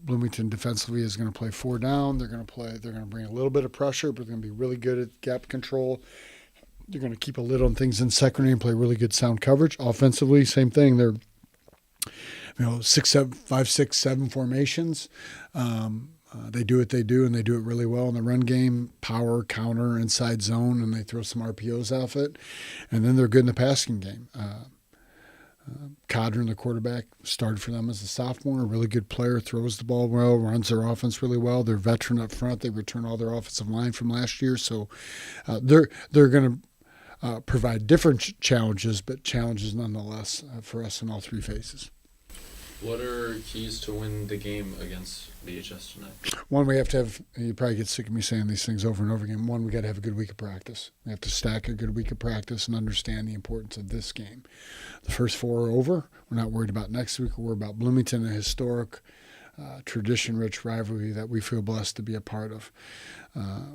Bloomington defensively is going to play 4 down. They're going to bring a little bit of pressure, but they're going to be really good at gap control. They're going to keep a lid on things in secondary and play really good sound coverage. Offensively, same thing. They're 6, 7, 5, 6, 7 formations. They do what they do, and they do it really well in the run game, power, counter, inside zone, and they throw some RPOs off it. And then they're good in the passing game. Codron, the quarterback, started for them as a sophomore, a really good player, throws the ball well, runs their offense really well. They're veteran up front. They return all their offensive line from last year. So they're going to provide different challenges, but challenges nonetheless for us in all 3 phases. What are keys to win the game against VHS tonight? One, we have to have, you probably get sick of me saying these things over and over again. One, we got to have a good week of practice. We have to stack a good week of practice and understand the importance of this game. The first 4 are over. We're not worried about next week. We're worried about Bloomington, a historic, tradition-rich rivalry that we feel blessed to be a part of.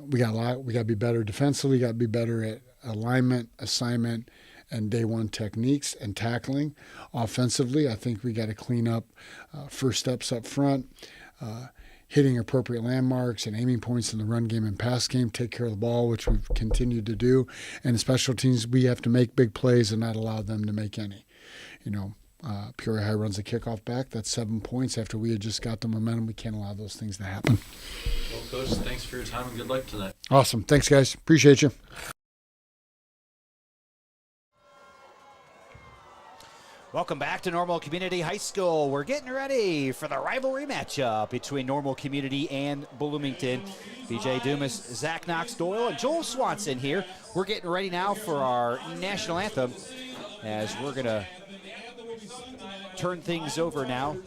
We got to be better defensively. We got to be better at alignment, assignment, and day one techniques and tackling. Offensively, I think we got to clean up first steps up front, hitting appropriate landmarks and aiming points in the run game and pass game, take care of the ball, which we've continued to do. And special teams, we have to make big plays and not allow them to make any. Peoria High runs a kickoff back. That's 7 points after we had just got the momentum. We can't allow those things to happen. Well, Coach, thanks for your time and good luck tonight. Awesome. Thanks, guys. Appreciate you. Welcome back to Normal Community High School. We're getting ready for the rivalry matchup between Normal Community and Bloomington. BJ Dumas, Zach Knox Doyle, and Joel Swanson here. We're getting ready now for our national anthem as we're going to turn things over now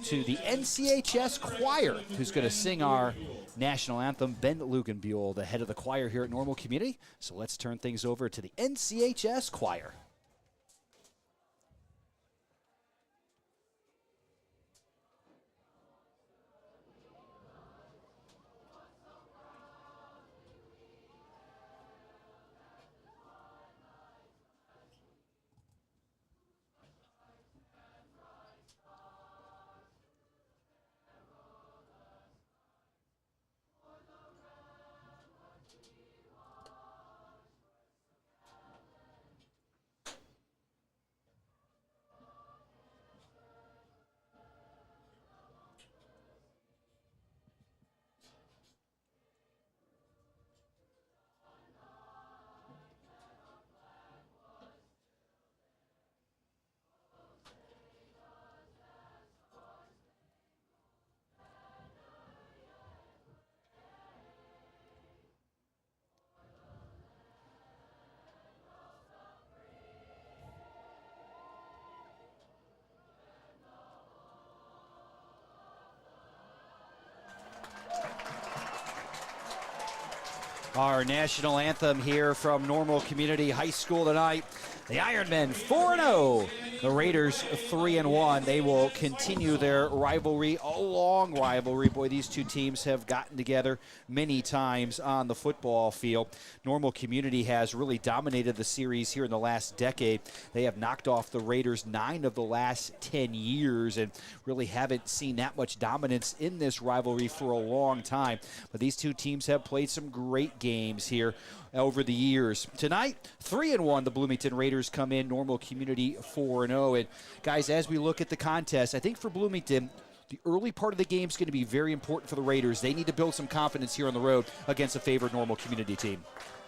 to the NCHS choir, who's going to sing our national anthem. Ben Luganbuhl, the head of the choir here at Normal Community. So let's turn things over to the NCHS choir. Our national anthem here from Normal Community High School tonight. The Ironmen 4-0. The Raiders 3-1. They will continue their rivalry, a long rivalry. Boy, these two teams have gotten together many times on the football field. Normal Community has really dominated the series here in the last decade. They have knocked off the Raiders 9 of the last 10 years and really haven't seen that much dominance in this rivalry for a long time. But these two teams have played some great games here over the years. Tonight, 3-1, the Bloomington Raiders come in. Normal Community 4-0. And guys, as we look at the contest, I think for Bloomington, the early part of the game is going to be very important for the Raiders. They need to build some confidence here on the road against a favored Normal Community team.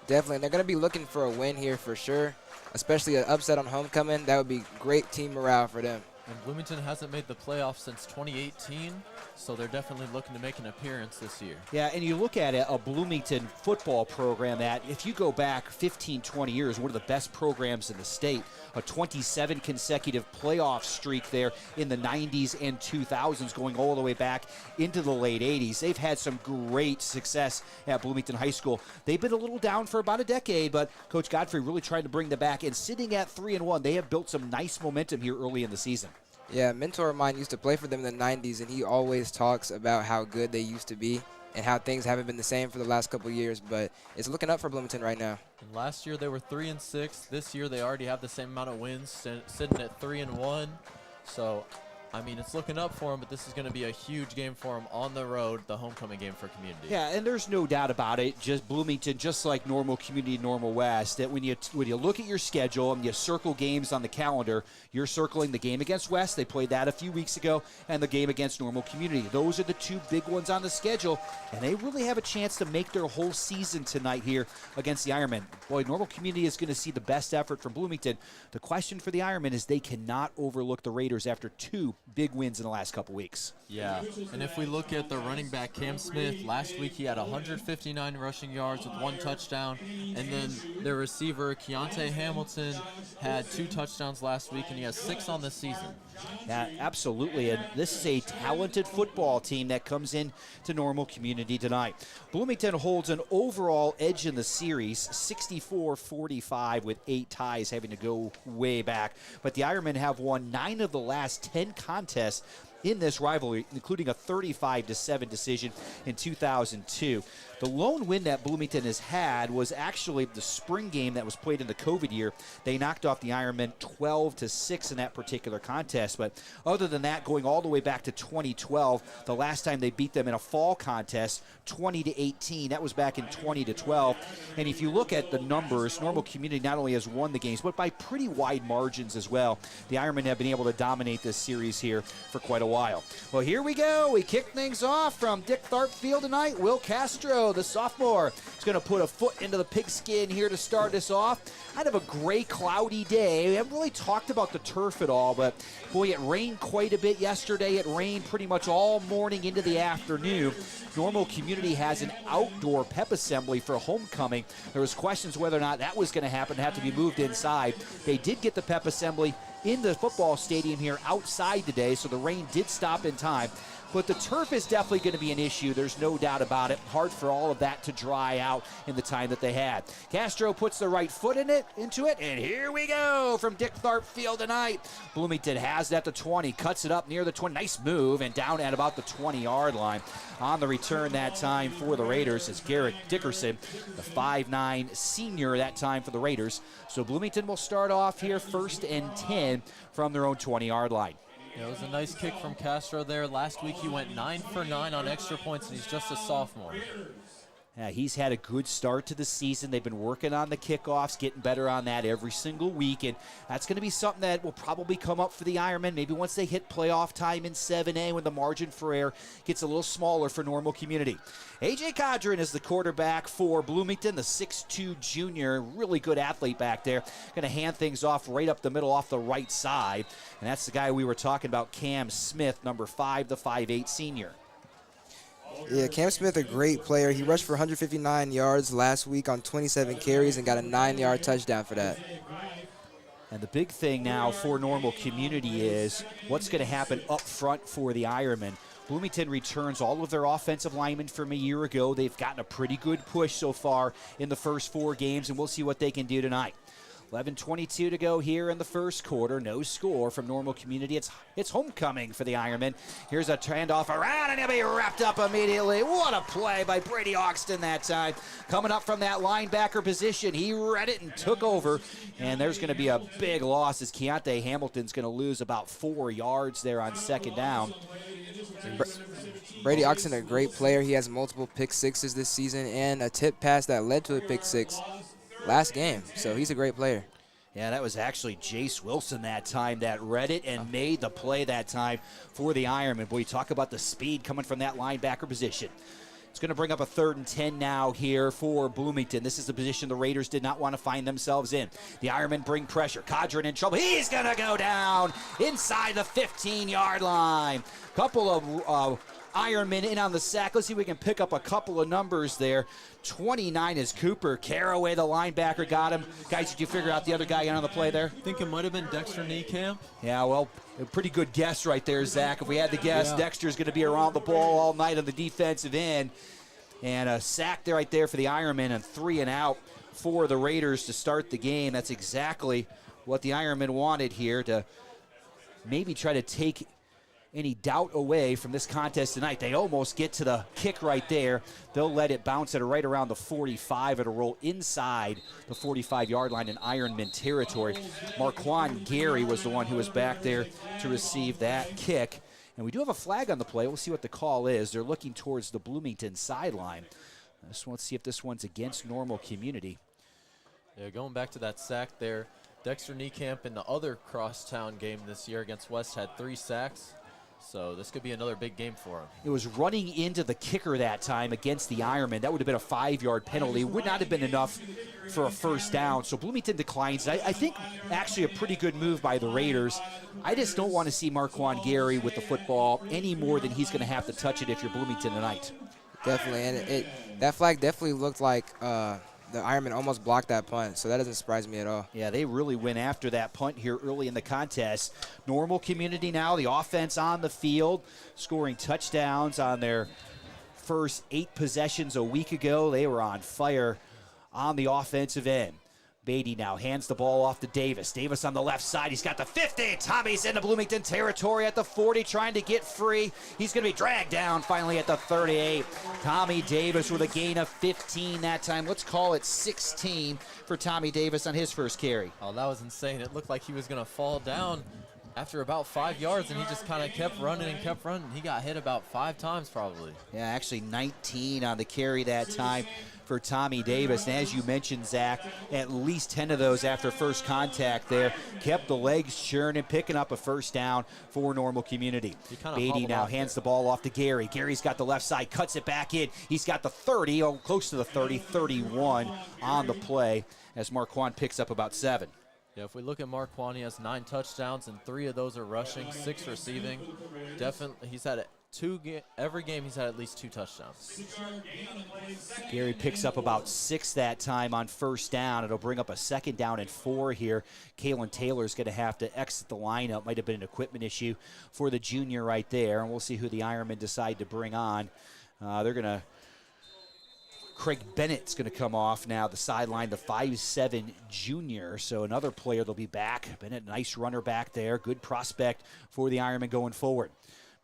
Definitely. They're going to be looking for a win here for sure, especially an upset on homecoming. That would be great team morale for them. And Bloomington hasn't made the playoffs since 2018, so they're definitely looking to make an appearance this year. Yeah, and you look at it, a Bloomington football program that, if you go back 15, 20 years, one of the best programs in the state, a 27 consecutive playoff streak there in the 90s and 2000s, going all the way back into the late 80s. They've had some great success at Bloomington High School. They've been a little down for about a decade, but Coach Godfrey really tried to bring them back, and sitting at 3-1, they have built some nice momentum here early in the season. Yeah, a mentor of mine used to play for them in the 90s, and he always talks about how good they used to be and how things haven't been the same for the last couple of years, but it's looking up for Bloomington right now. And last year they were 3-6. This year they already have the same amount of wins, sitting at 3-1. So I mean, it's looking up for him, but this is going to be a huge game for him on the road, the homecoming game for community. Yeah, and there's no doubt about it. Just Bloomington, just like normal community, normal West, that when you look at your schedule and you circle games on the calendar, you're circling the game against West. They played that a few weeks ago, and the game against normal community. Those are the two big ones on the schedule, and they really have a chance to make their whole season tonight here against the Ironmen. Boy, normal community is going to see the best effort from Bloomington. The question for the Ironmen is they cannot overlook the Raiders after two big wins in the last couple weeks. Yeah, and if we look at the running back Cam Smith, last week he had 159 rushing yards with 1 touchdown, and then their receiver Keontae Hamilton had 2 touchdowns last week, and he has 6 on the season. Yeah, absolutely, and this is a talented football team that comes in to normal community tonight. Bloomington holds an overall edge in the series, 64-45 with 8 ties having to go way back, but the Ironmen have won 9 of the last 10 contests in this rivalry, including a 35-7 decision in 2002. The lone win that Bloomington has had was actually the spring game that was played in the COVID year. They knocked off the Ironmen 12-6 in that particular contest. But other than that, going all the way back to 2012, the last time they beat them in a fall contest, 20-18. That was back in 2012. And if you look at the numbers, normal community not only has won the games, but by pretty wide margins as well. The Ironmen have been able to dominate this series here for quite a while. Well, here we go. We kick things off from Dick Tharp Field tonight. Will Castro, the sophomore, is going to put a foot into the pigskin here to start us off. Kind of a gray, cloudy day. We haven't really talked about the turf at all, but boy, it rained quite a bit yesterday. It rained pretty much all morning into the afternoon. Normal community has an outdoor pep assembly for homecoming. There was questions whether or not that was going to happen, have to be moved inside. They did get the pep assembly in the football stadium here outside today, so the rain did stop in time. But the turf is definitely going to be an issue. There's no doubt about it. Hard for all of that to dry out in the time that they had. Castro puts the right foot into it, and here we go from Dick Tharp Field tonight. Bloomington has it at the 20, cuts it up near the 20. Nice move, and down at about the 20-yard line. On the return that time for the Raiders is Garrett Dickerson, the 5'9 senior that time for the Raiders. So Bloomington will start off here 1st and 10 from their own 20-yard line. Yeah, it was a nice kick from Castro there. Last week he went 9 for 9 on extra points, and he's just a sophomore. Yeah, he's had a good start to the season. They've been working on the kickoffs, getting better on that every single week, and that's going to be something that will probably come up for the Ironmen maybe once they hit playoff time in 7A when the margin for error gets a little smaller for normal community. A.J. Cadron is the quarterback for Bloomington, the 6'2 junior, really good athlete back there. Going to hand things off right up the middle off the right side, and that's the guy we were talking about, Cam Smith, number 5, the 5'8 senior. Yeah, Cam Smith, a great player. He rushed for 159 yards last week on 27 carries and got a 9-yard touchdown for that. And the big thing now for normal community is what's going to happen up front for the Ironmen. Bloomington returns all of their offensive linemen from a year ago. They've gotten a pretty good push so far in the first 4 games, and we'll see what they can do tonight. 11:22 to go here in the first quarter. No score from normal community. It's homecoming for the Ironmen. Here's a handoff around, and he'll be wrapped up immediately. What a play by Brady Oxton that time. Coming up from that linebacker position, he read it and took over. And there's going to be a big loss as Keontae Hamilton's going to lose about 4 yards there on 2nd down. Brady Oxton, a great player. He has multiple pick sixes this season and a tip pass that led to a pick six last game, so he's a great player. Yeah, that was actually Jace Wilson that time that read it and made the play that time for the Ironmen. Boy, you talk about the speed coming from that linebacker position. It's going to bring up a 3rd and 10 now here for Bloomington. This is the position the Raiders did not want to find themselves in. The Ironmen bring pressure. Cadron in trouble. He's going to go down inside the 15-yard line. Couple of Ironmen in on the sack. Let's see if we can pick up a couple of numbers there. 29 is Cooper Caraway, the linebacker, got him. Guys, did you figure out the other guy in on the play there? I think it might have been Dexter Niekamp. Yeah, well, a pretty good guess right there, Zach. If we had to guess, yeah. Dexter's going to be around the ball all night on the defensive end. And a sack there right there for the Ironmen and 3 and out for the Raiders to start the game. That's exactly what the Ironmen wanted here, to maybe try to take any doubt away from this contest tonight. They almost get to the kick right there. They'll let it bounce at right around the 45. It'll roll inside the 45-yard line in Ironmen territory. Marquand Gary was the one who was back there to receive that kick. And we do have a flag on the play. We'll see what the call is. They're looking towards the Bloomington sideline. Let's see if this one's against Normal Community. Yeah, going back to that sack there, Dexter Niekamp in the other crosstown game this year against West had 3 sacks. So this could be another big game for him. It was running into the kicker that time against the Ironmen. That would have been a 5-yard penalty. Would not have been enough for a first down. So Bloomington declines. I think actually a pretty good move by the Raiders. I just don't want to see Marquand Gary with the football any more than he's going to have to touch it if you're Bloomington tonight. Definitely, and that flag definitely looked like the Ironmen almost blocked that punt, so that doesn't surprise me at all. Yeah, they really went after that punt here early in the contest. Normal Community now, the offense on the field, scoring touchdowns on their first 8 possessions a week ago. They were on fire on the offensive end. Beatty now hands the ball off to Davis. Davis on the left side. He's got the 50. Tommy's into Bloomington territory at the 40, trying to get free. He's going to be dragged down finally at the 38. Tommy Davis with a gain of 15 that time. Let's call it 16 for Tommy Davis on his first carry. Oh, that was insane. It looked like he was going to fall down after about 5 yards, and he just kind of kept running and kept running. He got hit about 5 times probably. Yeah, actually 19 on the carry that time for Tommy Davis. And as you mentioned, Zach, at least 10 of those after first contact there. Kept the legs churning, picking up a first down for Normal Community. Beatty now hands the ball off to Gary. Gary's got the left side, cuts it back in. He's got the 30, close to the 30, 31 on the play as Marquand picks up about 7. Yeah, if we look at Marquand, he has 9 touchdowns, and 3 of those are rushing, 6 receiving. Definitely, he's had every game he's had at least 2 touchdowns. Gary picks up about 6 that time on first down. It'll bring up a 2nd down and 4 here. Kalen Taylor's going to have to exit the lineup. Might have been an equipment issue for the junior right there, and we'll see who the Ironmen decide to bring on. Craig Bennett's going to come off now, the sideline, the 5'7 junior. So another player that'll be back. Bennett, nice runner back there. Good prospect for the Ironmen going forward.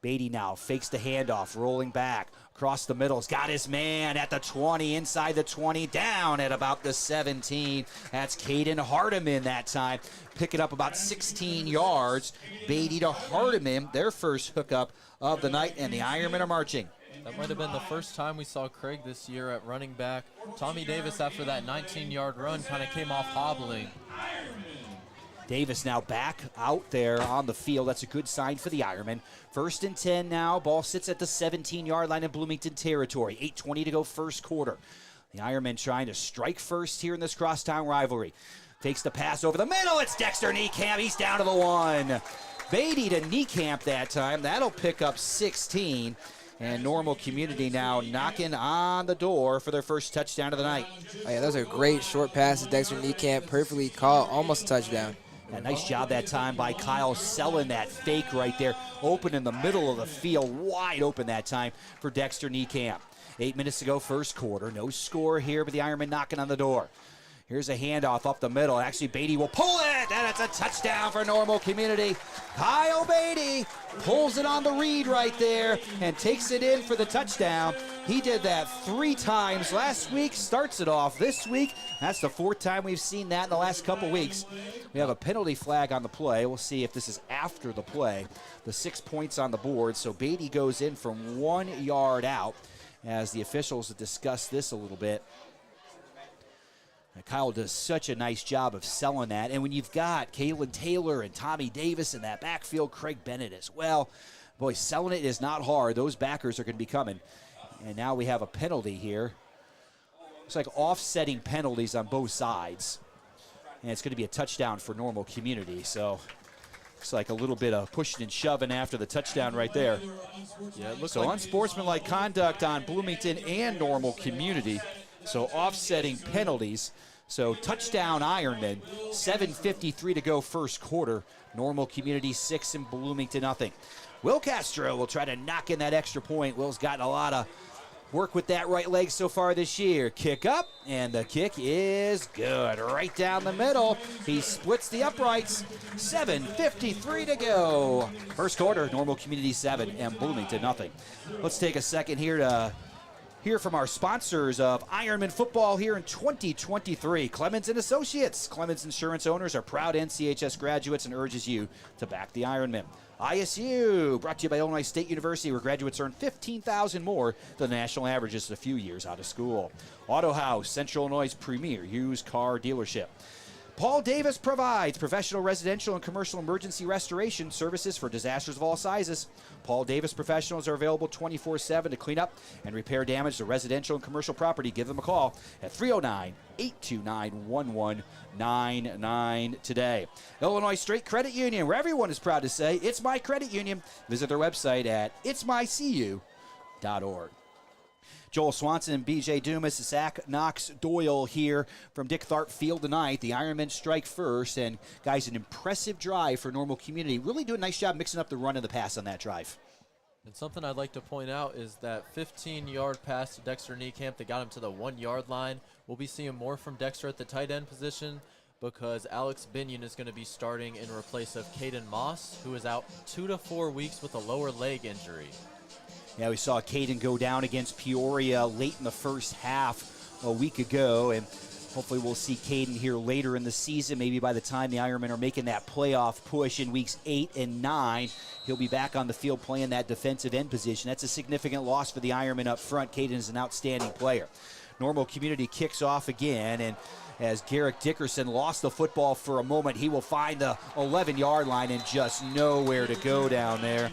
Beatty now fakes the handoff, rolling back across the middle. He's got his man at the 20, inside the 20, down at about the 17. That's Caden Hardiman that time, picking up about 16 yards. Beatty to Hardiman, their first hookup of the night, and the Ironmen are marching. That might have been the first time we saw Craig this year at running back. Tommy Davis, after that 19-yard run, kind of came off hobbling. Davis now back out there on the field. That's a good sign for the Ironmen. 1st and 10 now. Ball sits at the 17-yard line in Bloomington territory. 8:20 to go first quarter. The Ironmen trying to strike first here in this crosstown rivalry. Takes the pass over the middle. It's Dexter Niekamp. He's down to the 1. Beatty to Niekamp that time. That'll pick up 16. And Normal Community now knocking on the door for their first touchdown of the night. Oh, yeah, those are great short passes. Dexter Niekamp perfectly caught, almost a touchdown. A nice job that time by Kyle selling that fake right there. Open in the middle of the field, wide open that time for Dexter Niekamp. 8 minutes to go first quarter. No score here, but the Ironmen knocking on the door. Here's a handoff up the middle. Actually, Beatty will pull it, and it's a touchdown for Normal Community. Kyle Beatty pulls it on the read right there and takes it in for the touchdown. He did that 3 times last week, starts it off this week. That's the 4th time we've seen that in the last couple weeks. We have a penalty flag on the play. We'll see if this is after the play. The 6 points on the board, so Beatty goes in from 1 yard out as the officials have discussed this a little bit. And Kyle does such a nice job of selling that. And when you've got Kalen Taylor and Tommy Davis in that backfield, Craig Bennett as well, boy, selling it is not hard. Those backers are going to be coming. And now we have a penalty here. Looks like offsetting penalties on both sides. And it's going to be a touchdown for Normal Community. So looks like a little bit of pushing and shoving after the touchdown right there. Yeah, it looks so like unsportsmanlike conduct on Bloomington and Normal Community. So offsetting penalties. So touchdown Ironmen. 7:53 to go first quarter. Normal Community 6 and Bloomington nothing. Will Castro will try to knock in that extra point. Will's gotten a lot of work with that right leg so far this year. Kick up, and the kick is good. Right down the middle. He splits the uprights. 7:53 to go. First quarter, Normal Community 7 and Bloomington nothing. Let's take a second here to hear from our sponsors of Ironman football here in 2023. Clemens and Associates. Clemens Insurance owners are proud NCHS graduates and urges you to back the Ironman. ISU, brought to you by Illinois State University, where graduates earn $15,000 more than the national average just a few years out of school. Auto House, Central Illinois' premier used car dealership. Paul Davis provides professional residential and commercial emergency restoration services for disasters of all sizes. Paul Davis professionals are available 24/7 to clean up and repair damage to residential and commercial property. Give them a call at 309-829-1199 today. Illinois State Credit Union, where everyone is proud to say, it's my credit union. Visit their website at itsmycu.org. Joel Swanson and BJ Dumas, Zach Knox Doyle here from Dick Tharp Field tonight. The Ironmen strike first, and guys, an impressive drive for Normal Community. Really do a nice job mixing up the run and the pass on that drive. And something I'd like to point out is that 15-yard pass to Dexter Niekamp that got him to the 1-yard line. We'll be seeing more from Dexter at the tight end position because Alex Binion is going to be starting in replace of Caden Moss, who is out 2 to 4 weeks with a lower leg injury. Yeah, we saw Caden go down against Peoria late in the first half a week ago, and hopefully we'll see Caden here later in the season. Maybe by the time the Ironmen are making that playoff push in weeks 8 and 9, he'll be back on the field playing that defensive end position. That's a significant loss for the Ironmen up front. Caden is an outstanding player. Normal Community kicks off again, and as Garrick Dickerson lost the football for a moment, he will find the 11-yard line and just nowhere to go down there,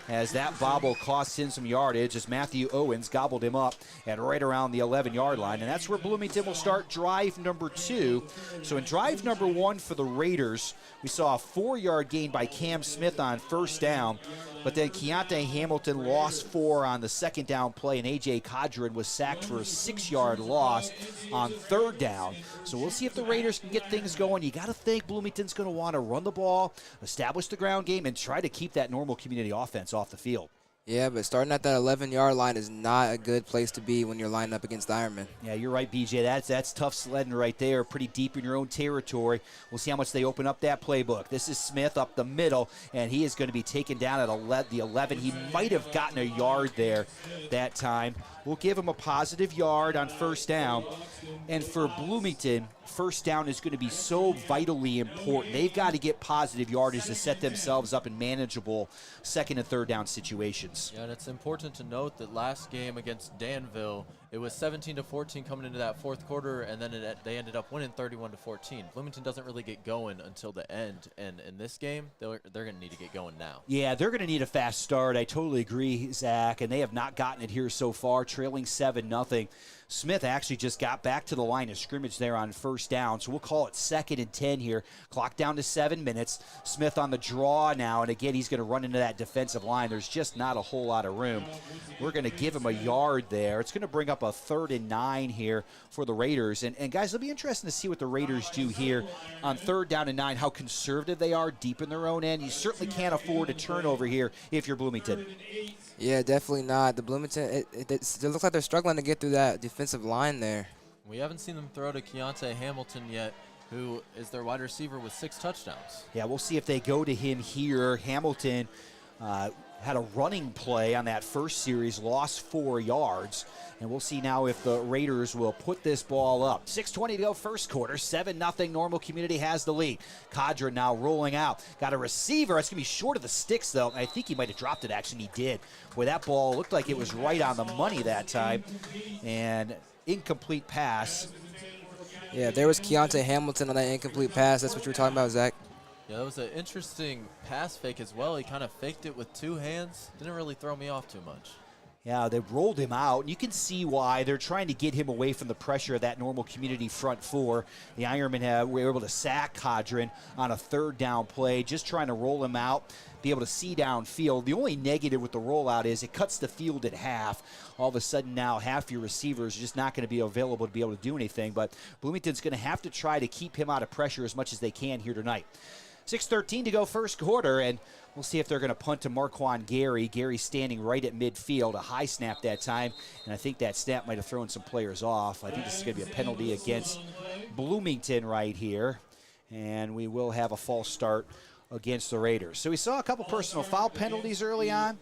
as that bobble costs him some yardage as Matthew Owens gobbled him up at right around the 11-yard line. And that's where Bloomington will start drive number 2. So in drive number 1 for the Raiders, we saw a 4-yard gain by Cam Smith on first down, but then Keontae Hamilton lost 4 on the second down play, and A.J. Codron was sacked for a 6-yard loss on third down. So we'll see if the Raiders can get things going. You got to think Bloomington's going to want to run the ball, establish the ground game, and try to keep that Normal Community offense off the field. Yeah, but starting at that 11-yard line is not a good place to be when you're lining up against the Ironmen. Yeah, you're right, BJ. That's tough sledding right there, pretty deep in your own territory. We'll see how much they open up that playbook. This is Smith up the middle, and he is going to be taken down at the 11. He might have gotten a yard there that time. We'll give him a positive yard on first down. And for Bloomington, first down is going to be so vitally important. They've got to get positive yardage to set themselves up in manageable second and third down situations. Yeah, and it's important to note that last game against Danville, it was 17-14 coming into that fourth quarter, and then they ended up winning 31-14. Bloomington doesn't really get going until the end, and in this game, they're going to need to get going now. Yeah, they're going to need a fast start. I totally agree, Zach, and they have not gotten it here so far, trailing 7-0. Smith actually just got back to the line of scrimmage there on first down, so we'll call it 2nd and 10 here. Clock down to 7 minutes. Smith on the draw now, and again, he's going to run into that defensive line. There's just not a whole lot of room. We're going to give him a yard there. It's going to bring up a 3rd and 9 here for the Raiders. And guys, it'll be interesting to see what the Raiders do here on 3rd down and 9, how conservative they are deep in their own end. You certainly can't afford a turnover here if you're Bloomington. Yeah, definitely not. The Bloomington, it looks like they're struggling to get through that defensive line there. We haven't seen them throw to Keontae Hamilton yet, who is their wide receiver with 6 touchdowns. Yeah, we'll see if they go to him here. Hamilton had a running play on that first series, lost 4 yards. And we'll see now if the Raiders will put this ball up. 6:20 to go first quarter, 7-0. Normal Community has the lead. Cadra now rolling out. Got a receiver. It's going to be short of the sticks, though. I think he might have dropped it, actually. He did. Boy, that ball looked like it was right on the money that time. And incomplete pass. Yeah, there was Keontae Hamilton on that incomplete pass. That's what you were talking about, Zach. Yeah, that was an interesting pass fake as well. He kind of faked it with 2 hands. Didn't really throw me off too much. Yeah, they rolled him out, and you can see why. They're trying to get him away from the pressure of that Normal Community front 4. The Ironmen were able to sack Cadron on a 3rd down play, just trying to roll him out, be able to see downfield. The only negative with the rollout is it cuts the field in half. All of a sudden now half your receivers are just not going to be available to be able to do anything, but Bloomington's going to have to try to keep him out of pressure as much as they can here tonight. 6:13 to go first quarter, and we'll see if they're going to punt to Marquand Gary. Gary standing right at midfield, a high snap that time, and I think that snap might have thrown some players off. I think this is going to be a penalty against Bloomington right here, and we will have a false start against the Raiders. So we saw a couple personal foul penalties early on.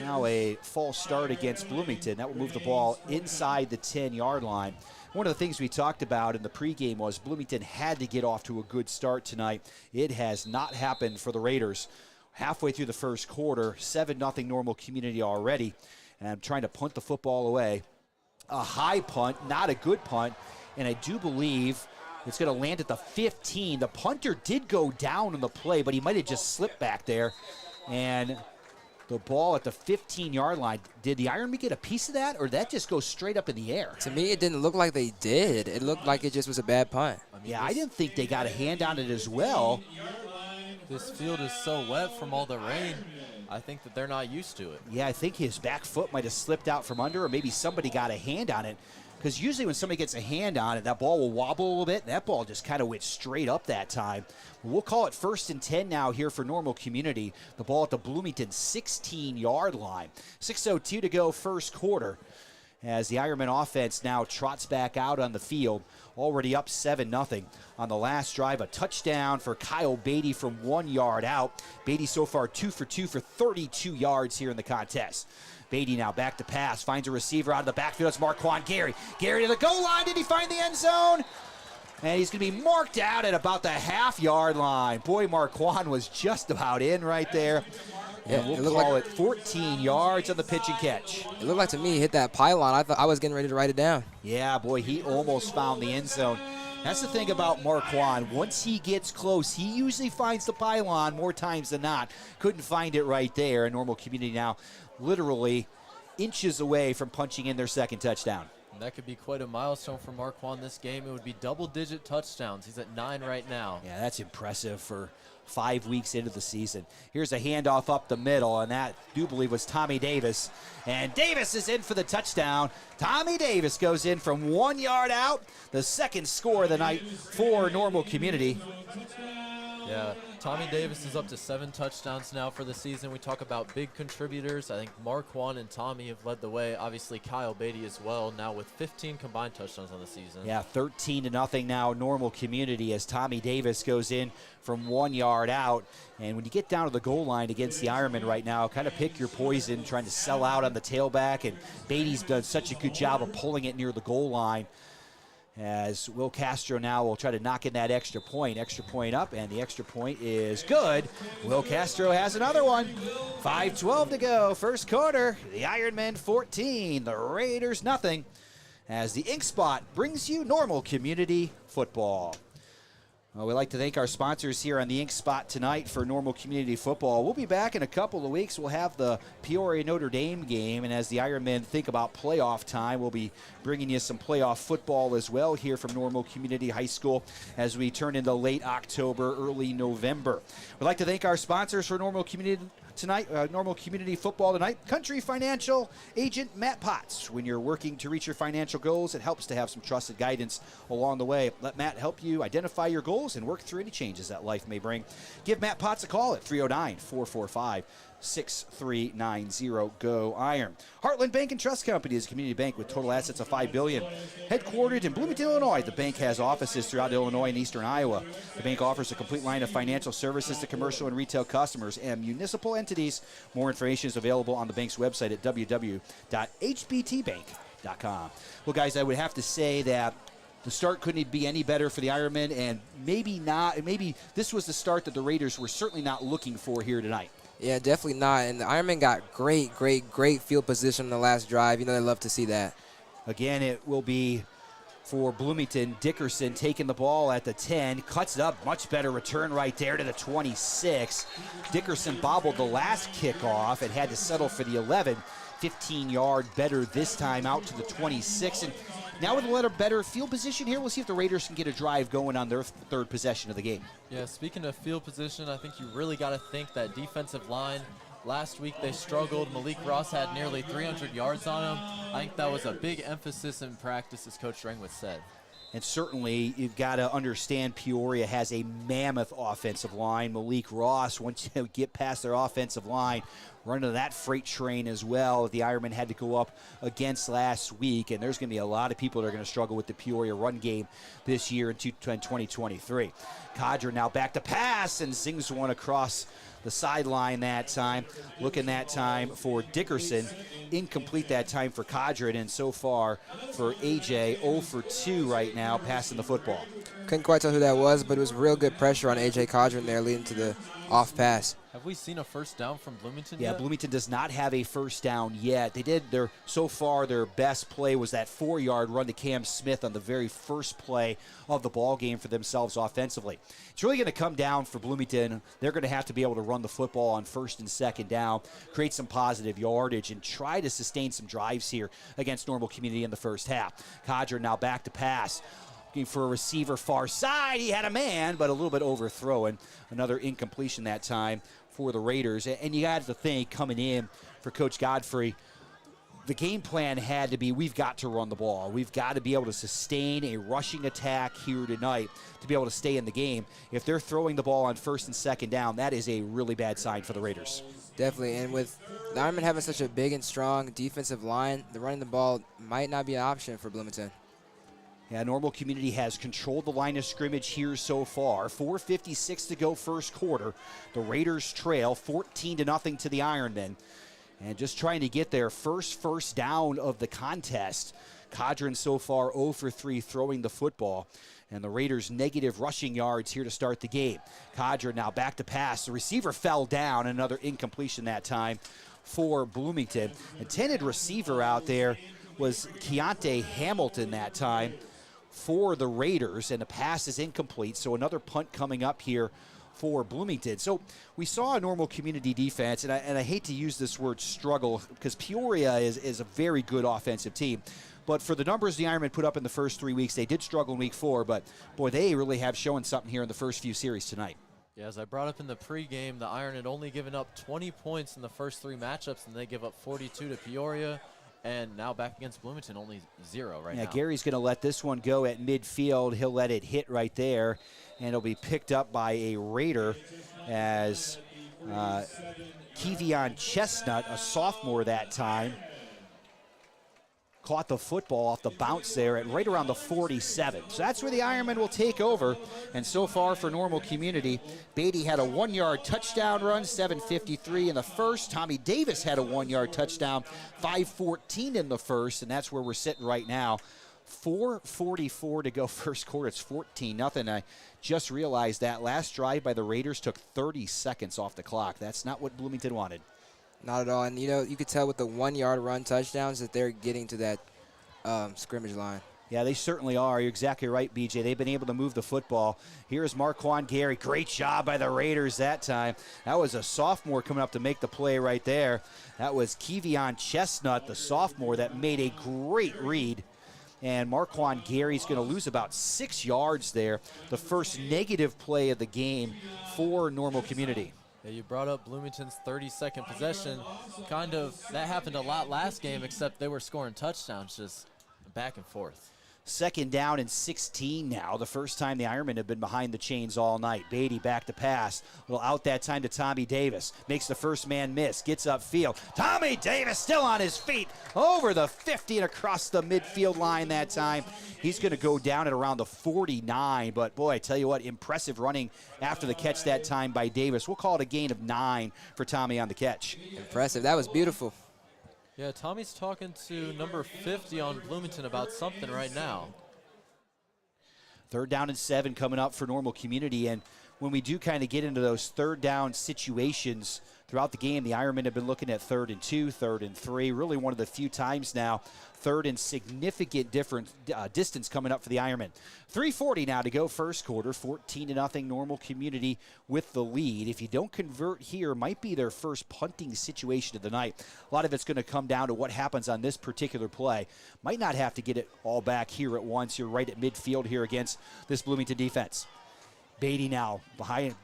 Now a false start against Bloomington. That will move the ball inside the 10-yard line. One of the things we talked about in the pregame was Bloomington had to get off to a good start tonight. It has not happened for the Raiders. Halfway through the first quarter, 7-0 Normal Community already, and I'm trying to punt the football away. A high punt, not a good punt, and I do believe it's going to land at the 15. The punter did go down on the play, but he might have just slipped back there, and the ball at the 15-yard line. Did the Ironmen get a piece of that, or did that just go straight up in the air? To me, it didn't look like they did. It looked like it just was a bad punt. Yeah, I didn't think they got a hand on it as well. This field is so wet from all the rain. I think that they're not used to it. Yeah, I think his back foot might have slipped out from under, or maybe somebody got a hand on it. Because usually when somebody gets a hand on it, that ball will wobble a little bit, and that ball just kind of went straight up that time. We'll call it 1st and 10 now here for Normal Community. The ball at the Bloomington 16-yard line. 6:02 to go first quarter, as the Ironmen offense now trots back out on the field, already up 7-0. On the last drive, a touchdown for Kyle Beatty from 1 yard out. Beatty so far 2 for 2 for 32 yards here in the contest. Beatty now back to pass, finds a receiver out of the backfield. It's Marquand Gary. Gary to the goal line. Did he find the end zone? And he's going to be marked out at about the half-yard line. Boy, Marquand was just about in right there. And we'll call it 14 yards on the pitch and catch. It looked like to me he hit that pylon. I thought I was getting ready to write it down. Yeah, boy, he almost found the end zone. That's the thing about Marquand. Once he gets close, he usually finds the pylon more times than not. Couldn't find it right there. Normal Community now literally inches away from punching in their second touchdown. And that could be quite a milestone for Marquand this game. It would be double-digit touchdowns. He's at 9 right now. Yeah, that's impressive for 5 weeks into the season. Here's a handoff up the middle, and that, I do believe, was Tommy Davis. And Davis is in for the touchdown. Tommy Davis goes in from 1 yard out. The second score of the night for Normal Community. Yeah, Tommy Davis is up to 7 touchdowns now for the season. We talk about big contributors. I think Marquand and Tommy have led the way. Obviously, Kyle Beatty as well, now with 15 combined touchdowns on the season. Yeah, 13-0 now, Normal Community, as Tommy Davis goes in from 1 yard out. And when you get down to the goal line against the Ironmen right now, kind of pick your poison, trying to sell out on the tailback. And Beatty's done such a good job of pulling it near the goal line, as Will Castro now will try to knock in that extra point. Extra point up, and the extra point is good. Will Castro has another one. 5:12 to go, first quarter. The Ironmen 14, the Raiders nothing, as the Inkspot brings you Normal Community football. Well, we'd like to thank our sponsors here on the Inkspot tonight for Normal Community Football. We'll be back in a couple of weeks. We'll have the Peoria-Notre Dame game, and as the Ironmen think about playoff time, we'll be bringing you some playoff football as well here from Normal Community High School as we turn into late October, early November. We'd like to thank our sponsors for Normal Community tonight, Normal Community Football tonight. Country Financial Agent Matt Potts. When you're working to reach your financial goals, it helps to have some trusted guidance along the way. Let Matt help you identify your goals and work through any changes that life may bring. Give Matt Potts a call at 309-445-6390. Go Iron. Heartland Bank and Trust Company is a community bank with total assets of $5 billion. Headquartered in Bloomington, Illinois, the bank has offices throughout Illinois and eastern Iowa. The bank offers a complete line of financial services to commercial and retail customers and municipal entities. More information is available on the bank's website at www.hbtbank.com. Well, guys, I would have to say that the start couldn't be any better for the Ironmen, and maybe this was the start that the Raiders were certainly not looking for here tonight. Yeah, definitely not. And the Ironmen got great field position on the last drive. You know, they love to see that. Again, it will be for Bloomington. Dickerson taking the ball at the 10, cuts it up, much better return right there to the 26. Dickerson bobbled the last kickoff and had to settle for the 11. 15-yard better this time out to the 26. And now with a little better field position here, we'll see if the Raiders can get a drive going on their third possession of the game. Yeah, speaking of field position, I think you really got to think that defensive line. Last week they struggled. Malik Ross had nearly 300 yards on him. I think that was a big emphasis in practice, as Coach Ringwood said. And certainly, you've got to understand Peoria has a mammoth offensive line. Malik Ross, once you get past their offensive line, run into that freight train as well. The Ironmen had to go up against last week, and there's going to be a lot of people that are going to struggle with the Peoria run game this year in 2023. Cadre now back to pass, and zings one across the sideline that time. Looking that time for Dickerson. Incomplete that time for Cadre, and so far for AJ, 0 for 2 right now, passing the football. Couldn't quite tell who that was, but it was real good pressure on AJ Cadron there, leading to the off pass. Have we seen a first down from Bloomington Yeah, yet? Bloomington does not have a first down yet. They did so far their best play was that 4-yard run to Cam Smith on the very first play of the ball game for themselves offensively. It's really going to come down for Bloomington. They're going to have to be able to run the football on first and second down, create some positive yardage, and try to sustain some drives here against Normal Community in the first half. Cadre now back to pass. Looking for a receiver far side. He had a man, but a little bit overthrown. Another incompletion that time for the Raiders. And you got to think, coming in for Coach Godfrey, the game plan had to be, we've got to run the ball. We've got to be able to sustain a rushing attack here tonight to be able to stay in the game. If they're throwing the ball on first and second down, that is a really bad sign for the Raiders. Definitely, and with the Ironmen having such a big and strong defensive line, the running the ball might not be an option for Bloomington. Yeah, Normal Community has controlled the line of scrimmage here so far. 4:56 to go first quarter. The Raiders trail 14-0 to the Ironmen. And just trying to get their first down of the contest. Cadron so far 0 for 3 throwing the football. And the Raiders negative rushing yards here to start the game. Cadron now back to pass. The receiver fell down. Another incompletion that time for Bloomington. Intended receiver out there was Keontae Hamilton that time for the Raiders, and the pass is incomplete, so another punt coming up here for Bloomington. So we saw a Normal Community defense, and I hate to use this word struggle because Peoria is a very good offensive team. But for the numbers the Ironmen put up in the first 3 weeks, they did struggle in week 4, but boy, they really have shown something here in the first few series tonight. Yeah, as I brought up in the pregame, the Iron had only given up 20 points in the first 3 matchups, and they give up 42 to Peoria. And now back against Bloomington, only 0 right now. Yeah, Gary's going to let this one go at midfield. He'll let it hit right there, and it'll be picked up by a Raider as Kevion Chestnut, a sophomore that time, caught the football off the bounce there at right around the 47. So that's where the Ironmen will take over. And so far for Normal Community, Beatty had a 1-yard touchdown run, 7:53 in the first. Tommy Davis had a 1-yard touchdown, 5:14 in the first, and that's where we're sitting right now. 4:44 to go first quarter. It's 14-0. I just realized that last drive by the Raiders took 30 seconds off the clock. That's not what Bloomington wanted. Not at all. And, you could tell with the 1-yard run touchdowns that they're getting to that scrimmage line. Yeah, they certainly are. You're exactly right, BJ. They've been able to move the football. Here's Marquand Gary. Great job by the Raiders that time. That was a sophomore coming up to make the play right there. That was Kevion Chestnut, the sophomore, that made a great read. And Marquand Gary's going to lose about 6 yards there. The first negative play of the game for Normal Community. Yeah, you brought up Bloomington's 32nd possession. That happened a lot last game, except they were scoring touchdowns just back and forth. 2nd down and 16 now. The first time the Ironmen have been behind the chains all night. Beatty back to pass. A little out that time to Tommy Davis. Makes the first man miss. Gets upfield. Tommy Davis still on his feet. Over the 50 and across the midfield line that time. He's going to go down at around the 49. But, boy, I tell you what, impressive running after the catch that time by Davis. We'll call it a gain of 9 for Tommy on the catch. Impressive. That was beautiful. Yeah, Tommy's talking to number 50 on Bloomington about something right now. 3rd down and 7 coming up for Normal Community. And when we do kind of get into those 3rd down situations throughout the game, the Ironmen have been looking at 3rd and 2, 3rd and 3. Really one of the few times now, 3rd and significant distance coming up for the Ironmen. 3:40 now to go first quarter. 14-0 Normal Community with the lead. If you don't convert here, might be their first punting situation of the night. A lot of it's going to come down to what happens on this particular play. Might not have to get it all back here at once. You're right at midfield here against this Bloomington defense. Beatty now behind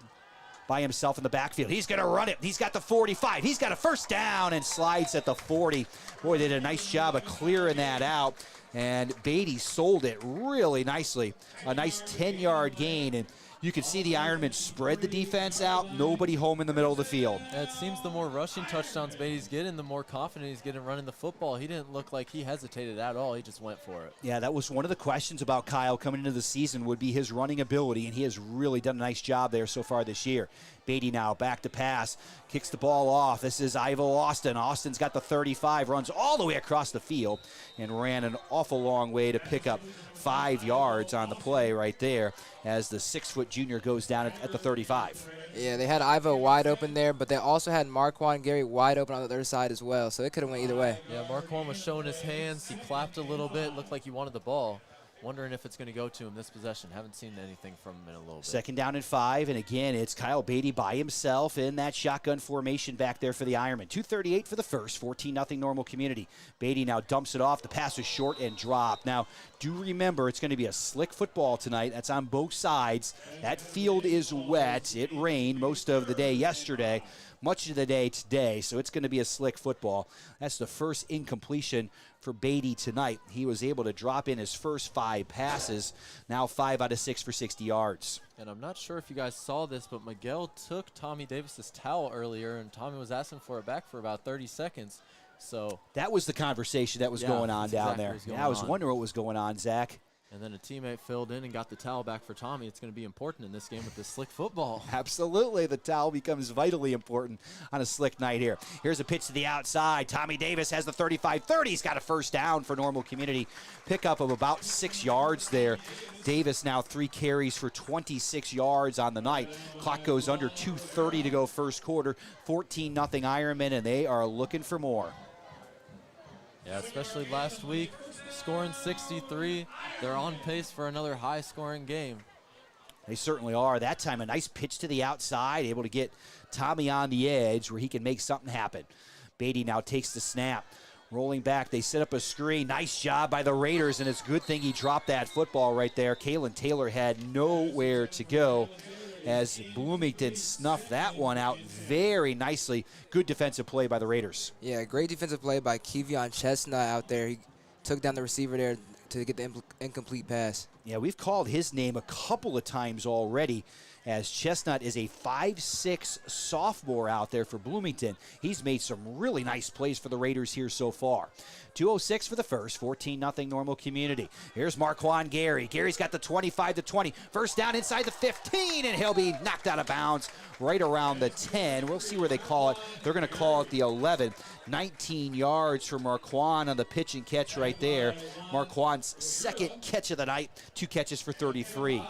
by himself in the backfield. He's going to run it. He's got the 45. He's got a first down and slides at the 40. Boy, they did a nice job of clearing that out. And Beatty sold it really nicely. A nice 10-yard gain. And you can see the Ironmen spread the defense out. Nobody home in the middle of the field. Yeah, it seems the more rushing touchdowns Beatty's getting, the more confident he's getting running the football. He didn't look like he hesitated at all. He just went for it. Yeah, that was one of the questions about Kyle coming into the season would be his running ability, and he has really done a nice job there so far this year. Beatty now back to pass, kicks the ball off. This is Ivo Austin. Austin's got the 35, runs all the way across the field, and ran an awful long way to pick up 5 yards on the play right there as the 6-foot junior goes down at the 35. Yeah, they had Ivo wide open there, but they also had Marquand Gary wide open on the other side as well, so it could have went either way. Yeah, Marquand was showing his hands. He clapped a little bit, looked like he wanted the ball. Wondering if it's going to go to him this possession. Haven't seen anything from him in a little bit. 2nd down and 5, and again, it's Kyle Beatty by himself in that shotgun formation back there for the Ironmen. 2:38 for the first, 14-0 Normal Community. Beatty now dumps it off. The pass is short and dropped. Now, do remember, it's going to be a slick football tonight. That's on both sides. That field is wet. It rained most of the day yesterday, much of the day today, so it's going to be a slick football. That's the first incompletion for Beatty tonight. He was able to drop in his first 5 passes, now 5 out of 6 for 60 yards. And I'm not sure if you guys saw this, but Miguel took Tommy Davis's towel earlier, and Tommy was asking for it back for about 30 seconds. So that was the conversation that was going on down there. Yeah, I was wondering what was going on, Zach. And then a teammate filled in and got the towel back for Tommy. It's going to be important in this game with this slick football. Absolutely. The towel becomes vitally important on a slick night here. Here's a pitch to the outside. Tommy Davis has the 35-30. He's got a first down for Normal Community. Pickup of about 6 yards there. Davis now 3 carries for 26 yards on the night. Clock goes under 2:30 to go first quarter. 14-0 Ironmen, and they are looking for more. Yeah, especially last week, scoring 63. They're on pace for another high-scoring game. They certainly are. That time, a nice pitch to the outside, able to get Tommy on the edge where he can make something happen. Beatty now takes the snap. Rolling back, they set up a screen. Nice job by the Raiders, and it's a good thing he dropped that football right there. Kalen Taylor had nowhere to go as Bloomington snuffed that one out very nicely. Good defensive play by the Raiders. Yeah, great defensive play by Kevion Chestnut out there. He took down the receiver there to get the incomplete pass. Yeah, we've called his name a couple of times already, as Chestnut is a 5'6" sophomore out there for Bloomington. He's made some really nice plays for the Raiders here so far. 2:06 for the first, 14-0 Normal Community. Here's Marquand Gary. Gary's got the 25-20. First down inside the 15, and he'll be knocked out of bounds right around the 10. We'll see where they call it. They're going to call it the 11. 19 yards for Marquand on the pitch and catch right there. Marquand's 2nd catch of the night, 2 catches for 33.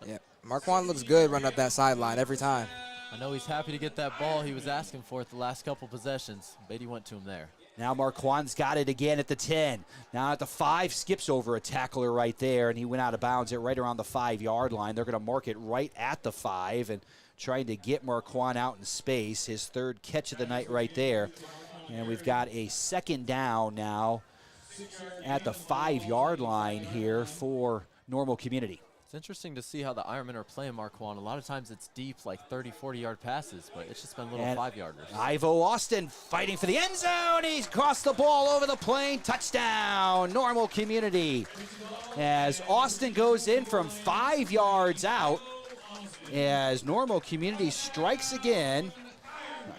Yeah, Marquand looks good running up that sideline every time. I know he's happy to get that ball. He was asking for it the last couple possessions. Beatty went to him there. Now Marquand's got it again at the 10. Now at the 5, skips over a tackler right there, and he went out of bounds at right around the 5-yard line. They're going to mark it right at the 5 and trying to get Marquand out in space. His 3rd catch of the night right there. And we've got a 2nd down now at the 5-yard line here for Normal Community. It's interesting to see how the Ironmen are playing Marquand. A lot of times it's deep, like 30, 40-yard passes, but it's just been little 5-yarders. Ivo Austin fighting for the end zone. He's crossed the ball over the plane. Touchdown, Normal Community. As Austin goes in from 5 yards out, as Normal Community strikes again.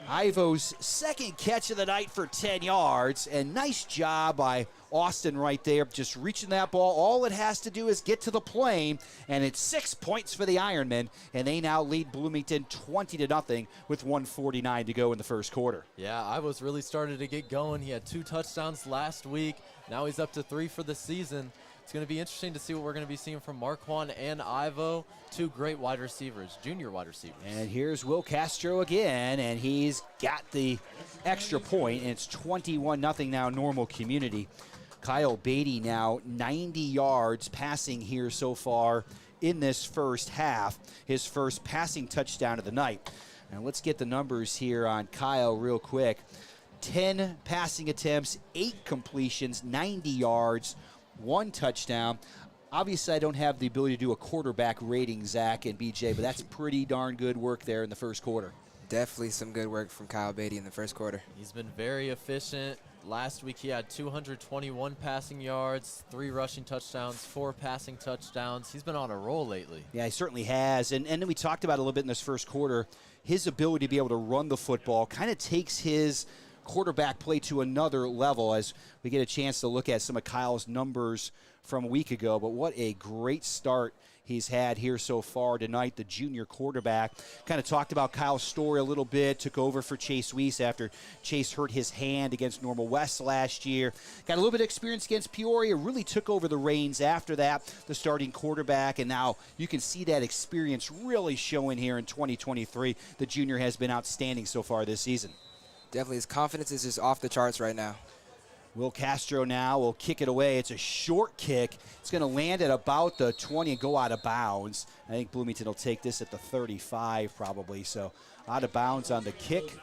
Ivo's 2nd catch of the night for 10 yards, and nice job by Austin right there, just reaching that ball. All it has to do is get to the plane, and it's 6 points for the Ironmen, and they now lead Bloomington 20-0 with 1:49 to go in the first quarter. Yeah, Ivo's really started to get going. He had 2 touchdowns last week. Now he's up to 3 for the season. It's going to be interesting to see what we're going to be seeing from Marquand and Ivo, 2 great wide receivers, junior wide receivers. And here's Will Castro again, and he's got the extra point, and it's 21-0 now Normal Community. Kyle Beatty now 90 yards passing here so far in this first half, his first passing touchdown of the night. And let's get the numbers here on Kyle real quick. 10 passing attempts, 8 completions, 90 yards, 1 touchdown. Obviously, I don't have the ability to do a quarterback rating, Zach and BJ, but that's pretty darn good work there in the first quarter. Definitely some good work from Kyle Beatty in the first quarter. He's been very efficient. Last week he had 221 passing yards, 3 rushing touchdowns, 4 passing touchdowns. He's been on a roll lately. Yeah, he certainly has. And then we talked about a little bit in this first quarter, his ability to be able to run the football kind of takes his quarterback play to another level as we get a chance to look at some of Kyle's numbers from a week ago. But what a great start he's had here so far tonight, the junior quarterback. Kind of talked about Kyle's story a little bit, took over for Chase Weiss after Chase hurt his hand against Normal West last year. Got a little bit of experience against Peoria, really took over the reins after that, the starting quarterback, and now you can see that experience really showing here in 2023. The junior has been outstanding so far this season. Definitely, his confidence is just off the charts right now. Will Castro now will kick it away. It's a short kick. It's going to land at about the 20 and go out of bounds. I think Bloomington will take this at the 35 probably. So out of bounds on the kick.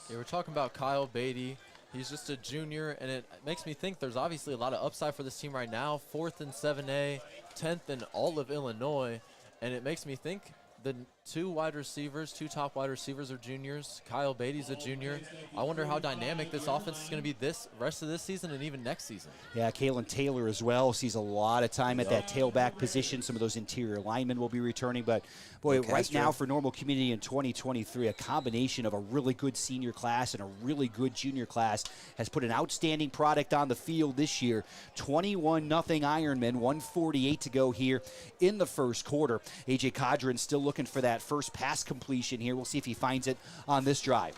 Yeah, we're talking about Kyle Beatty. He's just a junior, and it makes me think there's obviously a lot of upside for this team right now. 4th in 7A, 10th in all of Illinois, and it makes me think the two top wide receivers are juniors. Kyle Beatty's a junior. I wonder how dynamic this offense is going to be this rest of this season and even next season. Yeah, Kalen Taylor as well sees a lot of time at that tailback position. Some of those interior linemen will be returning. But, boy, right now for Normal Community in 2023, a combination of a really good senior class and a really good junior class has put an outstanding product on the field this year. 21-0 Ironmen, 1:48 to go here in the first quarter. A.J. Cadron still looking for that first pass completion here. We'll see if he finds it on this drive.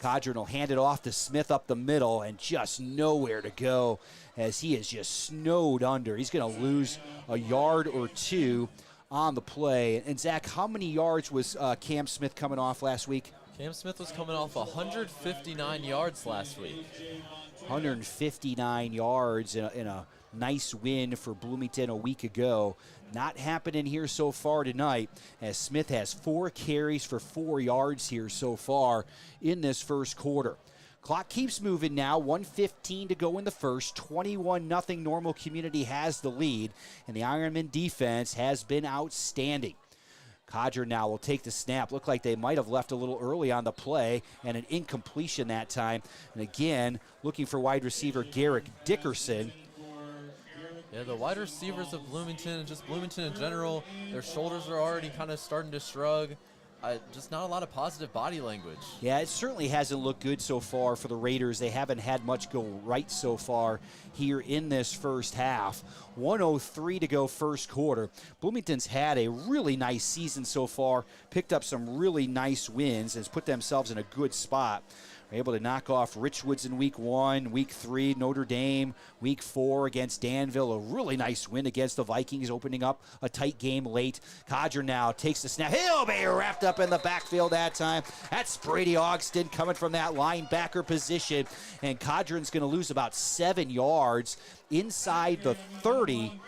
Cadron will hand it off to Smith up the middle and just nowhere to go as he is just snowed under. He's going to lose a yard or two on the play. And Zach, how many yards was Cam Smith coming off last week? Cam Smith was coming off 159 yards last week. 159 yards in a nice win for Bloomington a week ago. Not happening here so far tonight, as Smith has 4 carries for 4 yards here so far in this first quarter. Clock keeps moving now, 1:15 to go in the first. 21-0 Normal Community has the lead, and the Ironman defense has been outstanding. Codger now will take the snap. Looked like they might have left a little early on the play, and an incompletion that time. And again, looking for wide receiver Garrick Dickerson. Yeah, the wide receivers of Bloomington, and just Bloomington in general, their shoulders are already kind of starting to shrug. Just not a lot of positive body language. Yeah, it certainly hasn't looked good so far for the Raiders. They haven't had much go right so far here in this first half. 1:03 to go first quarter. Bloomington's had a really nice season so far, picked up some really nice wins, and has put themselves in a good spot. They're able to knock off Richwoods in week 1, week 3, Notre Dame, week 4 against Danville. A really nice win against the Vikings, opening up a tight game late. Codger now takes the snap. He'll be wrapped up in the backfield that time. That's Brady Ogston coming from that linebacker position. And Codron's going to lose about 7 yards inside the 30.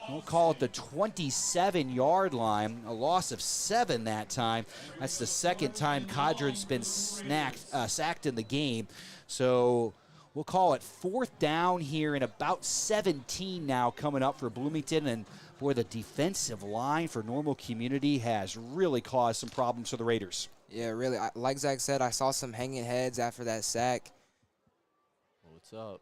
We'll call it the 27-yard line. A loss of 7 that time. That's the second time Codron's been sacked in the game. So we'll call it 4th down here and about 17 now coming up for Bloomington. And, boy, the defensive line for Normal Community has really caused some problems for the Raiders. Yeah, really. Like Zach said, I saw some hanging heads after that sack. What's up?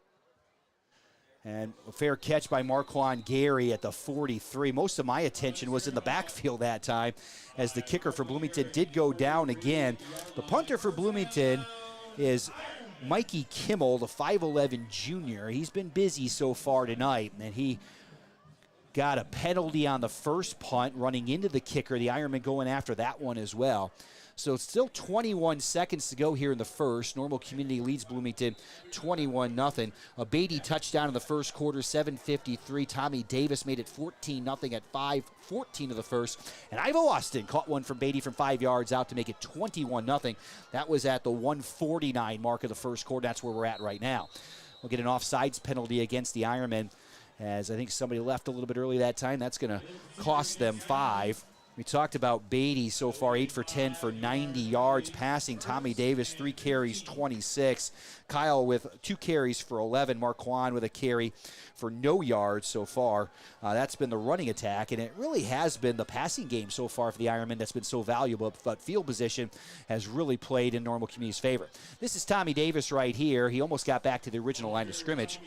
And a fair catch by Marquand Gary at the 43. Most of my attention was in the backfield that time as the kicker for Bloomington did go down again. The punter for Bloomington is Mikey Kimmel, the 5'11 junior. He's been busy so far tonight, and he got a penalty on the first punt running into the kicker. The Ironmen going after that one as well. So it's still 21 seconds to go here in the first. Normal Community leads Bloomington 21-0. A Beatty touchdown in the first quarter, 7:53. Tommy Davis made it 14-0 at 5:14 of the first. And Ivo Austin caught one from Beatty from 5 yards out to make it 21-0. That was at the 1:49 mark of the first quarter. That's where we're at right now. We'll get an offsides penalty against the Ironmen, as I think somebody left a little bit early that time. That's going to cost them 5. We talked about Beatty so far, 8 for 10 for 90 yards passing. Tommy Davis, 3 carries, 26. Kyle with 2 carries for 11. Marquand with a carry for no yards so far. That's been the running attack, and it really has been the passing game so far for the Ironmen that's been so valuable, but field position has really played in Normal Community's favor. This is Tommy Davis right here. He almost got back to the original line of scrimmage.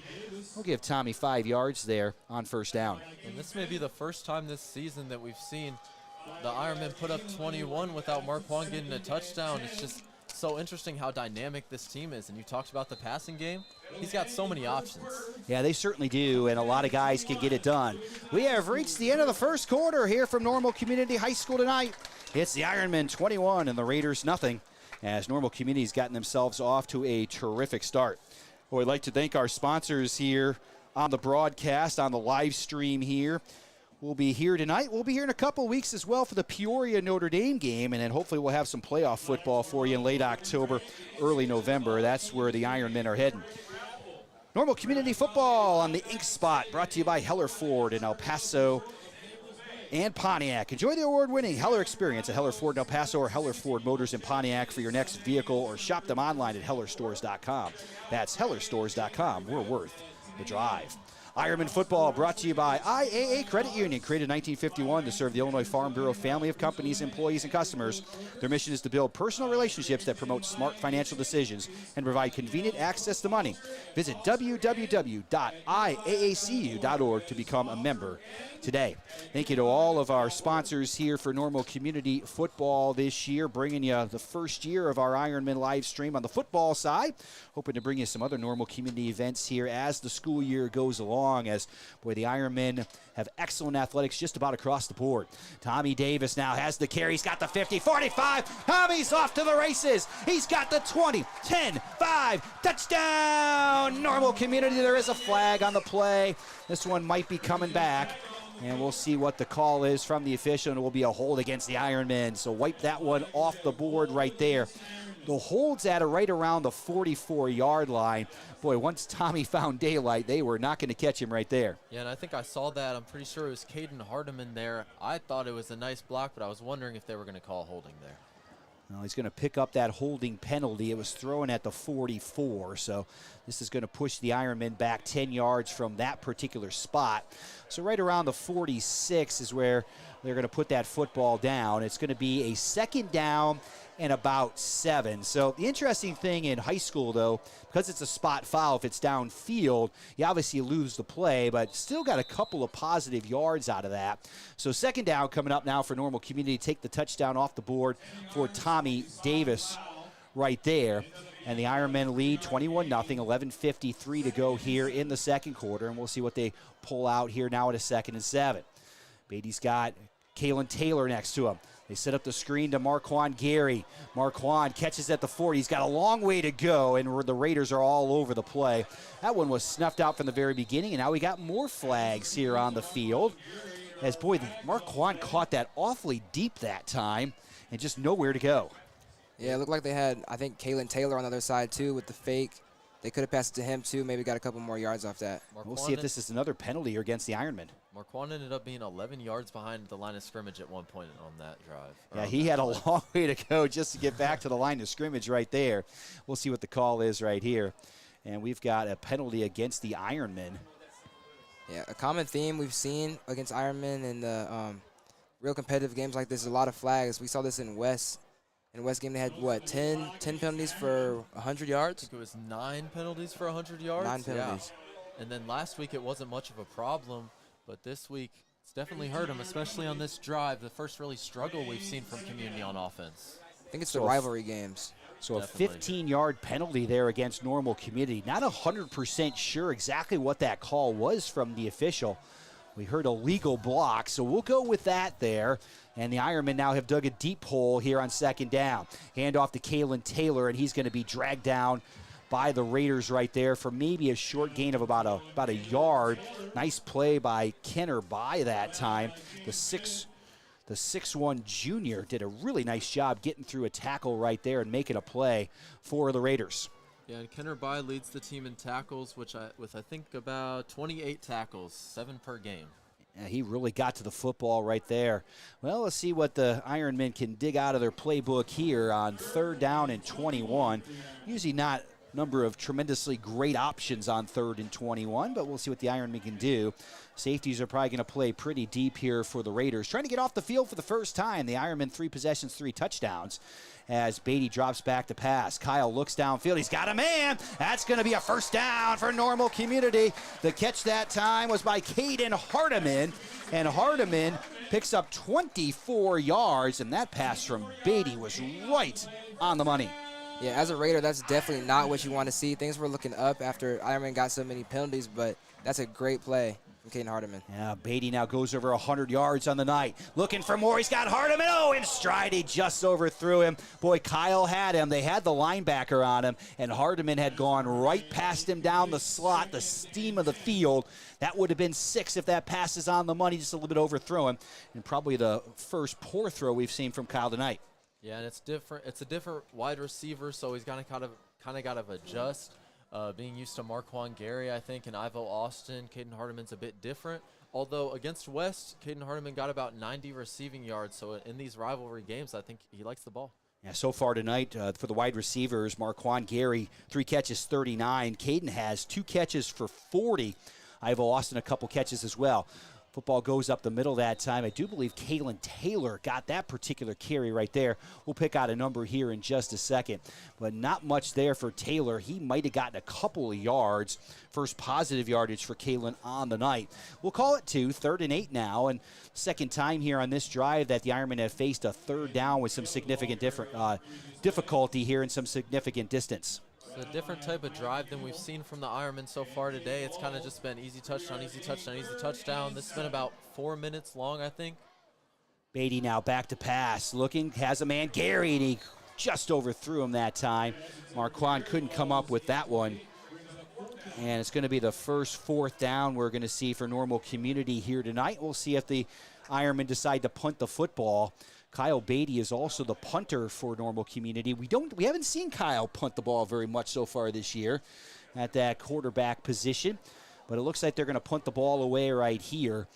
We'll give Tommy 5 yards there on first down. And this may be the first time this season that we've seen the Ironmen put up 21 without Marquand getting a touchdown. It's just so interesting how dynamic this team is. And you talked about the passing game. He's got so many options. Yeah, they certainly do, and a lot of guys can get it done. We have reached the end of the first quarter here from Normal Community High School tonight. It's the Ironmen 21 and the Raiders nothing, as Normal Community's gotten themselves off to a terrific start. Well, I'd like to thank our sponsors here on the broadcast, on the live stream here. We'll be here tonight. We'll be here in a couple weeks as well for the Peoria-Notre Dame game, and then hopefully we'll have some playoff football for you in late October, early November. That's where the Ironmen are heading. Normal Community Football on the Inkspot, brought to you by Heller Ford in El Paso and Pontiac. Enjoy the award-winning Heller experience at Heller Ford in El Paso or Heller Ford Motors in Pontiac for your next vehicle, or shop them online at hellerstores.com. That's hellerstores.com. We're worth the drive. Ironman football brought to you by IAA Credit Union, created in 1951 to serve the Illinois Farm Bureau family of companies, employees, and customers. Their mission is to build personal relationships that promote smart financial decisions and provide convenient access to money. Visit www.iaacu.org to become a member today. Thank you to all of our sponsors here for Normal Community Football this year, bringing you the first year of our Ironman live stream on the football side. Hoping to bring you some other Normal Community events here as the school year goes along, as, boy, the Ironmen have excellent athletics just about across the board. Tommy Davis now has the carry. He's got the 50, 45. Tommy's off to the races. He's got the 20, 10, 5. Touchdown! Normal Community. There is a flag on the play. This one might be coming back. And we'll see what the call is from the official, and it will be a hold against the Ironmen. So wipe that one off the board right there. The hold's at right around the 44-yard line. Boy, once Tommy found daylight, they were not going to catch him right there. Yeah, and I think I saw that. I'm pretty sure it was Caden Hardiman there. I thought it was a nice block, but I was wondering if they were going to call holding there. Well, he's going to pick up that holding penalty. It was thrown at the 44, so this is going to push the Ironmen back 10 yards from that particular spot. So right around the 46 is where they're going to put that football down. It's going to be a second down and about 7. So the interesting thing in high school, though, because it's a spot foul, if it's downfield, you obviously lose the play, but still got a couple of positive yards out of that. So second down coming up now for Normal Community. Take the touchdown off the board for Tommy Davis right there. And the Ironmen lead 21-0, 11:53 to go here in the second quarter, and we'll see what they pull out here now at a 2nd and 7. Beatty's got Kalen Taylor next to him. They set up the screen to Marquand Gary. Marquand catches at the 40. He's got a long way to go, and the Raiders are all over the play. That one was snuffed out from the very beginning, and now we got more flags here on the field. As, boy, Marquand caught that awfully deep that time and just nowhere to go. Yeah, it looked like they had, I think, Kalen Taylor on the other side, too, with the fake. They could have passed it to him, too, maybe got a couple more yards off that. We'll see if this is another penalty against the Ironmen. Marquand ended up being 11 yards behind the line of scrimmage at one point on that drive. Yeah, he had a long way to go just to get back to the line of scrimmage right there. We'll see what the call is right here. And we've got a penalty against the Ironmen. Yeah, a common theme we've seen against Ironmen in the real competitive games like this is a lot of flags. We saw this in West. In West game, they had, what, 10 penalties for 100 yards? I think it was 9 penalties for 100 yards. 9 penalties. Yeah. And then last week it wasn't much of a problem, but this week it's definitely hurt them, especially on this drive, the first really struggle we've seen from Community on offense. I think it's the rivalry games. So Definitely. A 15-yard penalty there against Normal Community. Not 100% sure exactly what that call was from the official. We heard a legal block, so we'll go with that there. And the Ironmen now have dug a deep hole here on second down. Hand off to Kalen Taylor, and he's going to be dragged down by the Raiders right there for maybe a short gain of about a yard. Nice play by Kenner by that time. The 6'1 junior did a really nice job getting through a tackle right there and making a play for the Raiders. Yeah, and Kenner Bai leads the team in tackles, with I think about 28 tackles, 7 per game. Yeah, he really got to the football right there. Well, let's see what the Ironmen can dig out of their playbook here on 3rd down and 21. Usually not a number of tremendously great options on 3rd and 21, but we'll see what the Ironmen can do. Safeties are probably going to play pretty deep here for the Raiders. Trying to get off the field for the first time. The Ironmen 3 possessions, 3 touchdowns. As Beatty drops back to pass. Kyle looks downfield. He's got a man. That's going to be a first down for Normal Community. The catch that time was by Caden Hardiman. And Hardiman picks up 24 yards. And that pass from Beatty was right on the money. Yeah, as a Raider, that's definitely not what you want to see. Things were looking up after Ironman got so many penalties, but that's a great play from Caden Hardiman. Yeah, Beatty now goes over 100 yards on the night. Looking for more. He's got Hardiman. Oh, in stride. He just overthrew him. Boy, Kyle had him. They had the linebacker on him, and Hardiman had gone right past him down the slot, the steam of the field. That would have been 6 if that pass is on the money, just a little bit overthrow him, and probably the first poor throw we've seen from Kyle tonight. Yeah, and it's different. It's a different wide receiver, so he's kind of got to adjust. Being used to Marquand Gary, I think, and Ivo Austin, Caden Hardiman's a bit different. Although against West, Caden Hardiman got about 90 receiving yards. So in these rivalry games, I think he likes the ball. Yeah, so far tonight for the wide receivers, Marquand Gary, 3 catches, 39. Caden has 2 catches for 40. Ivo Austin, a couple catches as well. Football goes up the middle that time. I do believe Kalen Taylor got that particular carry right there. We'll pick out a number here in just a second. But not much there for Taylor. He might have gotten a couple of yards. First positive yardage for Kalen on the night. We'll call it 2, 3rd and 8 now. And second time here on this drive that the Ironmen have faced a 3rd down with some significant difficulty here and some significant distance. It's a different type of drive than we've seen from the Ironmen so far today. It's kind of just been easy touchdown, easy touchdown, easy touchdown. This has been about 4 minutes long, I think. Beatty now back to pass. Looking, has a man, Gary, and he just overthrew him that time. Marquand couldn't come up with that one. And it's going to be the first 4th down we're going to see for Normal Community here tonight. We'll see if the Ironmen decide to punt the football. Kyle Beatty is also the punter for Normal Community. We haven't seen Kyle punt the ball very much so far this year at that quarterback position, but it looks like they're going to punt the ball away right here.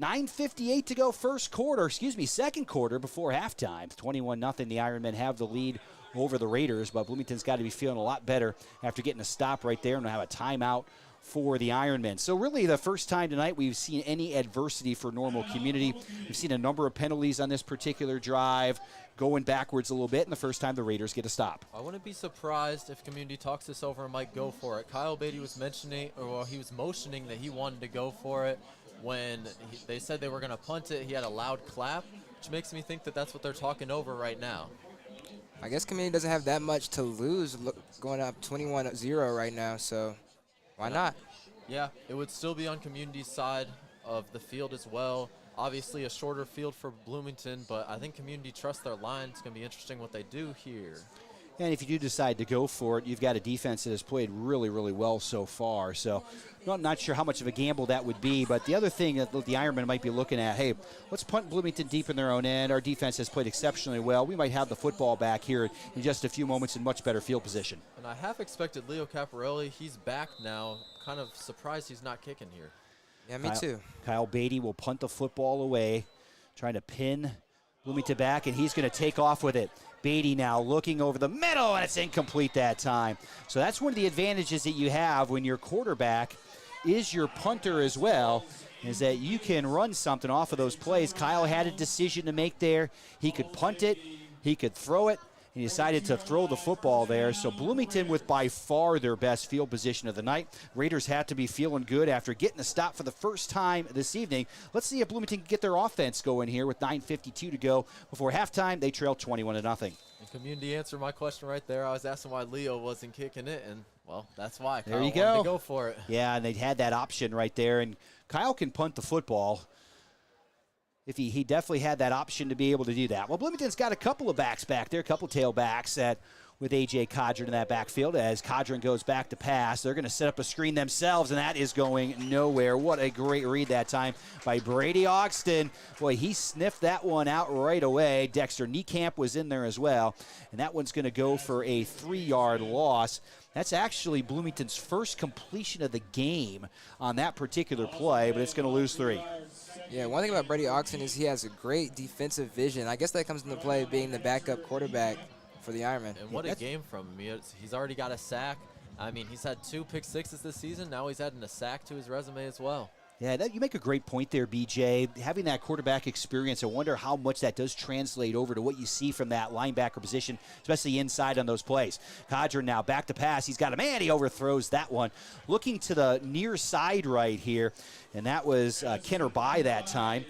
9:58 to go second quarter before halftime. 21-0, the Ironmen have the lead over the Raiders, but Bloomington's got to be feeling a lot better after getting a stop right there and have a timeout for the Ironmen. So really the first time tonight we've seen any adversity for Normal Community. We've seen a number of penalties on this particular drive, going backwards a little bit, and the first time the Raiders get a stop. I wouldn't be surprised if Community talks this over and might go for it. Kyle Beatty was he was motioning that he wanted to go for it. When they said they were going to punt it, he had a loud clap, which makes me think that that's what they're talking over right now. I guess Community doesn't have that much to lose going up 21-0 right now, so why not? Yeah, it would still be on Community's side of the field as well. Obviously a shorter field for Bloomington, but I think Community trusts their line. It's going to be interesting what they do here. And if you do decide to go for it, you've got a defense that has played really, really well so far. So I'm not sure how much of a gamble that would be. But the other thing that the Ironmen might be looking at, hey, let's punt Bloomington deep in their own end. Our defense has played exceptionally well. We might have the football back here in just a few moments in much better field position. And I half expected Leo Caparelli. He's back now. Kind of surprised he's not kicking here. Yeah, me too. Kyle Beatty will punt the football away, trying to pin Bloomington back, and he's going to take off with it. Beatty now looking over the middle, and it's incomplete that time. So that's one of the advantages that you have when your quarterback is your punter as well, is that you can run something off of those plays. Kyle had a decision to make there. He could punt it, he could throw it, and he decided to throw the football there. So Bloomington with by far their best field position of the night. Raiders have to be feeling good after getting the stop for the first time this evening. Let's see if Bloomington can get their offense going here with 9:52 to go before halftime. They trail 21-0. And Community answered my question right there. I was asking why Leo wasn't kicking it, and, well, that's why. There Kyle you go. wanted to go for it. Yeah, and they had that option right there. And Kyle can punt the football. If he definitely had that option to be able to do that. Well, Bloomington's got a couple of backs back there, a couple of tailbacks with A.J. Codron in that backfield. As Codron goes back to pass, they're going to set up a screen themselves, and that is going nowhere. What a great read that time by Brady Ogston. Boy, he sniffed that one out right away. Dexter Niekamp was in there as well, and that one's going to go for a 3-yard loss. That's actually Bloomington's first completion of the game on that particular play, but it's going to lose 3. Yeah, one thing about Brady Oxen is he has a great defensive vision. I guess that comes into play being the backup quarterback for the Ironmen. And what a game from him. He's already got a sack. I mean, he's had 2 pick sixes this season. Now he's adding a sack to his resume as well. Yeah, you make a great point there, BJ. Having that quarterback experience, I wonder how much that does translate over to what you see from that linebacker position, especially inside on those plays. Codron now back to pass. He's got a man. He overthrows that one. Looking to the near side right here, and that was Kenner by that time.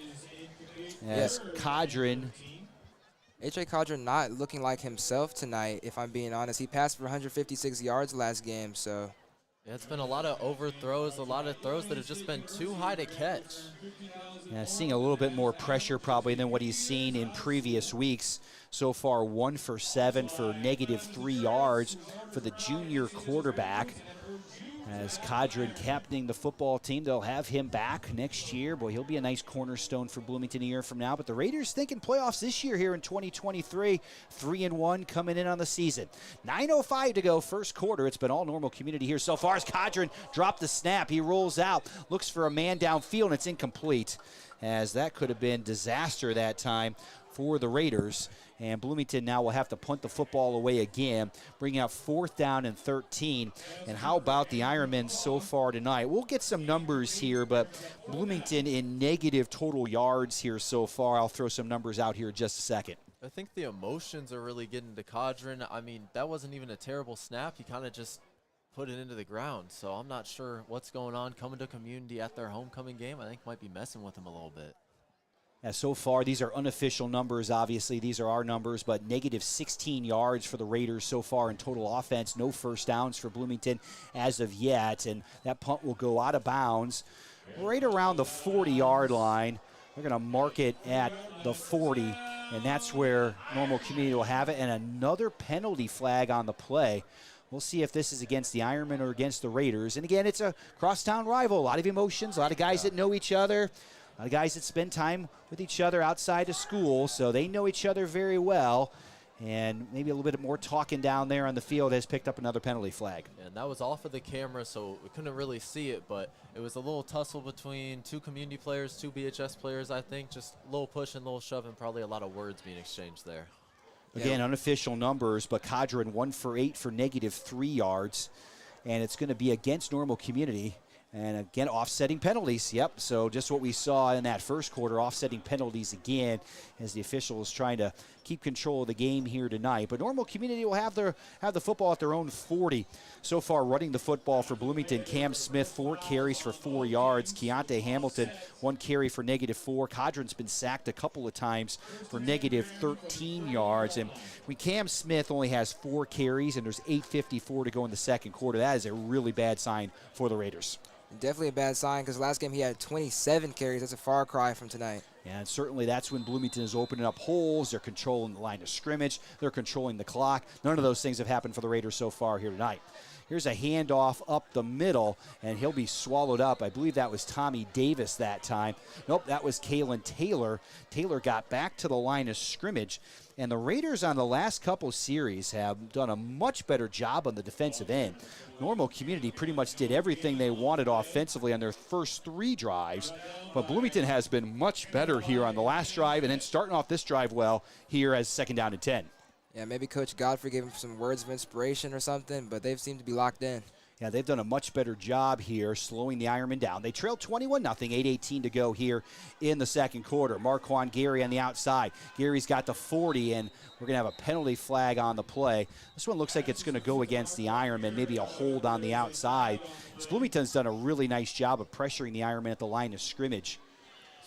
As Codron. H.A. Codron not looking like himself tonight, if I'm being honest. He passed for 156 yards last game, so. Yeah, it's been a lot of overthrows, a lot of throws that have just been too high to catch. Yeah, seeing a little bit more pressure probably than what he's seen in previous weeks. So far, 1 for 7 for -3 yards for the junior quarterback. As Codron captaining the football team, they'll have him back next year. Boy, he'll be a nice cornerstone for Bloomington a year from now. But the Raiders thinking playoffs this year here in 2023. 3-1 coming in on the season. 9:05 to go, first quarter. It's been all normal community here so far as Codron dropped the snap. He rolls out, looks for a man downfield, and it's incomplete. As that could have been disaster that time for the Raiders. And Bloomington now will have to punt the football away again, bring out 4th down and 13. And how about the Ironmen so far tonight? We'll get some numbers here, but Bloomington in negative total yards here so far. I'll throw some numbers out here in just a second. I think the emotions are really getting to Codron. I mean, that wasn't even a terrible snap. He kind of just put it into the ground. So I'm not sure what's going on. Coming to community at their homecoming game, I think might be messing with him a little bit. So far, these are unofficial numbers, obviously. These are our numbers, but negative 16 yards for the Raiders so far in total offense. No first downs for Bloomington as of yet, and that punt will go out of bounds right around the 40-yard line. They're going to mark it at the 40, and that's where normal community will have it, and another penalty flag on the play. We'll see if this is against the Ironmen or against the Raiders. And again, it's a crosstown rival. A lot of emotions, a lot of guys that know each other. A lot of guys that spend time with each other outside of school, so they know each other very well. And maybe a little bit more talking down there on the field has picked up another penalty flag. And that was off of the camera, so we couldn't really see it, but it was a little tussle between 2 community players, 2 BHS players, I think. Just a little push and a little shove, and probably a lot of words being exchanged there. Again, unofficial numbers, but Codron 1 for 8 for -3 yards. And it's going to be against normal community. And again, offsetting penalties. Yep, so just what we saw in that first quarter, offsetting penalties again as the officials trying to keep control of the game here tonight. But normal community will have the football at their own 40. So far, running the football for Bloomington, Cam Smith, 4 carries for 4 yards. Keontae Hamilton, 1 carry for -4. Codron's been sacked a couple of times for -13 yards. And when Cam Smith only has 4 carries and there's 8:54 to go in the second quarter, that is a really bad sign for the Raiders. Definitely a bad sign because last game he had 27 carries. That's a far cry from tonight. Yeah, and certainly that's when Bloomington is opening up holes. They're controlling the line of scrimmage. They're controlling the clock. None of those things have happened for the Raiders so far here tonight. Here's a handoff up the middle, and he'll be swallowed up. I believe that was Tommy Davis that time. Nope, that was Kalen Taylor. Taylor got back to the line of scrimmage, and the Raiders on the last couple series have done a much better job on the defensive end. Normal community pretty much did everything they wanted offensively on their first 3 drives, but Bloomington has been much better here on the last drive and then starting off this drive well here as 2nd down and 10. Yeah, maybe Coach Godfrey gave him some words of inspiration or something, but they've seemed to be locked in. Yeah, they've done a much better job here slowing the Ironmen down. They trailed 21-0, 8:18 to go here in the second quarter. Marquand Gary on the outside. Gary's got the 40, and we're going to have a penalty flag on the play. This one looks like it's going to go against the Ironmen, maybe a hold on the outside. Bloomington's done a really nice job of pressuring the Ironmen at the line of scrimmage.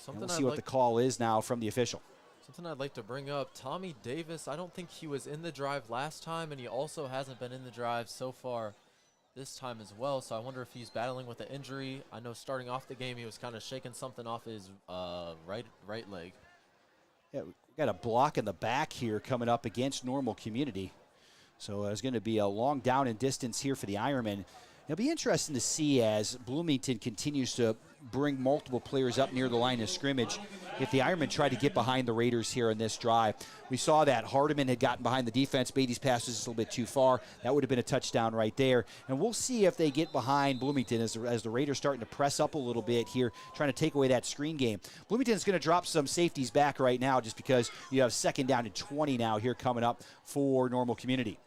We'll see what the call is now from the official. Something I'd like to bring up, Tommy Davis, I don't think he was in the drive last time, and he also hasn't been in the drive so far this time as well, so I wonder if he's battling with an injury. I know starting off the game he was kind of shaking something off his right leg. Yeah, we got a block in the back here coming up against normal community. So there's going to be a long down and distance here for the Ironmen. It'll be interesting to see as Bloomington continues to bring multiple players up near the line of scrimmage if the Ironmen tried to get behind the Raiders here in this drive. We saw that Hardiman had gotten behind the defense. Beatty's pass was just a little bit too far. That would have been a touchdown right there. And we'll see if they get behind Bloomington as the Raiders starting to press up a little bit here, trying to take away that screen game. Bloomington's going to drop some safeties back right now just because you have 2nd down and 20 now here coming up for Normal Community.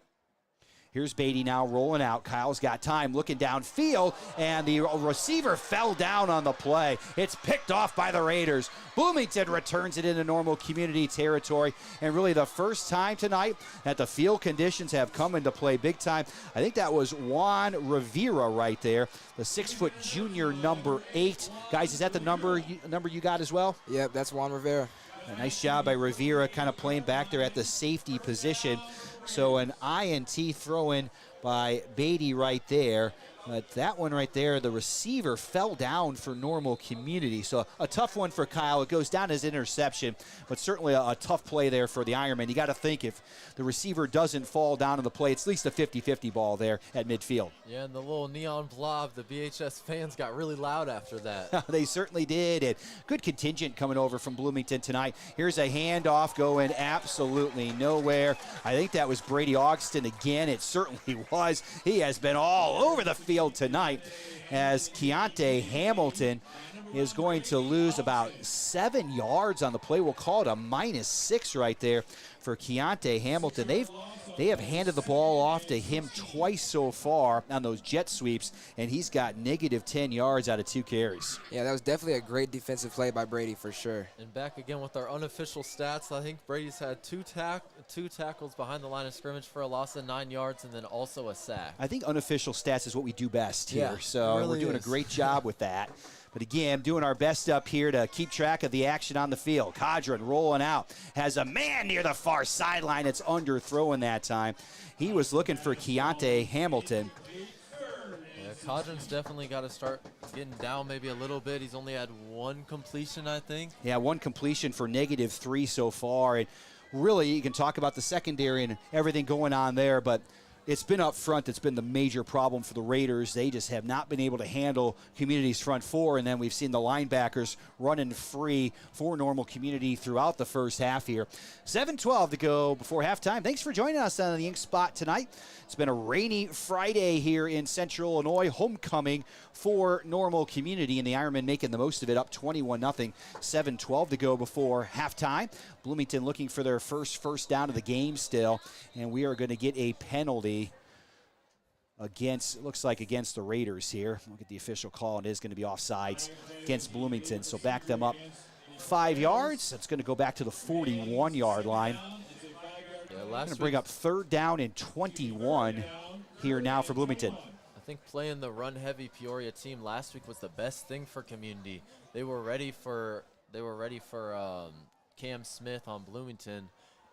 Here's Beatty now rolling out. Kyle's got time, looking downfield, and the receiver fell down on the play. It's picked off by the Raiders. Bloomington returns it into Normal Community territory, and really the first time tonight that the field conditions have come into play big time. I think that was Juan Rivera right there, the 6-foot junior, number 8. Guys, is that the number you got as well? Yep, that's Juan Rivera. A nice job by Rivera, kind of playing back there at the safety position. So an INT throw-in by Beatty right there. But that one right there, the receiver fell down for Normal Community. So a tough one for Kyle. It goes down as interception, but certainly a tough play there for the Ironmen. You got to think if the receiver doesn't fall down on the play, it's at least a 50-50 ball there at midfield. Yeah, and the little neon blob, the BHS fans got really loud after that. They certainly did. And good contingent coming over from Bloomington tonight. Here's a handoff going absolutely nowhere. I think that was Brady Ogston again. It certainly was. He has been all over the field tonight as Keontae Hamilton is going to lose about 7 yards on the play. We'll call it a -6 right there for Keontae Hamilton. They have handed the ball off to him twice so far on those jet sweeps, and he's got -10 yards out of 2 carries. Yeah, that was definitely a great defensive play by Brady for sure. And back again with our unofficial stats, I think Brady's had two tackles behind the line of scrimmage for a loss of 9 yards and then also a sack. I think unofficial stats is what we do best here, Yeah, so it really we're doing is. a great job with that. But again, doing our best up here to keep track of the action on the field. Cadron rolling out, has a man near the far sideline. It's underthrowing that time. He was looking for Keontae Hamilton. Yeah, Cadron's definitely got to start getting down maybe a little bit. He's only had 1 completion, I think. Yeah, 1 completion for -3 so far. And really, you can talk about the secondary and everything going on there, but it's been up front that's been the major problem for the Raiders. They just have not been able to handle Community's front 4, and then we've seen the linebackers running free for Normal Community throughout the first half here. 7:12 to go before halftime. Thanks for joining us on the Inkspot tonight. It's been a rainy Friday here in Central Illinois. Homecoming for Normal Community, and the Ironmen making the most of it, up 21-0. 7:12 to go before halftime. Bloomington looking for their first down of the game still, and we are going to get a penalty against, it looks like against the Raiders here. Look at the official call, and it is going to be offsides against Bloomington. So back them up 5 yards. That's going to go back to the 41-yard line. Yeah, Going to bring up 3rd down and 21 here now for Bloomington. I think playing the run-heavy Peoria team last week was the best thing for Community. They were ready for Cam Smith on Bloomington,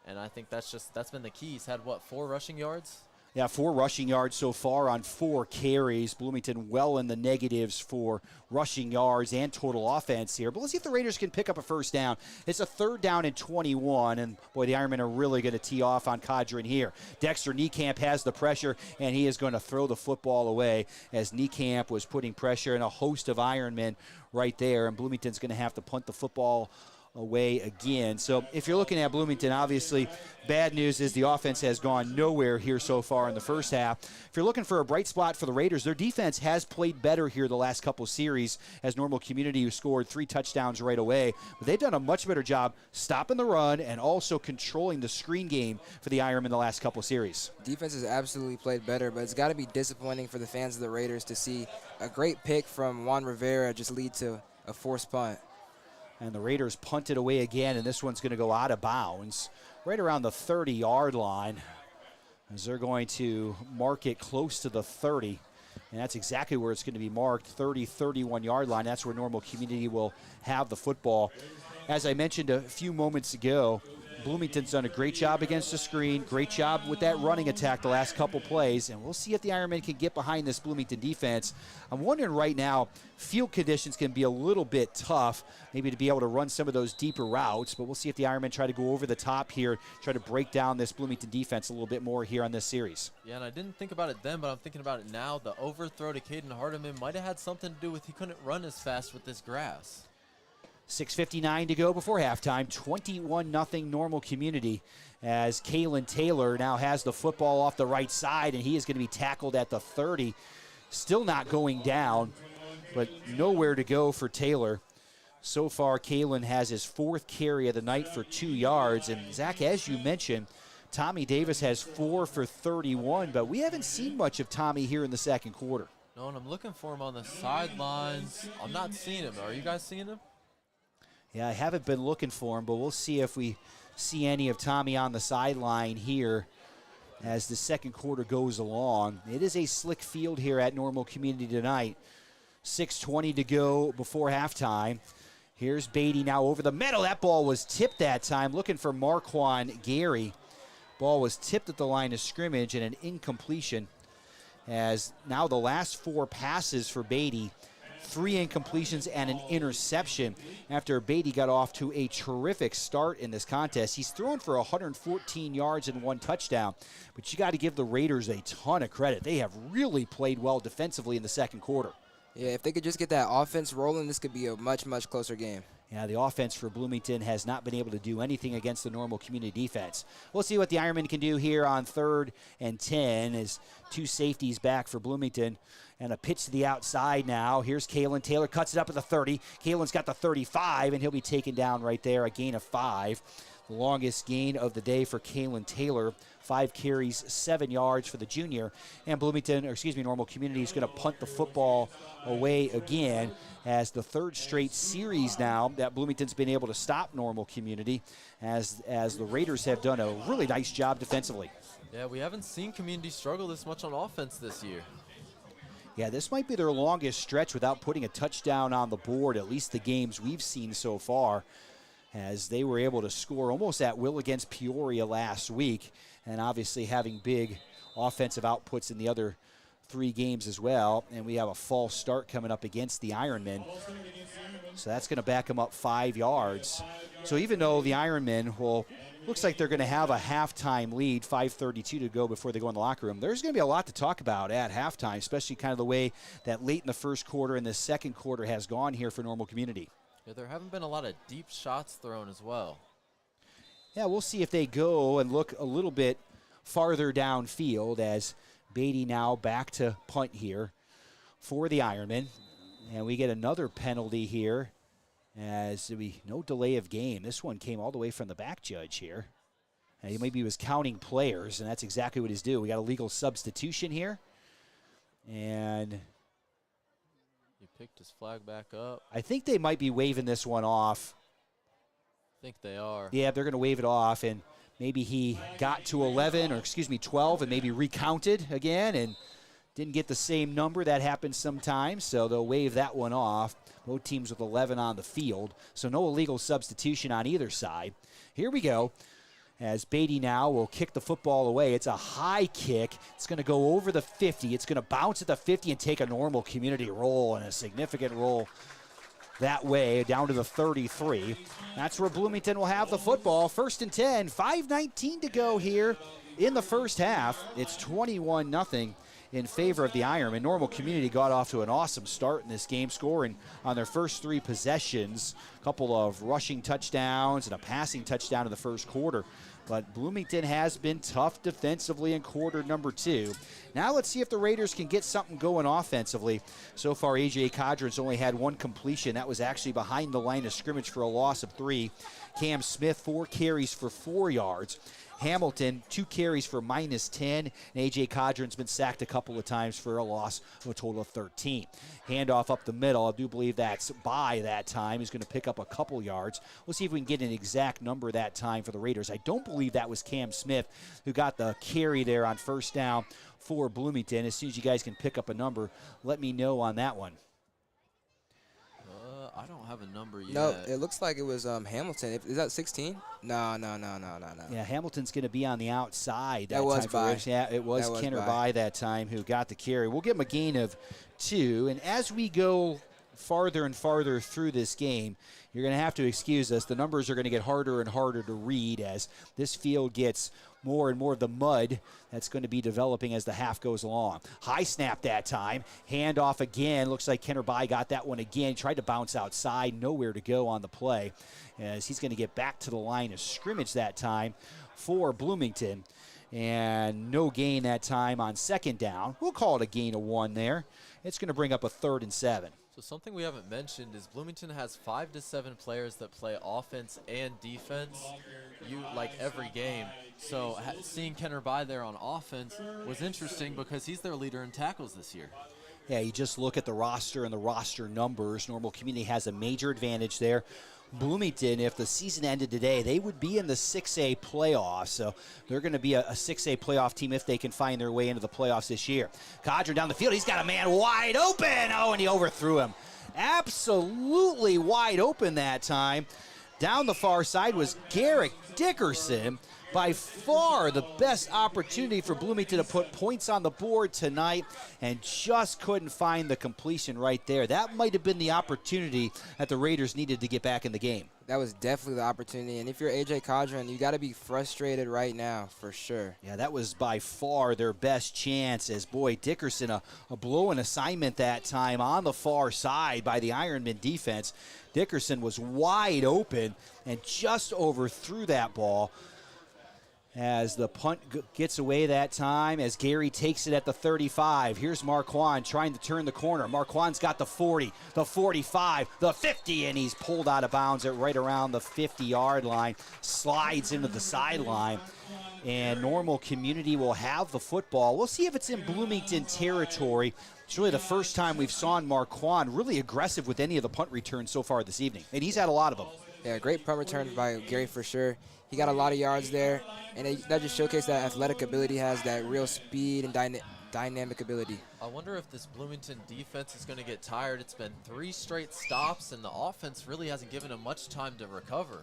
and I think that's been the key. He's had, what, 4 rushing yards? Yeah, 4 rushing yards so far on 4 carries. Bloomington well in the negatives for rushing yards and total offense here. But let's see if the Raiders can pick up a first down. It's a 3rd down and 21, and boy, the Ironmen are really going to tee off on Cadron here. Dexter Niekamp has the pressure, and he is going to throw the football away as Niekamp was putting pressure and a host of Ironmen right there, and Bloomington's going to have to punt the football away again. So if you're looking at Bloomington, obviously bad news is the offense has gone nowhere here so far in the first half. If you're looking for a bright spot for the Raiders, their defense has played better here the last couple series as Normal Community, who scored 3 touchdowns right away. But they've done a much better job stopping the run and also controlling the screen game for the Ironmen the last couple series. Defense has absolutely played better, but it's got to be disappointing for the fans of the Raiders to see a great pick from Juan Rivera just lead to a forced punt. And the Raiders punted away again, and this one's going to go out of bounds right around the 30-yard line as they're going to mark it close to the 30. And that's exactly where it's going to be marked, 30, 31-yard line. That's where Normal Community will have the football. As I mentioned a few moments ago, Bloomington's done a great job against the screen, great job with that running attack the last couple plays, and we'll see if the Ironmen can get behind this Bloomington defense. I'm wondering right now, field conditions can be a little bit tough, maybe to be able to run some of those deeper routes, but we'll see if the Ironmen try to go over the top here, try to break down this Bloomington defense a little bit more here on this series. Yeah, and I didn't think about it then, but I'm thinking about it now. The overthrow to Caden Hardiman might have had something to do with he couldn't run as fast with this grass. 6:59 to go before halftime. 21-0 Normal Community, as Kalen Taylor now has the football off the right side, and he is going to be tackled at the 30. Still not going down, but nowhere to go for Taylor. So far, Kalen has his 4th carry of the night for 2 yards. And, Zach, as you mentioned, Tommy Davis has 4 for 31, but we haven't seen much of Tommy here in the second quarter. No, and I'm looking for him on the sidelines. I'm not seeing him. Are you guys seeing him? Yeah, I haven't been looking for him, but we'll see if we see any of Tommy on the sideline here as the second quarter goes along. It is a slick field here at Normal Community tonight. 6:20 to go before halftime. Here's Beatty now over the middle. That ball was tipped that time, looking for Marquand Gary. Ball was tipped at the line of scrimmage and an incompletion, as now the last 4 passes for Beatty, 3 incompletions and an interception after Beatty got off to a terrific start in this contest. He's thrown for 114 yards and 1 touchdown, but you got to give the Raiders a ton of credit. They have really played well defensively in the second quarter. Yeah, if they could just get that offense rolling, this could be a much, much closer game. Yeah, the offense for Bloomington has not been able to do anything against the Normal Community defense. We'll see what the Ironmen can do here on 3rd and 10 as 2 safeties back for Bloomington. And a pitch to the outside now. Here's Kalen Taylor, cuts it up at the 30. Kalen's got the 35, and he'll be taken down right there, a gain of 5. The longest gain of the day for Kalen Taylor. 5 carries, 7 yards for the junior. And Normal Community is going to punt the football away again, as the 3rd straight series now that Bloomington's been able to stop Normal Community, as the Raiders have done a really nice job defensively. Yeah, we haven't seen Community struggle this much on offense this year. Yeah, this might be their longest stretch without putting a touchdown on the board, at least the games we've seen so far, as they were able to score almost at will against Peoria last week, and obviously having big offensive outputs in the other 3 games as well. And we have a false start coming up against the Ironmen, so that's going to back them up 5 yards. So even though the Ironmen looks like they're going to have a halftime lead, 5:32 to go before they go in the locker room, there's going to be a lot to talk about at halftime, especially kind of the way that late in the first quarter and the second quarter has gone here for Normal Community. Yeah, there haven't been a lot of deep shots thrown as well. Yeah, we'll see if they go and look a little bit farther downfield, as Beatty now back to punt here for the Ironmen. And we get another penalty here, as no delay of game. This one came all the way from the back judge here. And he maybe was counting players, and that's exactly what he's doing. We got a legal substitution here. And he picked his flag back up. I think they might be waving this one off. I think they are. Yeah, they're going to wave it off, and maybe he got to 12, and maybe recounted again and didn't get the same number. That happens sometimes, so they'll wave that one off. Both teams with 11 on the field, so no illegal substitution on either side. Here we go, as Beatty now will kick the football away. It's a high kick. It's going to go over the 50. It's going to bounce at the 50 and take a Normal Community roll, and a significant roll that way down to the 33. That's where Bloomington will have the football. 1st and 10, 5:19 to go here in the first half. It's 21-0 in favor of the Ironmen. Normal Community got off to an awesome start in this game, scoring on their first 3 possessions. A couple of rushing touchdowns and a passing touchdown in the first quarter. But Bloomington has been tough defensively in quarter number 2. Now let's see if the Raiders can get something going offensively. So far, A.J. Codron's only had 1 completion. That was actually behind the line of scrimmage for a loss of 3. Cam Smith, 4 carries for 4 yards. Hamilton, 2 carries for -10. And A.J. Codron's been sacked a couple of times for a loss of a total of 13. Handoff up the middle. I do believe that's by that time. He's going to pick up a couple yards. We'll see if we can get an exact number that time for the Raiders. I don't believe that was Cam Smith who got the carry there on first down for Bloomington. As soon as you guys can pick up a number, let me know on that one. I don't have a number yet. No, it looks like it was Hamilton. Is that 16? No. Yeah, Hamilton's going to be on the outside. That was time by. Yeah, it was Kenner by that time who got the carry. We'll give him a gain of 2. And as we go farther and farther through this game, you're going to have to excuse us. The numbers are going to get harder and harder to read as this field gets more and more of the mud that's going to be developing as the half goes along. High snap that time. Handoff again. Looks like Kenner Bai got that one again. Tried to bounce outside. Nowhere to go on the play as he's going to get back to the line of scrimmage that time for Bloomington. And no gain that time on second down. We'll call it a gain of 1 there. It's going to bring up a 3rd and 7. So something we haven't mentioned is Bloomington has 5 to 7 players that play offense and defense, like every game. So seeing Kenner Bai there on offense was interesting because he's their leader in tackles this year. Yeah, you just look at the roster and the roster numbers. Normal Community has a major advantage there. Bloomington, if the season ended today, they would be in the 6A playoffs. So they're going to be a 6A playoff team if they can find their way into the playoffs this year. Codger down the field. He's got a man wide open. Oh, and he overthrew him. Absolutely wide open that time. Down the far side was Garrick Dickerson. By far the best opportunity for Bloomington to put points on the board tonight and just couldn't find the completion right there. That might have been the opportunity that the Raiders needed to get back in the game. That was definitely the opportunity. And if you're A.J. Codron, you got to be frustrated right now for sure. Yeah, that was by far their best chance as, boy, Dickerson, a blow-in assignment that time on the far side by the Ironmen defense. Dickerson was wide open and just overthrew that ball. As the punt gets away that time, as Gary takes it at the 35. Here's Marquand trying to turn the corner. Marquand's got the 40, the 45, the 50, and he's pulled out of bounds at right around the 50-yard line. Slides into the sideline, and Normal Community will have the football. We'll see if it's in Bloomington territory. It's really the first time we've saw Marquand really aggressive with any of the punt returns so far this evening, and he's had a lot of them. Yeah, great punt return by Gary for sure. He got a lot of yards there, and that just showcased that athletic ability he has, that real speed and dynamic ability. I wonder if this Bloomington defense is going to get tired. It's been 3 straight stops, and the offense really hasn't given them much time to recover.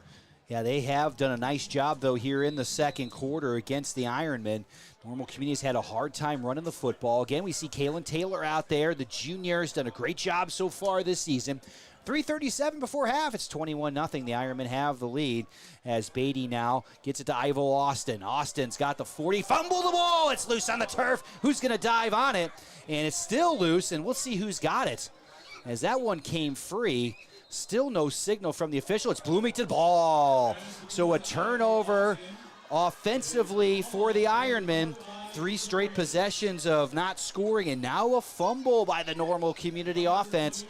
Yeah, they have done a nice job, though, here in the second quarter against the Ironmen. Normal Community's had a hard time running the football. Again, we see Kalen Taylor out there. The junior has done a great job so far this season. 3:37 before half. It's 21-0. The Ironmen have the lead as Beatty now gets it to Ivo Austin. Austin's got the 40. Fumble the ball. It's loose on the turf. Who's going to dive on it? And it's still loose, and we'll see who's got it. As that one came free, still no signal from the official. It's Bloomington ball. So a turnover offensively for the Ironmen. 3 straight possessions of not scoring, and now a fumble by the Normal Community offense.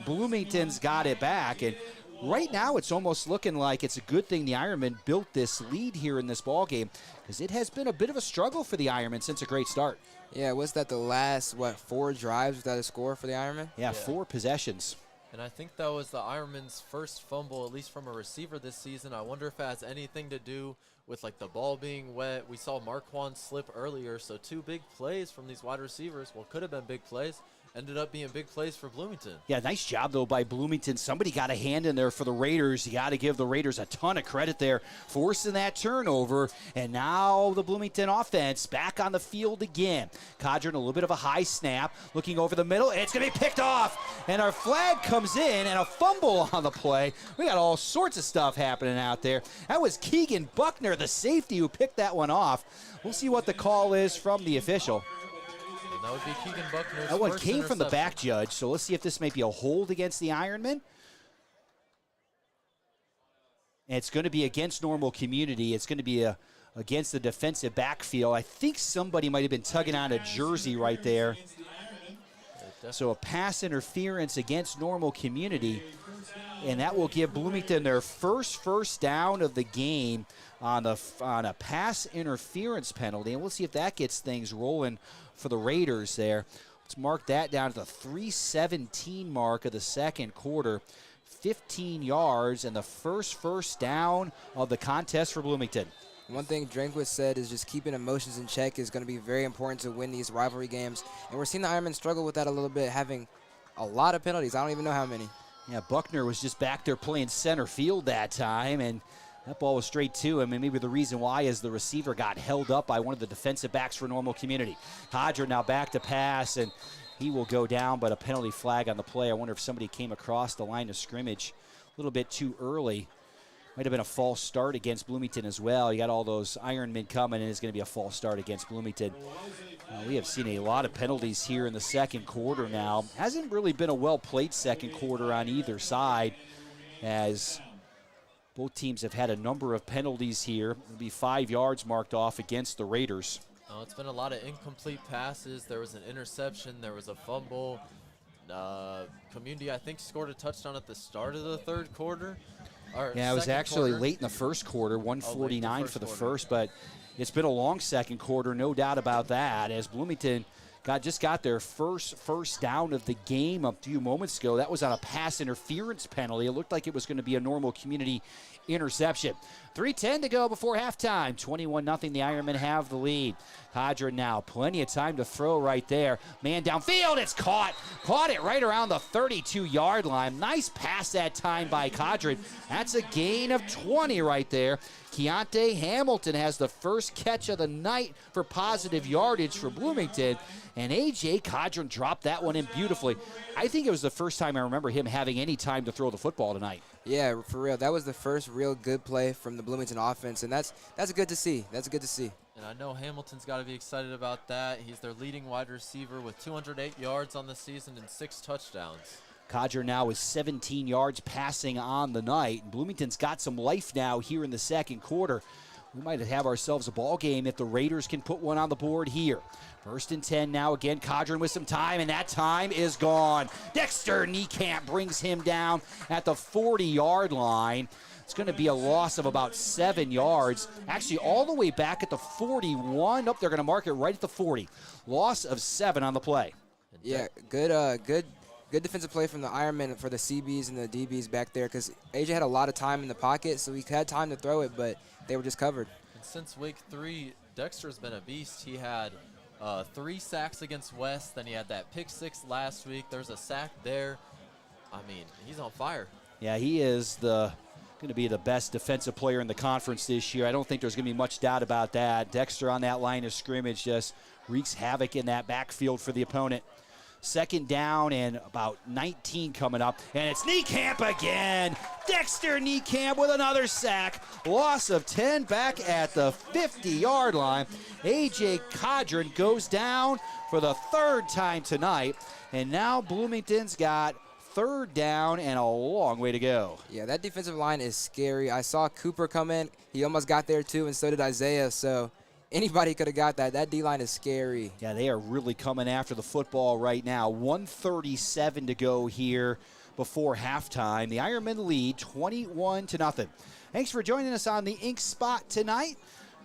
Bloomington's got it back, and right now it's almost looking like it's a good thing the Ironmen built this lead here in this ball game, because it has been a bit of a struggle for the Ironmen since a great start. Yeah, was that the last, 4 drives without a score for the Ironmen? Yeah, 4 possessions. And I think that was the Ironmen's first fumble, at least from a receiver this season. I wonder if it has anything to do with like the ball being wet. We saw Marquand slip earlier, so 2 big plays from these wide receivers. Well, could have been big plays. Ended up being big plays for Bloomington. Yeah, nice job, though, by Bloomington. Somebody got a hand in there for the Raiders. You got to give the Raiders a ton of credit there, forcing that turnover. And now the Bloomington offense back on the field again. Codron, a little bit of a high snap, looking over the middle. It's going to be picked off. And our flag comes in, and a fumble on the play. We got all sorts of stuff happening out there. That was Keegan Buckner, the safety, who picked that one off. We'll see what the call is from the official. That would be Keegan Buckner's That one first came from the interception. back judge, so let's see if this might be a hold against the Ironmen. And it's going to be against Normal Community. It's going to be against the defensive backfield. I think somebody might have been tugging on a jersey right there. So a pass interference against Normal Community, and that will give Bloomington their first down of the game on a pass interference penalty. And we'll see if that gets things rolling for the Raiders there. Let's mark that down to the 3:17 mark of the second quarter. 15 yards and the first down of the contest for Bloomington. One thing Drankwitz said is just keeping emotions in check is going to be very important to win these rivalry games. And we're seeing the Ironmen struggle with that a little bit, having a lot of penalties. I don't even know how many. Yeah, Buckner was just back there playing center field that time, and that ball was straight to him, and maybe the reason why is the receiver got held up by one of the defensive backs for Normal Community. Hodger now back to pass, and He will go down, but a penalty flag on the play. I wonder if somebody came across the line of scrimmage a little bit too early. Might have been a false start against Bloomington as well. You got all those Ironmen coming, and it's going to be a false start against Bloomington. We have seen a lot of penalties here in the second quarter now. Hasn't really been a well-played second quarter on either side, as both teams have had a number of penalties here. It'll be 5 yards marked off against the Raiders. It's been a lot of incomplete passes. There was an interception. There was a fumble. Community, I think, scored a touchdown at the start of the third quarter. Yeah, it was actually late in the first quarter, 149 for the first, but it's been a long second quarter, no doubt about that, as Bloomington just got their first down of the game a few moments ago. That was on a pass interference penalty. It looked like it was going to be a normal community interception. 3:10 to go before halftime. 21-0, the Ironmen have the lead. Cadron now, plenty of time to throw right there. Man downfield, it's caught. Caught it right around the 32-yard line. Nice pass that time by Cadron. That's a gain of 20 right there. Keontae Hamilton has the first catch of the night for positive yardage for Bloomington, and A.J. Cadron dropped that one in beautifully. I think it was the first time I remember him having any time to throw the football tonight. Yeah, for real. That was the first real good play from the Bloomington offense, and that's good to see. That's good to see. And I know Hamilton's got to be excited about that. He's their leading wide receiver with 208 yards on the season and 6 touchdowns. Cadron now is 17 yards passing on the night. Bloomington's got some life now here in the second quarter. We might have ourselves a ball game if the Raiders can put one on the board here. 1st and 10 now again. Cadron with some time, and that time is gone. Dexter Niekamp brings him down at the 40-yard line. It's going to be a loss of about 7 yards. Actually, all the way back at the 41. Nope, they're going to mark it right at the 40. Loss of 7 on the play. Yeah, good defensive play from the Ironmen for the CBs and the DBs back there, because AJ had a lot of time in the pocket, so he had time to throw it, but they were just covered. And since week 3, Dexter's been a beast. He had 3 sacks against West, then he had that pick 6 last week. There's a sack there. I mean, he's on fire. Yeah, he is going to be the best defensive player in the conference this year. I don't think there's going to be much doubt about that. Dexter on that line of scrimmage just wreaks havoc in that backfield for the opponent. 2nd down and about 19 coming up, and it's Niekamp again. Dexter Niekamp with another sack. Loss of 10 back at the 50-yard line. A.J. Cadron goes down for the 3rd time tonight, and now Bloomington's got 3rd down and a long way to go. Yeah, that defensive line is scary. I saw Cooper come in. He almost got there too, and so did Isaiah, so anybody could have got that. That D-line is scary. Yeah, they are really coming after the football right now. 1:37 to go here before halftime. The Ironmen lead 21-0. Thanks for joining us on the Inkspot tonight,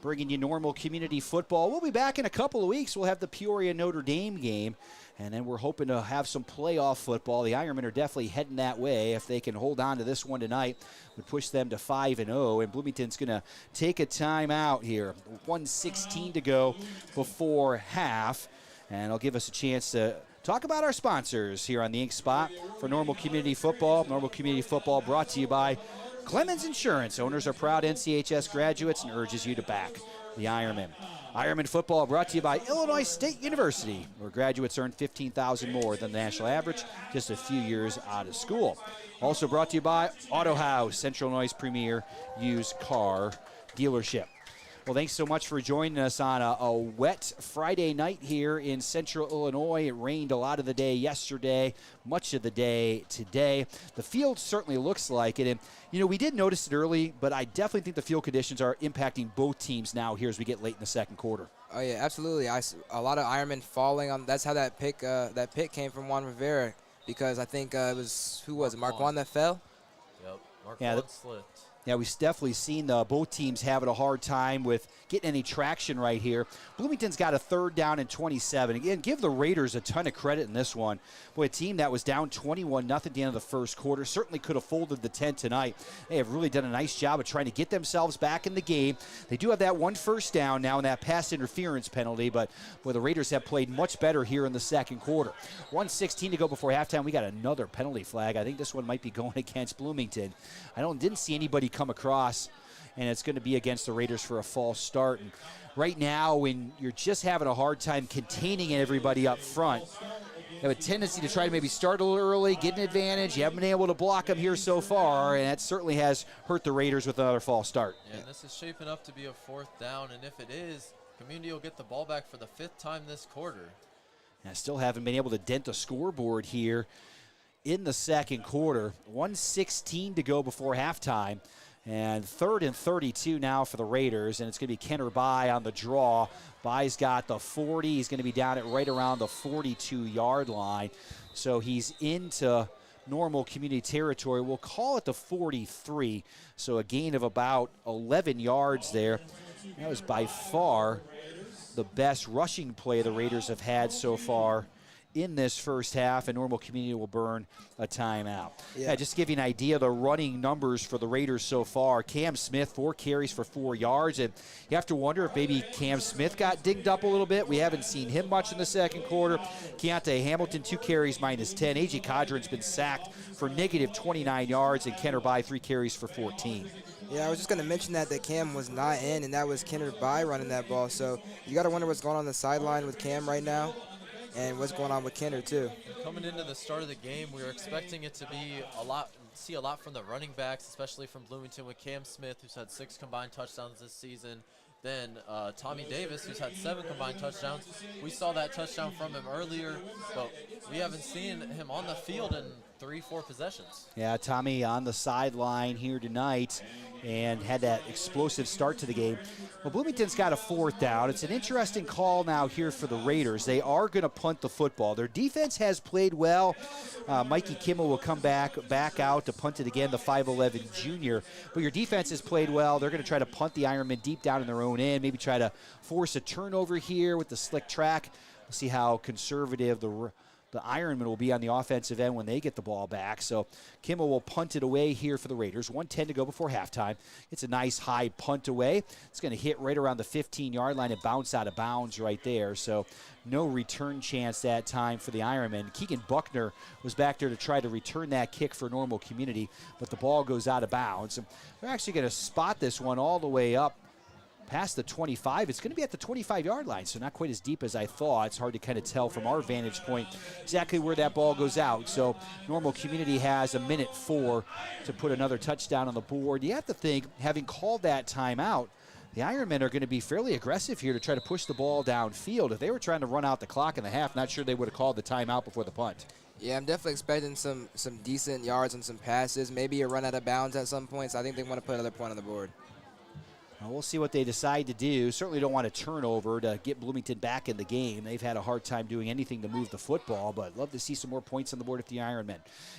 bringing you normal community football. We'll be back in a couple of weeks. We'll have the Peoria-Notre Dame game, and then we're hoping to have some playoff football. The Ironmen are definitely heading that way. If they can hold on to this one tonight, would push them to 5-0, and Bloomington's going to take a timeout here. 1:16 to go before half, and I'll give us a chance to talk about our sponsors here on the Inkspot for Normal Community Football. Normal Community Football brought to you by Clemens Insurance. Owners are proud NCHS graduates and urges you to back the Ironmen. Ironman football brought to you by Illinois State University, where graduates earn $15,000 more than the national average just a few years out of school. Also brought to you by Auto House, Central Illinois' premier used car dealership. Well, thanks so much for joining us on a wet Friday night here in Central Illinois. It rained a lot of the day yesterday, much of the day today. The field certainly looks like it. And, we did notice it early, but I definitely think the field conditions are impacting both teams now here as we get late in the second quarter. Oh, yeah, absolutely. A lot of Ironmen falling on. That's how that pick came from Juan Rivera, because I think it was, who was it, Marquand that fell? Yep, Marquand slipped. Yeah, we've definitely seen both teams having a hard time with getting any traction right here. Bloomington's got a 3rd down and 27. Again, give the Raiders a ton of credit in this one. Boy, a team that was down 21-0 at the end of the first quarter certainly could have folded the tent tonight. They have really done a nice job of trying to get themselves back in the game. They do have that 1 first down now and that pass interference penalty, but boy, the Raiders have played much better here in the second quarter. 1:16 to go before halftime. We got another penalty flag. I think this one might be going against Bloomington. Didn't see anybody come across, and it's going to be against the Raiders for a false start. And right now, when you're just having a hard time containing everybody up front, have a tendency to try to maybe start a little early, get an advantage. You haven't been able to block them here so far, and that certainly has hurt the Raiders with another false start. Yeah, and this is shaping up to be a 4th down, and if it is, Community will get the ball back for the 5th time this quarter. And I still haven't been able to dent the scoreboard here in the second quarter. 1:16 to go before halftime. And 3rd and 32 now for the Raiders, and it's going to be Kenner Bai on the draw. Bai's got the 40. He's going to be down at right around the 42-yard line. So he's into normal community territory. We'll call it the 43. So a gain of about 11 yards there. That was by far the best rushing play the Raiders have had so far in this first half, and normal community will burn a timeout. Yeah, just to give you an idea of the running numbers for the Raiders so far. Cam Smith, 4 carries for 4 yards, and you have to wonder if maybe Cam Smith got dinged up a little bit. We haven't seen him much in the second quarter. Keontae Hamilton, 2 carries, -10. A.J. Codron's been sacked for negative 29 yards, and Kenner Bai, 3 carries for 14. Yeah, I was just going to mention that Cam was not in, and that was Kenner Bai running that ball. So you got to wonder what's going on the sideline with Cam right now, and what's going on with Kenner too. Coming into the start of the game, we were expecting it to be see a lot from the running backs, especially from Bloomington with Cam Smith, who's had 6 combined touchdowns this season. Then Tommy Davis, who's had 7 combined touchdowns. We saw that touchdown from him earlier, but we haven't seen him on the field in 3-4 possessions. Yeah, Tommy on the sideline here tonight and had that explosive start to the game. Well, Bloomington's got a 4th down. It's an interesting call now here for the Raiders. They are going to punt the football. Their defense has played well. Mikey Kimmel will come back out to punt it again, the 5'11 junior. But your defense has played well. They're going to try to punt the Ironmen deep down in their own end, maybe try to force a turnover here with the slick track. We'll see how conservative the Ironmen will be on the offensive end when they get the ball back. So Kimmel will punt it away here for the Raiders. 1:10 to go before halftime. It's a nice high punt away. It's going to hit right around the 15-yard line and bounce out of bounds right there. So no return chance that time for the Ironmen. Keegan Buckner was back there to try to return that kick for normal community, but the ball goes out of bounds. And they're actually going to spot this one all the way up past the 25. It's going to be at the 25-yard line, so not quite as deep as I thought. It's hard to kind of tell from our vantage point exactly where that ball goes out. So normal community has 1:04 to put another touchdown on the board. You have to think, having called that timeout, the Ironmen are going to be fairly aggressive here to try to push the ball downfield. If they were trying to run out the clock in the half, not sure they would have called the timeout before the punt. Yeah, I'm definitely expecting some decent yards on some passes, maybe a run out of bounds at some point. So I think they want to put another point on the board. Well, we'll see what they decide to do. Certainly don't want a turnover to get Bloomington back in the game. They've had a hard time doing anything to move the football, but love to see some more points on the board at the Ironmen.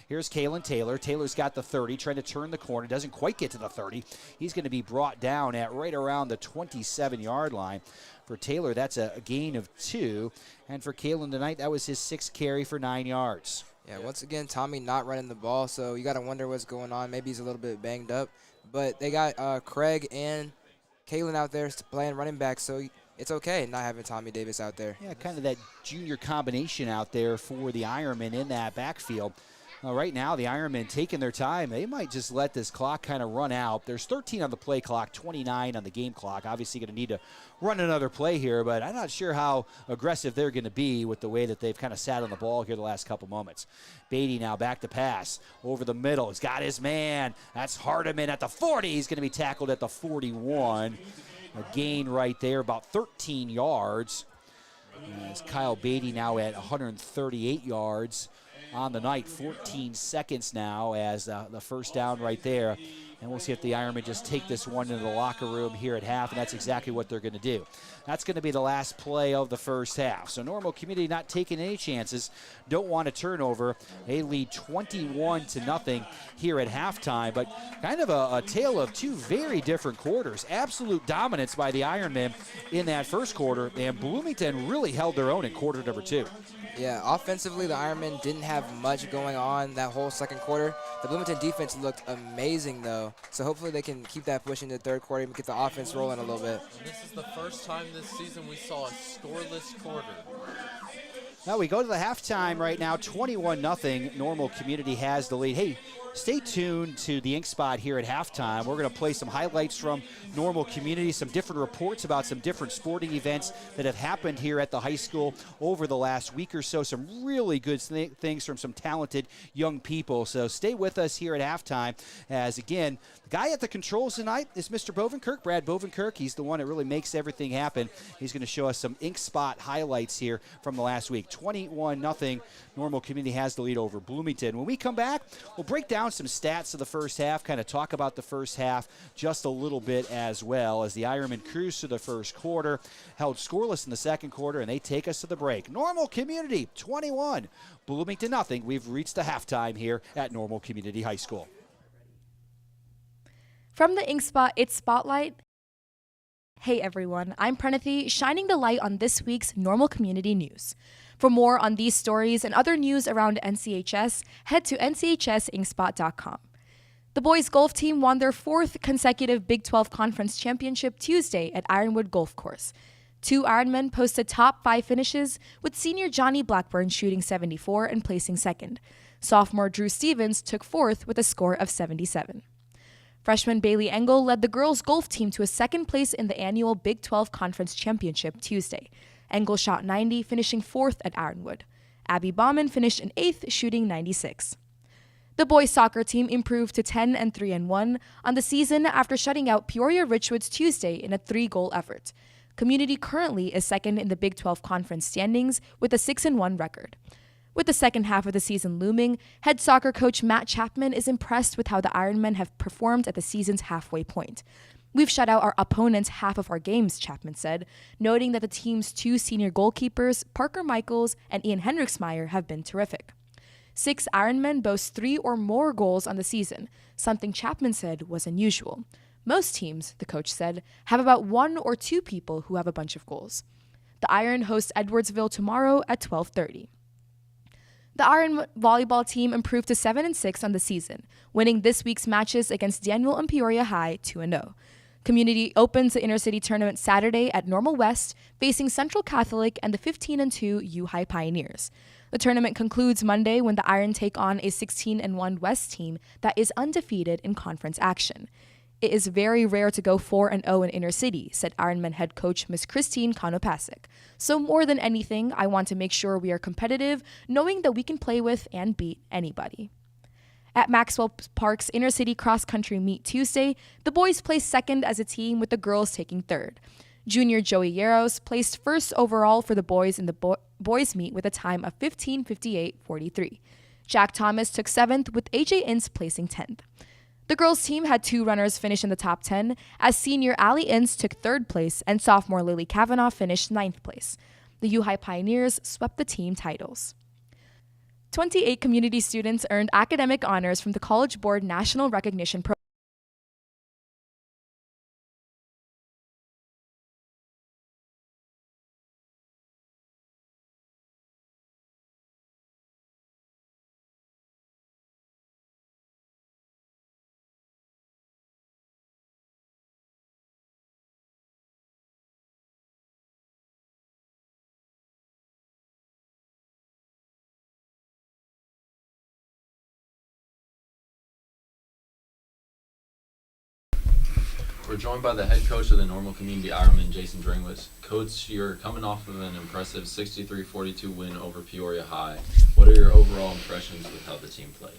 Here's Kalen Taylor. Taylor's got the 30, trying to turn the corner. Doesn't quite get to the 30. He's going to be brought down at right around the 27-yard line. For Taylor, that's a gain of 2. And for Kalen tonight, that was his 6th carry for 9 yards. Yeah, once again, Tommy not running the ball, so you got to wonder what's going on. Maybe he's a little bit banged up. But they got Craig and Kalen out there playing running back, so it's okay not having Tommy Davis out there. Yeah, kind of that junior combination out there for the Ironmen in that backfield. Right now, the Ironmen taking their time. They might just let this clock kind of run out. There's 13 on the play clock, 29 on the game clock. Obviously going to need to run another play here, but I'm not sure how aggressive they're going to be with the way that they've kind of sat on the ball here the last couple moments. Beatty now back to pass over the middle. He's got his man. That's Hardiman at the 40. He's going to be tackled at the 41. A gain right there, about 13 yards. As Kyle Beatty now at 138 yards on the night. 14 seconds now as the first down right there. And we'll see if the Ironmen just take this one into the locker room here at half, and that's exactly what they're going to do. That's going to be the last play of the first half. So normal community not taking any chances, don't want a turnover. They lead 21-0 here at halftime, but kind of a tale of 2 very different quarters. Absolute dominance by the Ironmen in that first quarter, and Bloomington really held their own in quarter number 2. Yeah, offensively, the Ironmen didn't have much going on that whole second quarter. The Bloomington defense looked amazing, though. So hopefully they can keep that pushing to the third quarter and get the offense rolling a little bit. And this is the first time this season we saw a scoreless quarter. Now we go to the halftime right now, 21-0. Normal Community has the lead. Hey, stay tuned to the Inkspot here at halftime. We're going to play some highlights from Normal Community, some different reports about some different sporting events that have happened here at the high school over the last week or so. Some really good things from some talented young people. So stay with us here at halftime as, again, the guy at the controls tonight is Mr. Bovenkirk, Brad Bovenkirk. He's the one that really makes everything happen. He's going to show us some Inkspot highlights here from the last week. 21-0. Normal Community has the lead over Bloomington. When we come back, we'll break down some stats of the first half, kind of talk about the first half just a little bit as well, as the Ironmen cruise to the first quarter, held scoreless in the second quarter, and they take us to the break. Normal Community 21, Bloomington 0. We've reached the halftime here at Normal Community High School. From the Inkspot, it's Spotlight. Hey everyone, I'm Pranathi, shining the light on this week's Normal Community news. For more on these stories and other news around NCHS, head to nchsinkspot.com. The boys golf team won their 4th consecutive Big 12 Conference Championship Tuesday at Ironwood Golf Course. 2 Ironmen posted top 5 finishes, with senior Johnny Blackburn shooting 74 and placing 2nd. Sophomore Drew Stevens took 4th with a score of 77. Freshman Bailey Engel led the girls' golf team to a 2nd place in the annual Big 12 Conference Championship Tuesday. Engel shot 90, finishing 4th at Ironwood. Abby Bauman finished in 8th, shooting 96. The boys' soccer team improved to 10-3-1 on the season after shutting out Peoria Richwoods Tuesday in a 3-goal effort. Community currently is 2nd in the Big 12 Conference standings with a 6-1 record. With the second half of the season looming, head soccer coach Matt Chapman is impressed with how the Ironmen have performed at the season's halfway point. We've shut out our opponents half of our games, Chapman said, noting that the team's 2 senior goalkeepers, Parker Michaels and Ian Hendricksmeyer, have been terrific. 6 Ironmen boast 3 or more goals on the season, something Chapman said was unusual. Most teams, the coach said, have about 1 or 2 people who have a bunch of goals. The Iron hosts Edwardsville tomorrow at 12:30. The Iron volleyball team improved to 7-6 on the season, winning this week's matches against Daniel and Peoria High 2-0. Community opens the intercity tournament Saturday at Normal West, facing Central Catholic and the 15-2 U High Pioneers. The tournament concludes Monday when the Iron take on a 16-1 West team that is undefeated in conference action. It is very rare to go 4-0 in intercity, said Ironman head coach Ms. Christine Konopasek. So more than anything, I want to make sure we are competitive, knowing that we can play with and beat anybody. At Maxwell Park's intercity cross-country meet Tuesday, the boys placed 2nd as a team with the girls taking 3rd. Junior Joey Yaros placed 1st overall for the boys in the boys meet with a time of 15:58.43. Jack Thomas took 7th with AJ Ince placing 10th. The girls' team had 2 runners finish in the top 10, as senior Allie Ince took 3rd place and sophomore Lily Kavanaugh finished 9th place. The U High Pioneers swept the team titles. 28 community students earned academic honors from the College Board National Recognition Program. We're joined by the head coach of the Normal Community Ironmen, Jason Dringwitz. Coach, you're coming off of an impressive 63-42 win over Peoria High. What are your overall impressions with how the team played?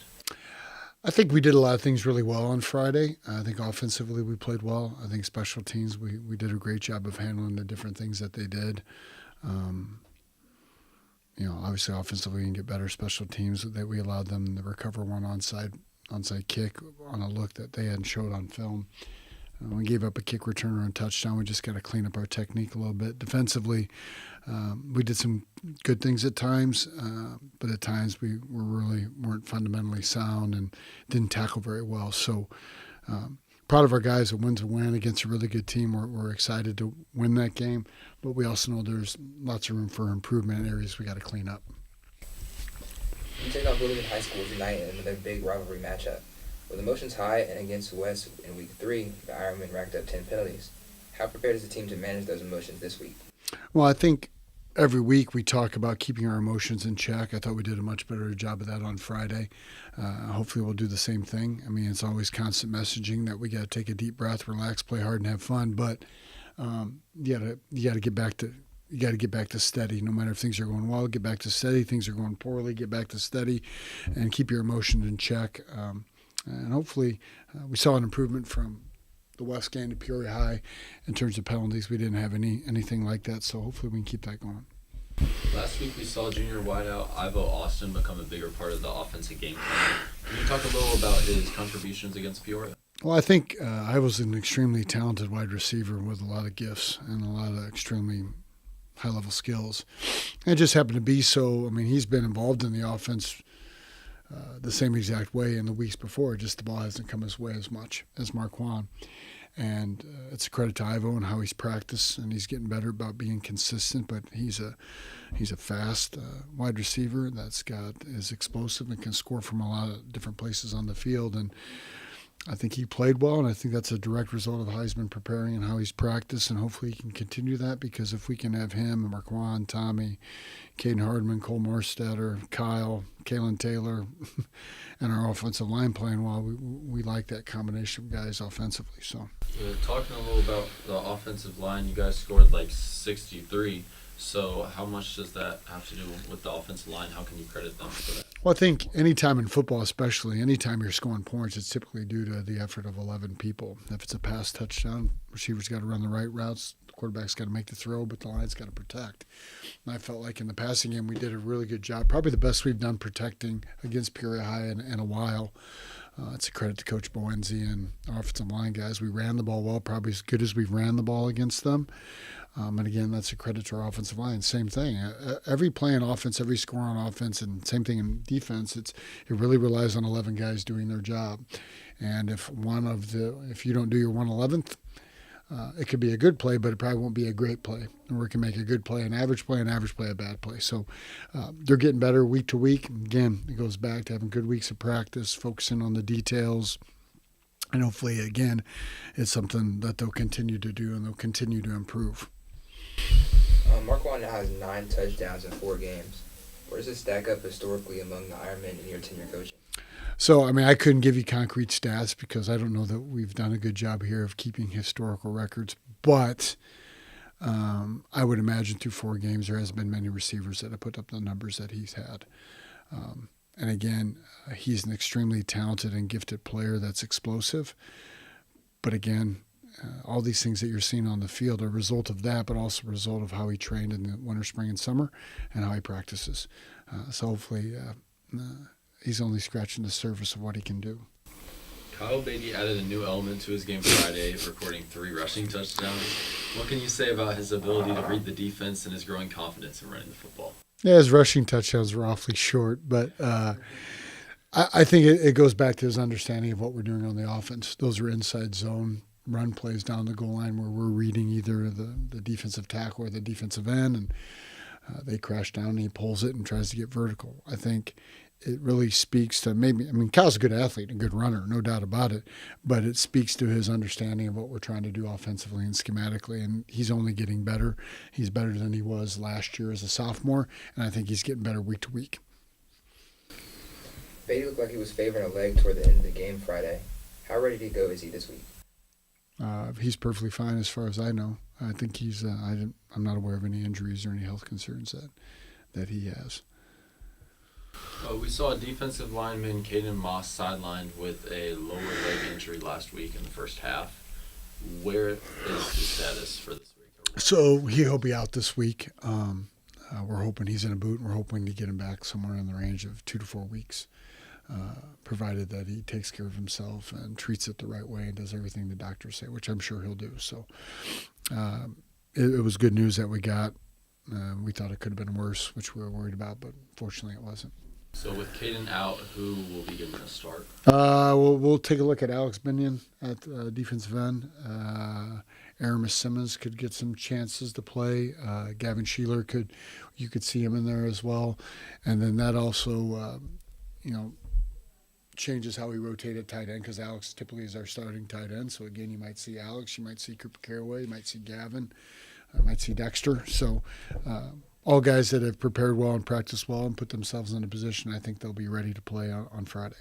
I think we did a lot of things really well on Friday. I think offensively we played well. I think special teams, we did a great job of handling the different things that they did. Obviously offensively we can get better. Special teams, that we allowed them to recover one onside kick on a look that they hadn't showed on film. We gave up a kick returner and touchdown. We just got to clean up our technique a little bit. Defensively, we did some good things at times, but at times we weren't fundamentally sound and didn't tackle very well. So proud of our guys. A win's a win against a really good team. We're excited to win that game, but we also know there's lots of room for improvement in areas we got to clean up. You take on Bloomington High School tonight in a big rivalry matchup. With emotions high and against West in Week 3, the Ironmen racked up 10 penalties. How prepared is the team to manage those emotions this week? Well, I think every week we talk about keeping our emotions in check. I thought we did a much better job of that on Friday. Hopefully we'll do the same thing. I mean, it's always constant messaging that we got to take a deep breath, relax, play hard, and have fun. But you got to get back to steady. No matter if things are going well, get back to steady. Things are going poorly, get back to steady, and keep your emotions in check. And hopefully, we saw an improvement from the West game to Peoria High in terms of penalties. We didn't have anything like that, so hopefully we can keep that going. Last week we saw junior wideout Ivo Austin become a bigger part of the offensive game plan. Can you talk a little about his contributions against Peoria? Well, I think I was an extremely talented wide receiver with a lot of gifts and a lot of extremely high-level skills. And it just happened to be so. I mean, he's been involved in the offense the same exact way in the weeks before. Just the ball hasn't come his way as much as Marquand. And it's a credit to Ivo and how he's practiced, and he's getting better about being consistent. But he's a fast wide receiver is explosive and can score from a lot of different places on the field. And I think he played well, and I think that's a direct result of how he's been preparing and how he's practiced, and hopefully he can continue that, because if we can have him, Marquand, Tommy, Caden Hardman, Cole Morstetter, Kyle, Kalen Taylor, and our offensive line playing well, we like that combination of guys offensively. So, talking a little about the offensive line, you guys scored like 63. So how much does that have to do with the offensive line? How can you credit them for that? Well, I think anytime in football, especially, anytime you're scoring points, it's typically due to the effort of 11 people. If it's a pass touchdown, receivers got to run the right routes, the quarterback's got to make the throw, but the line's got to protect. And I felt like in the passing game we did a really good job, probably the best we've done protecting against Peoria High in a while. It's a credit to Coach Boenzi and our offensive line guys. We ran the ball well, probably as good as we've ran the ball against them. And again, that's a credit to our offensive line. Same thing. Every play in offense, every score on offense, and same thing in defense. It really relies on 11 guys doing their job. And if you don't do your 1/11th, it could be a good play, but it probably won't be a great play. And we can make a good play, an average play, a bad play. So they're getting better week to week. Again, it goes back to having good weeks of practice, focusing on the details. And hopefully, again, it's something that they'll continue to do and they'll continue to improve. Marquand now has 9 touchdowns in 4 games. Where does it stack up historically among the Ironmen in your tenure coaching? So, I mean, I couldn't give you concrete stats because I don't know that we've done a good job here of keeping historical records. But I would imagine through 4 games there hasn't been many receivers that have put up the numbers that he's had. And again, he's an extremely talented and gifted player that's explosive. But again, all these things that you're seeing on the field are a result of that, but also a result of how he trained in the winter, spring, and summer and how he practices. So hopefully he's only scratching the surface of what he can do. Kyle Beatty added a new element to his game Friday, recording 3 rushing touchdowns. What can you say about his ability to read the defense and his growing confidence in running the football? Yeah, his rushing touchdowns were awfully short, but I think it goes back to his understanding of what we're doing on the offense. Those are inside zone run plays down the goal line where we're reading either the defensive tackle or the defensive end, and they crash down and he pulls it and tries to get vertical. I think it really speaks to Kyle's a good athlete and a good runner, no doubt about it, but it speaks to his understanding of what we're trying to do offensively and schematically, and he's only getting better. He's better than he was last year as a sophomore, and I think he's getting better week to week. Beatty looked like he was favoring a leg toward the end of the game Friday. How ready to go is he this week? He's perfectly fine as far as I know. I think he's. I'm not aware of any injuries or any health concerns that he has. We saw a defensive lineman, Caden Moss, sidelined with a lower leg injury last week in the first half. Where is his status for this week? So he'll be out this week. We're hoping he's in a boot, and we're hoping to get him back somewhere in the range of 2 to 4 weeks. Provided that he takes care of himself and treats it the right way and does everything the doctors say, which I'm sure he'll do. So it was good news that we got. We thought it could have been worse, which we were worried about, but fortunately it wasn't. So with Caden out, who will be given a start? We'll take a look at Alex Binion at defensive end. Aramis Simmons could get some chances to play. Gavin Sheeler you could see him in there as well. And then that also, changes how we rotate at tight end because Alex typically is our starting tight end. So, again, you might see Alex, you might see Cooper Caraway, you might see Gavin, you might see Dexter. So all guys that have prepared well and practiced well and put themselves in a position. I think they'll be ready to play on Friday.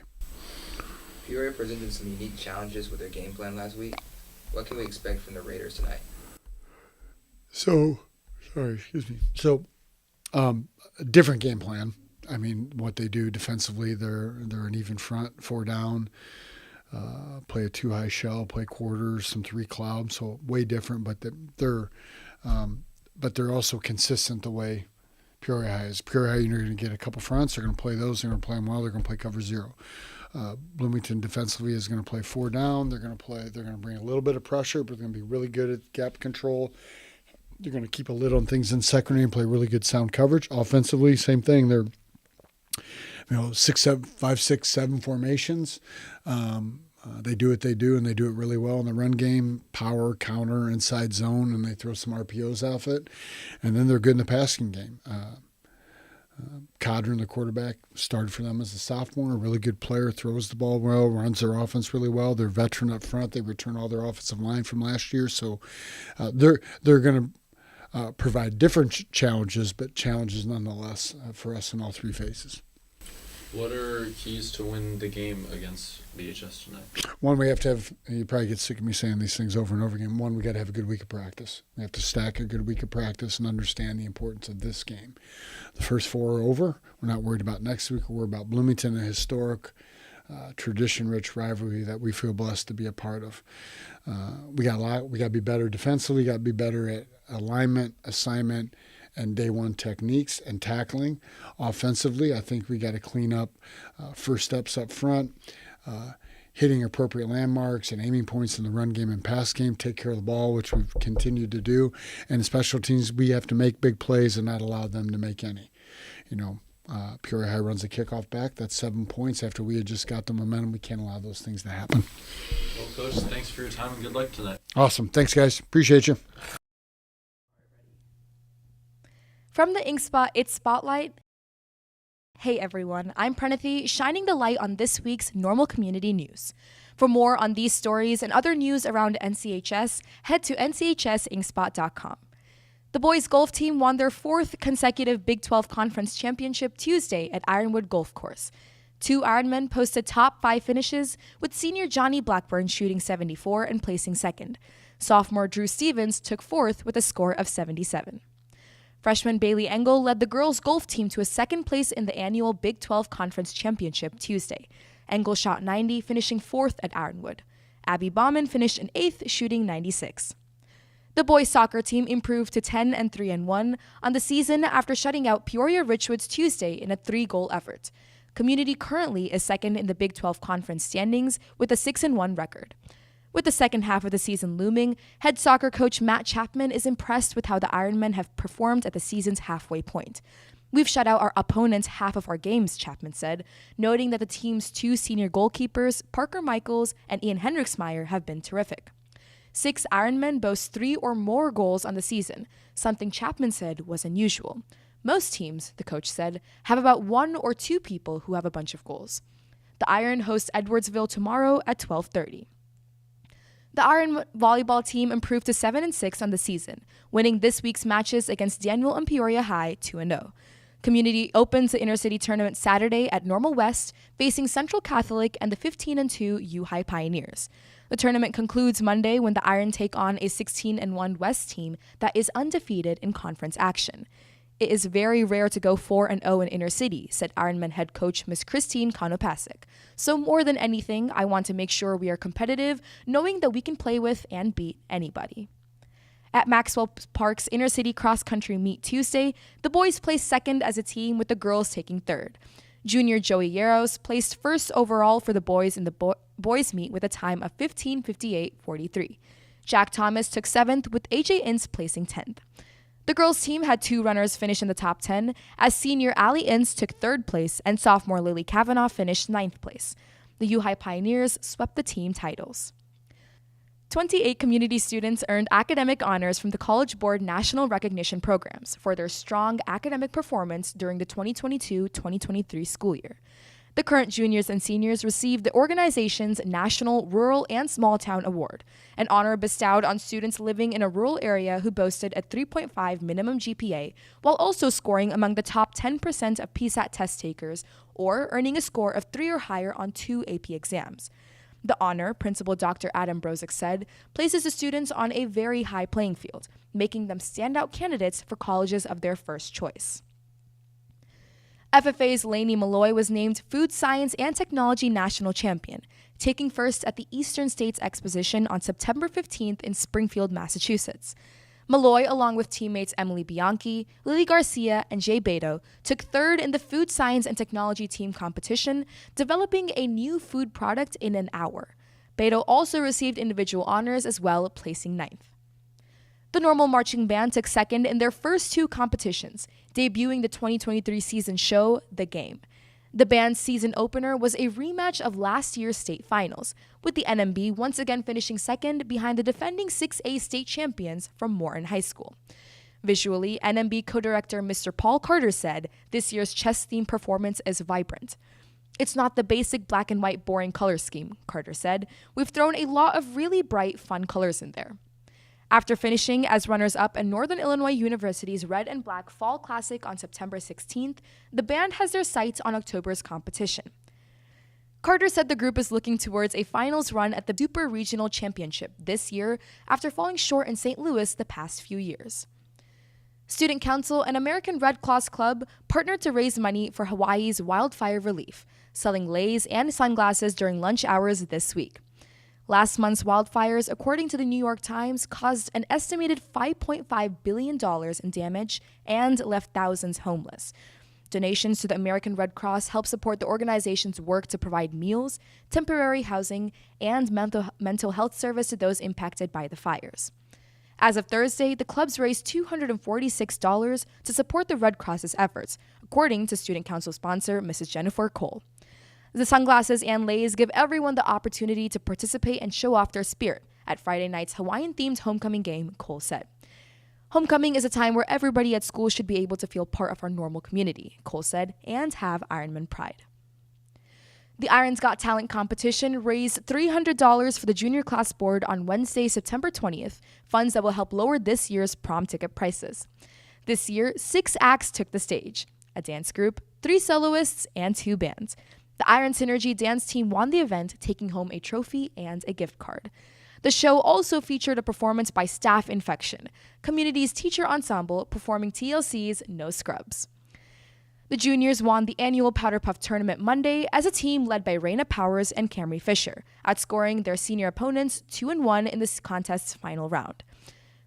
Peoria presented some unique challenges with their game plan last week. What can we expect from the Raiders tonight? So, a different game plan. I mean, what they do defensively, they're an even front, 4 down, play a 2 high shell, play quarters, some 3 cloud. So way different, but they're also consistent the way Peoria High is. Peoria High, you're going to get a couple fronts. They're going to play those. They're going to play them well. They're going to play cover 0. Bloomington defensively is going to play 4 down. They're going to bring a little bit of pressure, but they're going to be really good at gap control. They're going to keep a lid on things in secondary and play really good sound coverage. Offensively, same thing. They're 5, 6, 7 formations. They do what they do, and they do it really well in the run game, power, counter, inside zone, and they throw some RPOs off it. And then they're good in the passing game. Codron, the quarterback, started for them as a sophomore, a really good player, throws the ball well, runs their offense really well. They're veteran up front. They return all their offensive line from last year. So they're going to provide different challenges, but challenges nonetheless for us in all 3 phases. What are keys to win the game against BHS tonight? One, we have to have, you probably get sick of me saying these things over and over again. One, we got to have a good week of practice. We have to stack a good week of practice and understand the importance of this game. The first 4 are over. We're not worried about next week. We're worried about Bloomington, a historic, tradition-rich rivalry that we feel blessed to be a part of. We got to be better defensively. We got to be better at alignment, assignment, and day one techniques and tackling. Offensively, I think we got to clean up first steps up front, hitting appropriate landmarks and aiming points in the run game and pass game, take care of the ball, which we've continued to do. And special teams, we have to make big plays and not allow them to make any. Peoria High runs a kickoff back. That's 7 points after we had just got the momentum. We can't allow those things to happen. Well, Coach, thanks for your time and good luck tonight. Awesome. Thanks, guys. Appreciate you. From the Inkspot, it's Spotlight. Hey everyone, I'm Pranathi, shining the light on this week's normal community news. For more on these stories and other news around NCHS, head to nchsinkspot.com. The boys golf team won their 4th consecutive Big 12 Conference Championship Tuesday at Ironwood Golf Course. 2 Ironmen posted top 5 finishes, with senior Johnny Blackburn shooting 74 and placing 2nd. Sophomore Drew Stevens took 4th with a score of 77. Freshman Bailey Engel led the girls' golf team to a 2nd place in the annual Big 12 Conference Championship Tuesday. Engel shot 90, finishing 4th at Ironwood. Abby Bauman finished in 8th, shooting 96. The boys' soccer team improved to 10-3-1 on the season after shutting out Peoria Richwoods Tuesday in a 3-goal effort. Community currently is 2nd in the Big 12 Conference standings with a 6-1 record. With the second half of the season looming, head soccer coach Matt Chapman is impressed with how the Ironmen have performed at the season's halfway point. We've shut out our opponents half of our games, Chapman said, noting that the team's 2 senior goalkeepers, Parker Michaels and Ian Hendricksmeyer, have been terrific. 6 Ironmen boast 3 or more goals on the season, something Chapman said was unusual. Most teams, the coach said, have about 1 or 2 people who have a bunch of goals. The Iron hosts Edwardsville tomorrow at 12:30. The Iron volleyball team improved to 7-6 on the season, winning this week's matches against Daniel and Peoria High 2-0. Community opens the intercity tournament Saturday at Normal West, facing Central Catholic and the 15-2 U High Pioneers. The tournament concludes Monday when the Iron take on a 16-1 West team that is undefeated in conference action. It is very rare to go 4-0 in intercity, said Ironman head coach Ms. Christine Konopasek. So more than anything, I want to make sure we are competitive, knowing that we can play with and beat anybody. At Maxwell Park's intercity cross-country meet Tuesday, the boys placed 2nd as a team with the girls taking 3rd. Junior Joey Yaros placed 1st overall for the boys in the boys meet with a time of 15:58.43. Jack Thomas took 7th with AJ Ince placing 10th. The girls' team had 2 runners finish in the top 10, as senior Allie Ince took 3rd place and sophomore Lily Kavanaugh finished 9th place. The U High Pioneers swept the team titles. 28 community students earned academic honors from the College Board National Recognition Programs for their strong academic performance during the 2022-2023 school year. The current juniors and seniors received the organization's National Rural and Small Town Award, an honor bestowed on students living in a rural area who boasted a 3.5 minimum GPA while also scoring among the top 10% of PSAT test takers or earning a score of 3 or higher on 2 AP exams. The honor, Principal Dr. Adam Brozick said, places the students on a very high playing field, making them standout candidates for colleges of their first choice. FFA's Lainey Malloy was named Food Science and Technology National Champion, taking first at the Eastern States Exposition on September 15th in Springfield, Massachusetts. Malloy, along with teammates Emily Bianchi, Lily Garcia, and Jay Beto, took third in the Food Science and Technology team competition, developing a new food product in an hour. Beto also received individual honors as well, placing ninth. The Normal Marching Band took second in their first 2 competitions, debuting the 2023 season show, The Game. The band's season opener was a rematch of last year's state finals, with the NMB once again finishing second behind the defending 6A state champions from Morton High School. Visually, NMB co-director Mr. Paul Carter said this year's chess-themed performance is vibrant. "It's not the basic black and white boring color scheme," Carter said. "We've thrown a lot of really bright, fun colors in there." After finishing as runners-up in Northern Illinois University's Red and Black Fall Classic on September 16th, the band has their sights on October's competition. Carter said the group is looking towards a finals run at the Super Regional Championship this year after falling short in St. Louis the past few years. Student Council and American Red Cross Club partnered to raise money for Hawaii's wildfire relief, selling leis and sunglasses during lunch hours this week. Last month's wildfires, according to the New York Times, caused an estimated $5.5 billion in damage and left thousands homeless. Donations to the American Red Cross help support the organization's work to provide meals, temporary housing, and mental health service to those impacted by the fires. As of Thursday, the clubs raised $246 to support the Red Cross's efforts, according to Student Council sponsor Mrs. Jennifer Cole. The sunglasses and leis give everyone the opportunity to participate and show off their spirit at Friday night's Hawaiian-themed homecoming game, Cole said. "Homecoming is a time where everybody at school should be able to feel part of our normal community," Cole said, "and have Ironman pride." The Irons Got Talent competition raised $300 for the junior class board on Wednesday, September 20th, funds that will help lower this year's prom ticket prices. This year, 6 acts took the stage: a dance group, 3 soloists, and 2 bands. The Iron Synergy dance team won the event, taking home a trophy and a gift card. The show also featured a performance by Staff Infection, Community's teacher ensemble performing TLC's No Scrubs. The juniors won the annual Powder Puff Tournament Monday as a team led by Raina Powers and Camry Fisher, outscoring their senior opponents 2-1 in this contest's final round.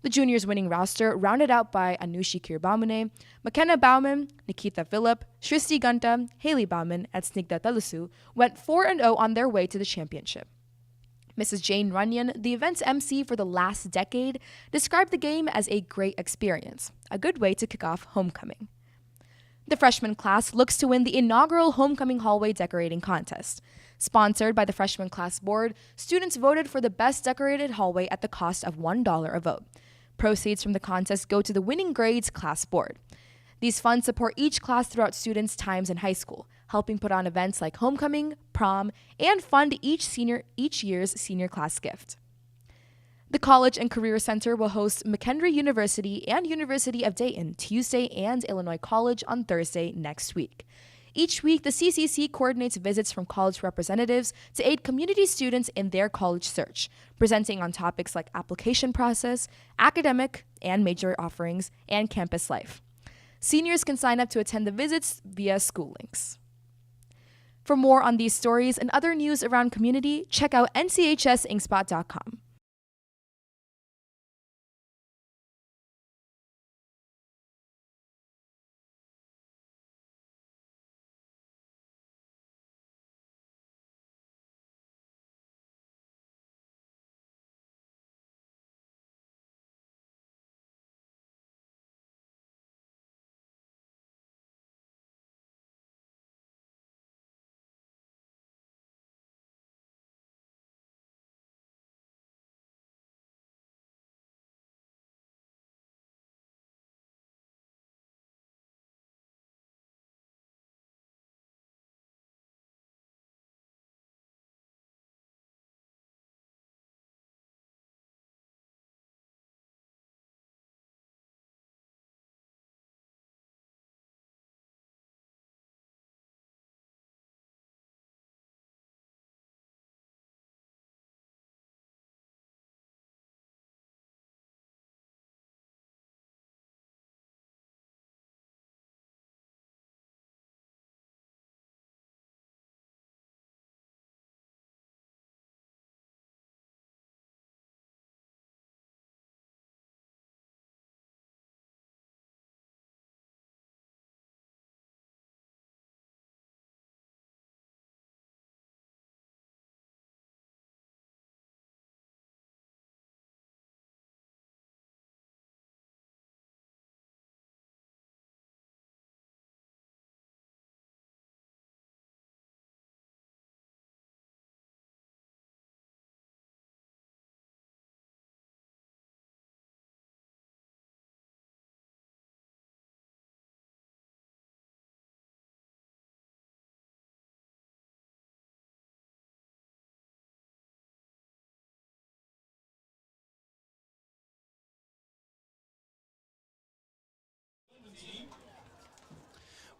The juniors' winning roster, rounded out by Anushi Kirbaumene, McKenna Bauman, Nikita Phillip, Shristi Ganta, Haley Bauman, and Snigdha Talusu, went 4-0 on their way to the championship. Mrs. Jane Runyon, the event's MC for the last decade, described the game as a great experience, a good way to kick off homecoming. The freshman class looks to win the inaugural Homecoming Hallway Decorating Contest. Sponsored by the freshman class board, students voted for the best decorated hallway at the cost of $1 a vote. Proceeds from the contest go to the winning grades class board. These funds support each class throughout students' times in high school, helping put on events like homecoming, prom, and fund each year's senior class gift. The College and Career Center will host McHenry University and University of Dayton, Tuesday, and Illinois College on Thursday next week. Each week, the CCC coordinates visits from college representatives to aid community students in their college search, presenting on topics like application process, academic and major offerings, and campus life. Seniors can sign up to attend the visits via school links. For more on these stories and other news around community, check out nchsinkspot.com.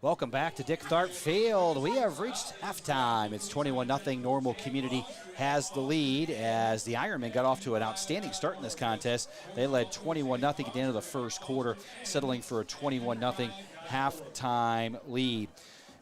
Welcome back to Dick Tharp Field. We have reached halftime. It's 21-0. Normal Community has the lead as the Ironmen got off to an outstanding start in this contest. They led 21-0 at the end of the first quarter, settling for a 21-0 halftime lead.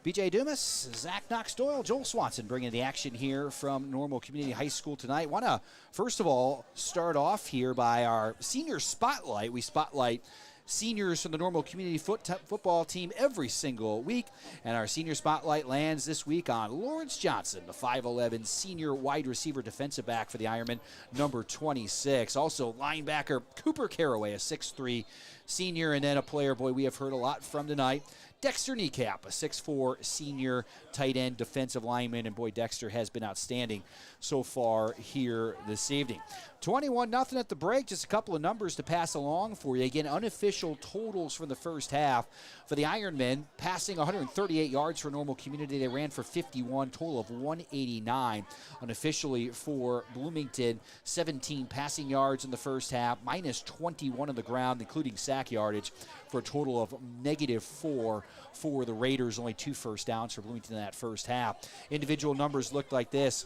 BJ Dumas, Zach Knox-Doyle, Joel Swanson bringing the action here from Normal Community High School tonight. Want to, first of all, start off here by our senior spotlight. We spotlight seniors from the Normal Community football team every single week, and our senior spotlight lands this week on Lawrence Johnson, the 5'11 senior wide receiver defensive back for the Ironmen, number 26. Also linebacker Cooper Caraway, a 6'3 senior, and then a player, boy, we have heard a lot from tonight, Dexter Kneecap, a 6'4 senior tight end defensive lineman, and boy, Dexter has been outstanding so far here this evening. 21-0 at the break. Just a couple of numbers to pass along for you. Again, unofficial totals from the first half. For the Ironmen, passing 138 yards for Normal Community. They ran for 51, total of 189. Unofficially for Bloomington, 17 passing yards in the first half, minus 21 on the ground, including sack yardage, for a total of -4 for the Raiders. Only 2 first downs for Bloomington in that first half. Individual numbers looked like this.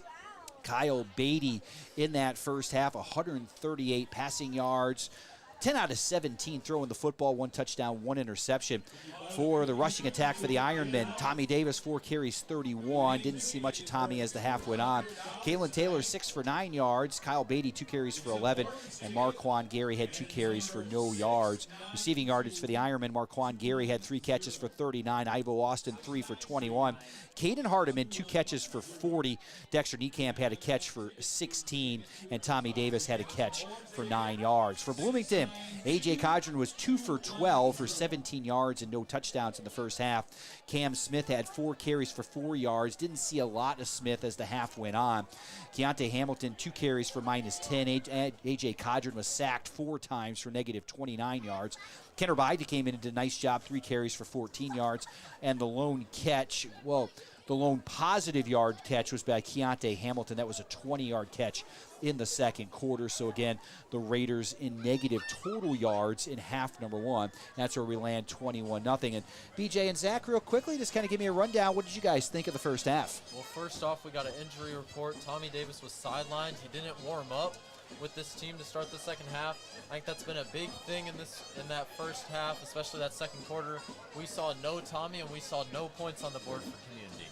Kyle Beatty in that first half, 138 passing yards, 10 out of 17 throwing the football, 1 touchdown, 1 interception. For the rushing attack for the Ironmen, Tommy Davis, 4 carries, 31. Didn't see much of Tommy as the half went on. Kalen Taylor, 6 for 9 yards. Kyle Beatty, 2 carries for 11. And Marquand Gary had 2 carries for no yards. Receiving yardage for the Ironmen, Marquand Gary had 3 catches for 39. Ivo Austin, 3 for 21. Caden Hardiman, 2 catches for 40. Dexter Niekamp had a catch for 16. And Tommy Davis had a catch for 9 yards. For Bloomington, A.J. Codron was 2 for 12 for 17 yards and no touchdowns in the first half. Cam Smith had 4 carries for 4 yards. Didn't see a lot of Smith as the half went on. Keontae Hamilton, 2 carries for -10. A.J. Codron was sacked 4 times for -29 yards. Kenner Biden came in and did a nice job, 3 carries for 14 yards. And the lone catch, the lone positive yard catch was by Keontae Hamilton. That was a 20-yard catch in the second quarter. So again, the Raiders in negative total yards in half number 1. That's where we land 21-0. And BJ and Zach, real quickly, just kind of give me a rundown. What did you guys think of the first half? Well, first off, we got an injury report. Tommy Davis was sidelined. He didn't warm up with this team to start the second half. I think that's been a big thing in that first half, especially that second quarter. We saw no Tommy and we saw no points on the board for Community.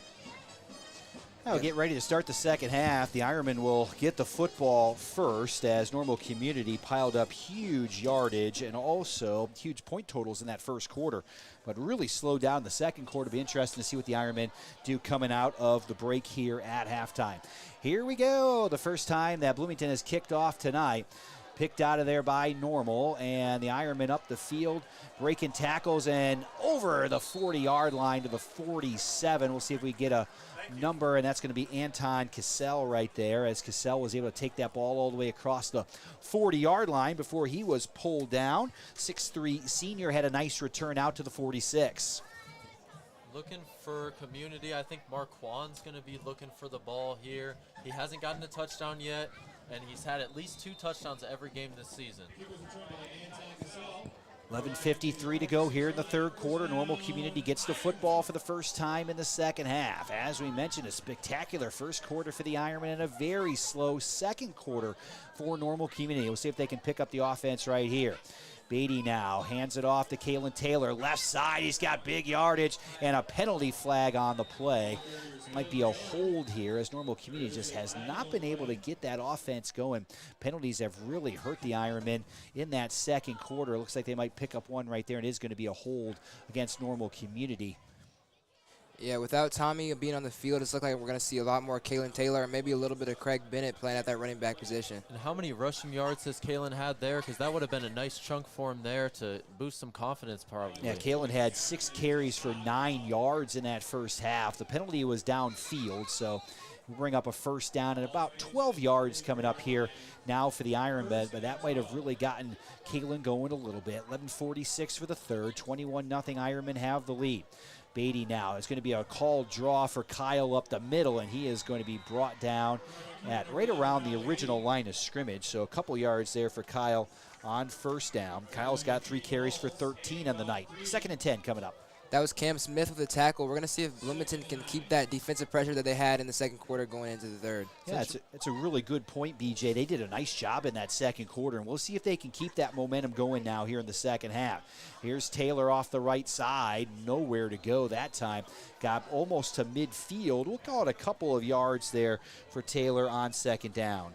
Now get ready to start the second half. The Ironmen will get the football first as Normal Community piled up huge yardage and also huge point totals in that first quarter, but really slowed down the second quarter. It'll be interesting to see what the Ironmen do coming out of the break here at halftime. Here we go. The first time that Bloomington has kicked off tonight. Picked out of there by Normal, and the Ironmen up the field, breaking tackles and over the 40-yard line to the 47. We'll see if we get a number, and that's going to be Anton Cassell right there, as Cassell was able to take that ball all the way across the 40-yard line before he was pulled down. 6'3 senior had a nice return out to the 46. Looking for Community, I think Marquand's going to be looking for the ball here. He hasn't gotten a touchdown yet, and he's had at least 2 touchdowns every game this season. 11:53 to go here in the third quarter. Normal Community gets the football for the first time in the second half. As we mentioned, a spectacular first quarter for the Ironmen and a very slow second quarter for Normal Community. We'll see if they can pick up the offense right here. Beatty now hands it off to Kalen Taylor. Left side, he's got big yardage and a penalty flag on the play. Might be a hold here as Normal Community just has not been able to get that offense going. Penalties have really hurt the Ironmen in that second quarter. Looks like they might pick up one right there, and it is going to be a hold against Normal Community. Yeah, without Tommy being on the field, it's looking like we're going to see a lot more Kalen Taylor and maybe a little bit of Craig Bennett playing at that running back position. And how many rushing yards has Kalen had there? Because that would have been a nice chunk for him there to boost some confidence probably. Yeah, Kalen had 6 carries for 9 yards in that first half. The penalty was downfield, so we bring up a first down and about 12 yards coming up here now for the Ironmen, but that might have really gotten Kalen going a little bit. 11:46 for the third, 21-0 Ironmen have the lead. Beatty now. It's going to be a called draw for Kyle up the middle, and he is going to be brought down at right around the original line of scrimmage. So a couple yards there for Kyle on first down. Kyle's got 3 carries for 13 on the night. 2nd and 10 coming up. That was Cam Smith with the tackle. We're going to see if Bloomington can keep that defensive pressure that they had in the second quarter going into the third. Yeah, it's a really good point, BJ. They did a nice job in that second quarter, and we'll see if they can keep that momentum going now here in the second half. Here's Taylor off the right side. Nowhere to go that time. Got almost to midfield. We'll call it a couple of yards there for Taylor on second down.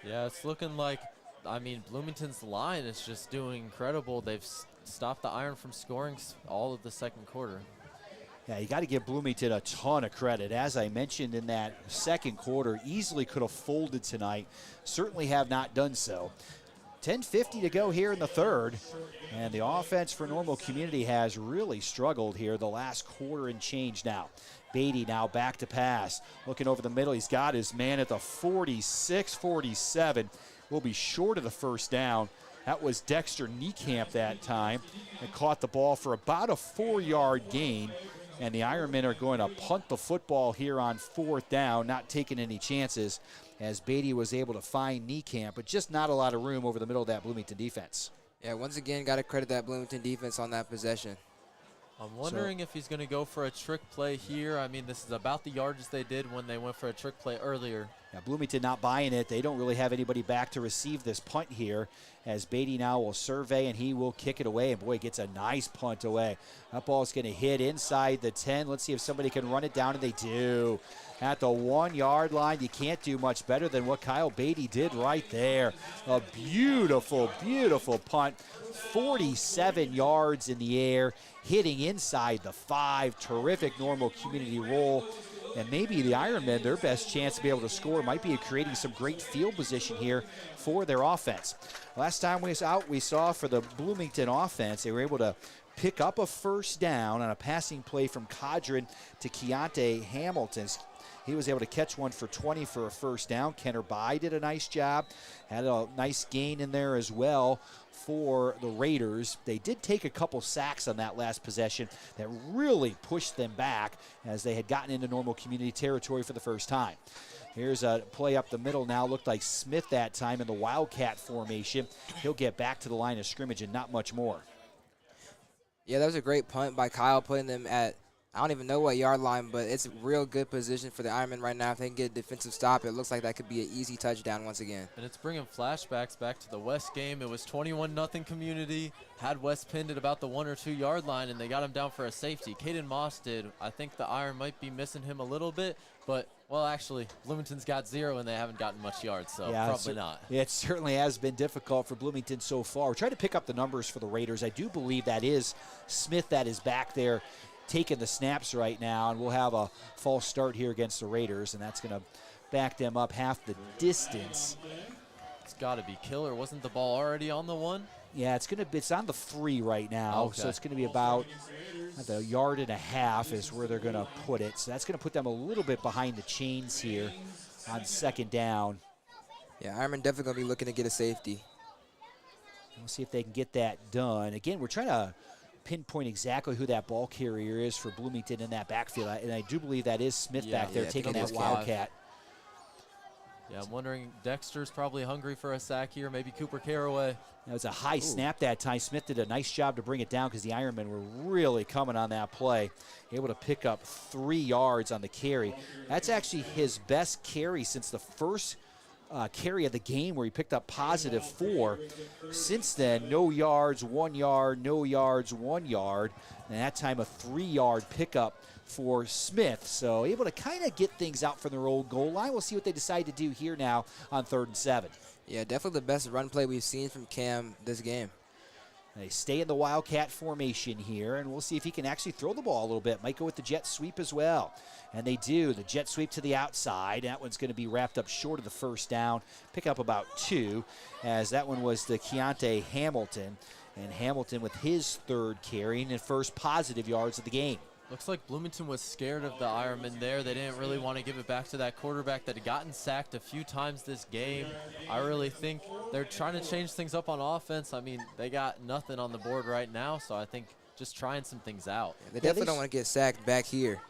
Yeah, it's looking like, I mean, Bloomington's line is just doing incredible. They've stopped the Iron from scoring all of the second quarter. Yeah, you got to give Bloomington a ton of credit. As I mentioned in that second quarter, easily could have folded tonight. Certainly have not done so. 10:50 to go here in the third. And the offense for Normal Community has really struggled here the last quarter and change now. Beatty now back to pass. Looking over the middle, he's got his man at the 46-47. Will be short of the first down. That was Dexter Niekamp that time, and caught the ball for about a 4-yard gain. And the Ironmen are going to punt the football here on 4th down, not taking any chances, as Beatty was able to find Niekamp, but just not a lot of room over the middle of that Bloomington defense. Yeah, once again, got to credit that Bloomington defense on that possession. I'm wondering if he's going to go for a trick play here. I mean, this is about the yardage they did when they went for a trick play earlier. Now, Bloomington not buying it. They don't really have anybody back to receive this punt here, as Beatty now will survey, and he will kick it away. And, boy, gets a nice punt away. That ball's going to hit inside the 10. Let's see if somebody can run it down, and they do. At the 1-yard line, you can't do much better than what Kyle Beatty did right there. A beautiful, beautiful punt. 47 yards in the air, hitting inside the 5. Terrific Normal Community roll. And maybe the Ironmen, their best chance to be able to score might be creating some great field position here for their offense. Last time we was out, we saw for the Bloomington offense, they were able to pick up a first down on a passing play from Codron to Keontae Hamilton. He was able to catch one for 20 for a first down. Kenner Bai did a nice job. Had a nice gain in there as well for the Raiders. They did take a couple sacks on that last possession that really pushed them back, as they had gotten into Normal Community territory for the first time. Here's a play up the middle now. Looked like Smith that time in the Wildcat formation. He'll get back to the line of scrimmage and not much more. Yeah, that was a great punt by Kyle, putting them at, I don't even know what yard line, but it's a real good position for the Ironmen right now. If they can get a defensive stop, it looks like that could be an easy touchdown once again. And it's bringing flashbacks back to the West game. It was 21-0 Community, had West pinned at about the 1 or 2 yard line, and they got him down for a safety. Caden Moss did. I think the Iron might be missing him a little bit, but, well, actually, Bloomington's got 0, and they haven't gotten much yards, so yeah, probably not. It certainly has been difficult for Bloomington so far. We're trying to pick up the numbers for the Raiders. I do believe that is Smith that is back there taking the snaps right now, and we'll have a false start here against the Raiders, and that's going to back them up half the distance. It's got to be killer. Wasn't the ball already on the 1? Yeah, it's on the 3 right now, okay. So it's going to be about the 1.5 yards is where they're going to put it. So that's going to put them a little bit behind the chains here on second down. Yeah, Ironman definitely going to be looking to get a safety. We'll see if they can get that done. Again, we're trying to pinpoint exactly who that ball carrier is for Bloomington in that backfield, and I do believe that is Smith back there taking that Wildcat. Yeah, I'm wondering, Dexter's probably hungry for a sack here, maybe Cooper Caraway. That was a high snap that time. Smith did a nice job to bring it down, because the Ironmen were really coming on that play, able to pick up 3 yards on the carry. That's actually his best carry since the first carry of the game, where he picked up positive 4. Since then, no yards, 1 yard, no yards, 1 yard, and that time a 3-yard pickup for Smith. So able to kind of get things out from their old goal line. We'll see what they decide to do here now on 3rd and 7. Yeah, definitely the best run play we've seen from Cam this game. They stay in the Wildcat formation here, and we'll see if he can actually throw the ball a little bit. Might go with the jet sweep as well. And they do. The jet sweep to the outside. That one's going to be wrapped up short of the first down. Pick up about 2, as that one was the Keontae Hamilton. And Hamilton with his 3rd carry and first positive yards of the game. Looks like Bloomington was scared of the Ironmen there. They didn't really want to give it back to that quarterback that had gotten sacked a few times this game. I really think they're trying to change things up on offense. I mean, they got nothing on the board right now, so I think just trying some things out. They definitely don't want to get sacked back here.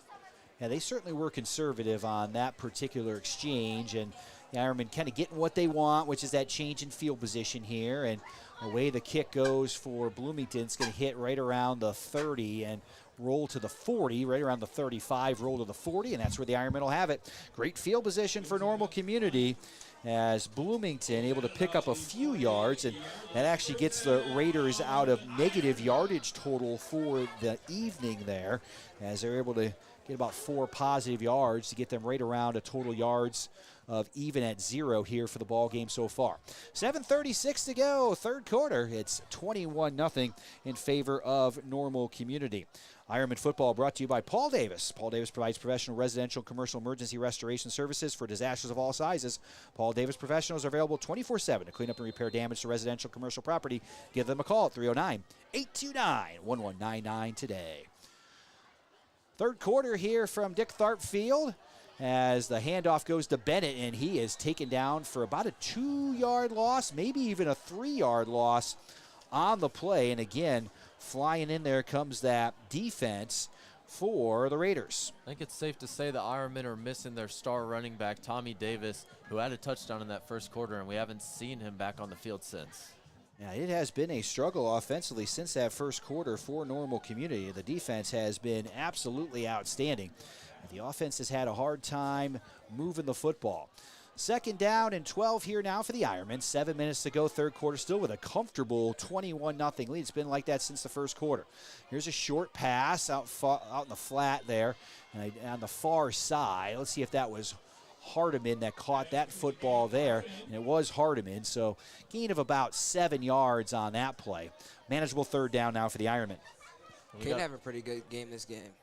Yeah, they certainly were conservative on that particular exchange, and the Ironmen kind of getting what they want, which is that change in field position here. And away the kick goes for Bloomington. It's going to hit right around the 30 and roll to the 40, right around the 35, roll to the 40, and that's where the Ironmen will have it. Great field position for Normal Community as Bloomington able to pick up a few yards, and that actually gets the Raiders out of negative yardage total for the evening there, as they're able to get about 4 positive yards to get them right around a total yards of even at 0 here for the ball game so far. 7:36 to go, third quarter. It's 21-0 in favor of Normal Community. Ironman football brought to you by Paul Davis. Paul Davis provides professional residential commercial emergency restoration services for disasters of all sizes. Paul Davis professionals are available 24/7 to clean up and repair damage to residential commercial property. Give them a call at 309-829-1199 today. Third quarter here from Dick Tharp Field as the handoff goes to Bennett, and he is taken down for about a 2-yard loss, maybe even a 3-yard loss on the play. And again, flying in there comes that defense for the Raiders. I think it's safe to say the Ironmen are missing their star running back, Tommy Davis, who had a touchdown in that first quarter, and we haven't seen him back on the field since. Yeah, it has been a struggle offensively since that first quarter for Normal Community. The defense has been absolutely outstanding. The offense has had a hard time moving the football. Second down and 12 here now for the Ironmen. 7 minutes to go, third quarter, still with a comfortable 21-0 lead. It's been like that since the first quarter. Here's a short pass out in the flat there, and on the far side. Let's see if that was Hardiman that caught that football there, and it was Hardiman, so gain of about 7 yards on that play. Manageable third down now for the Ironmen. Can have a pretty good game this game.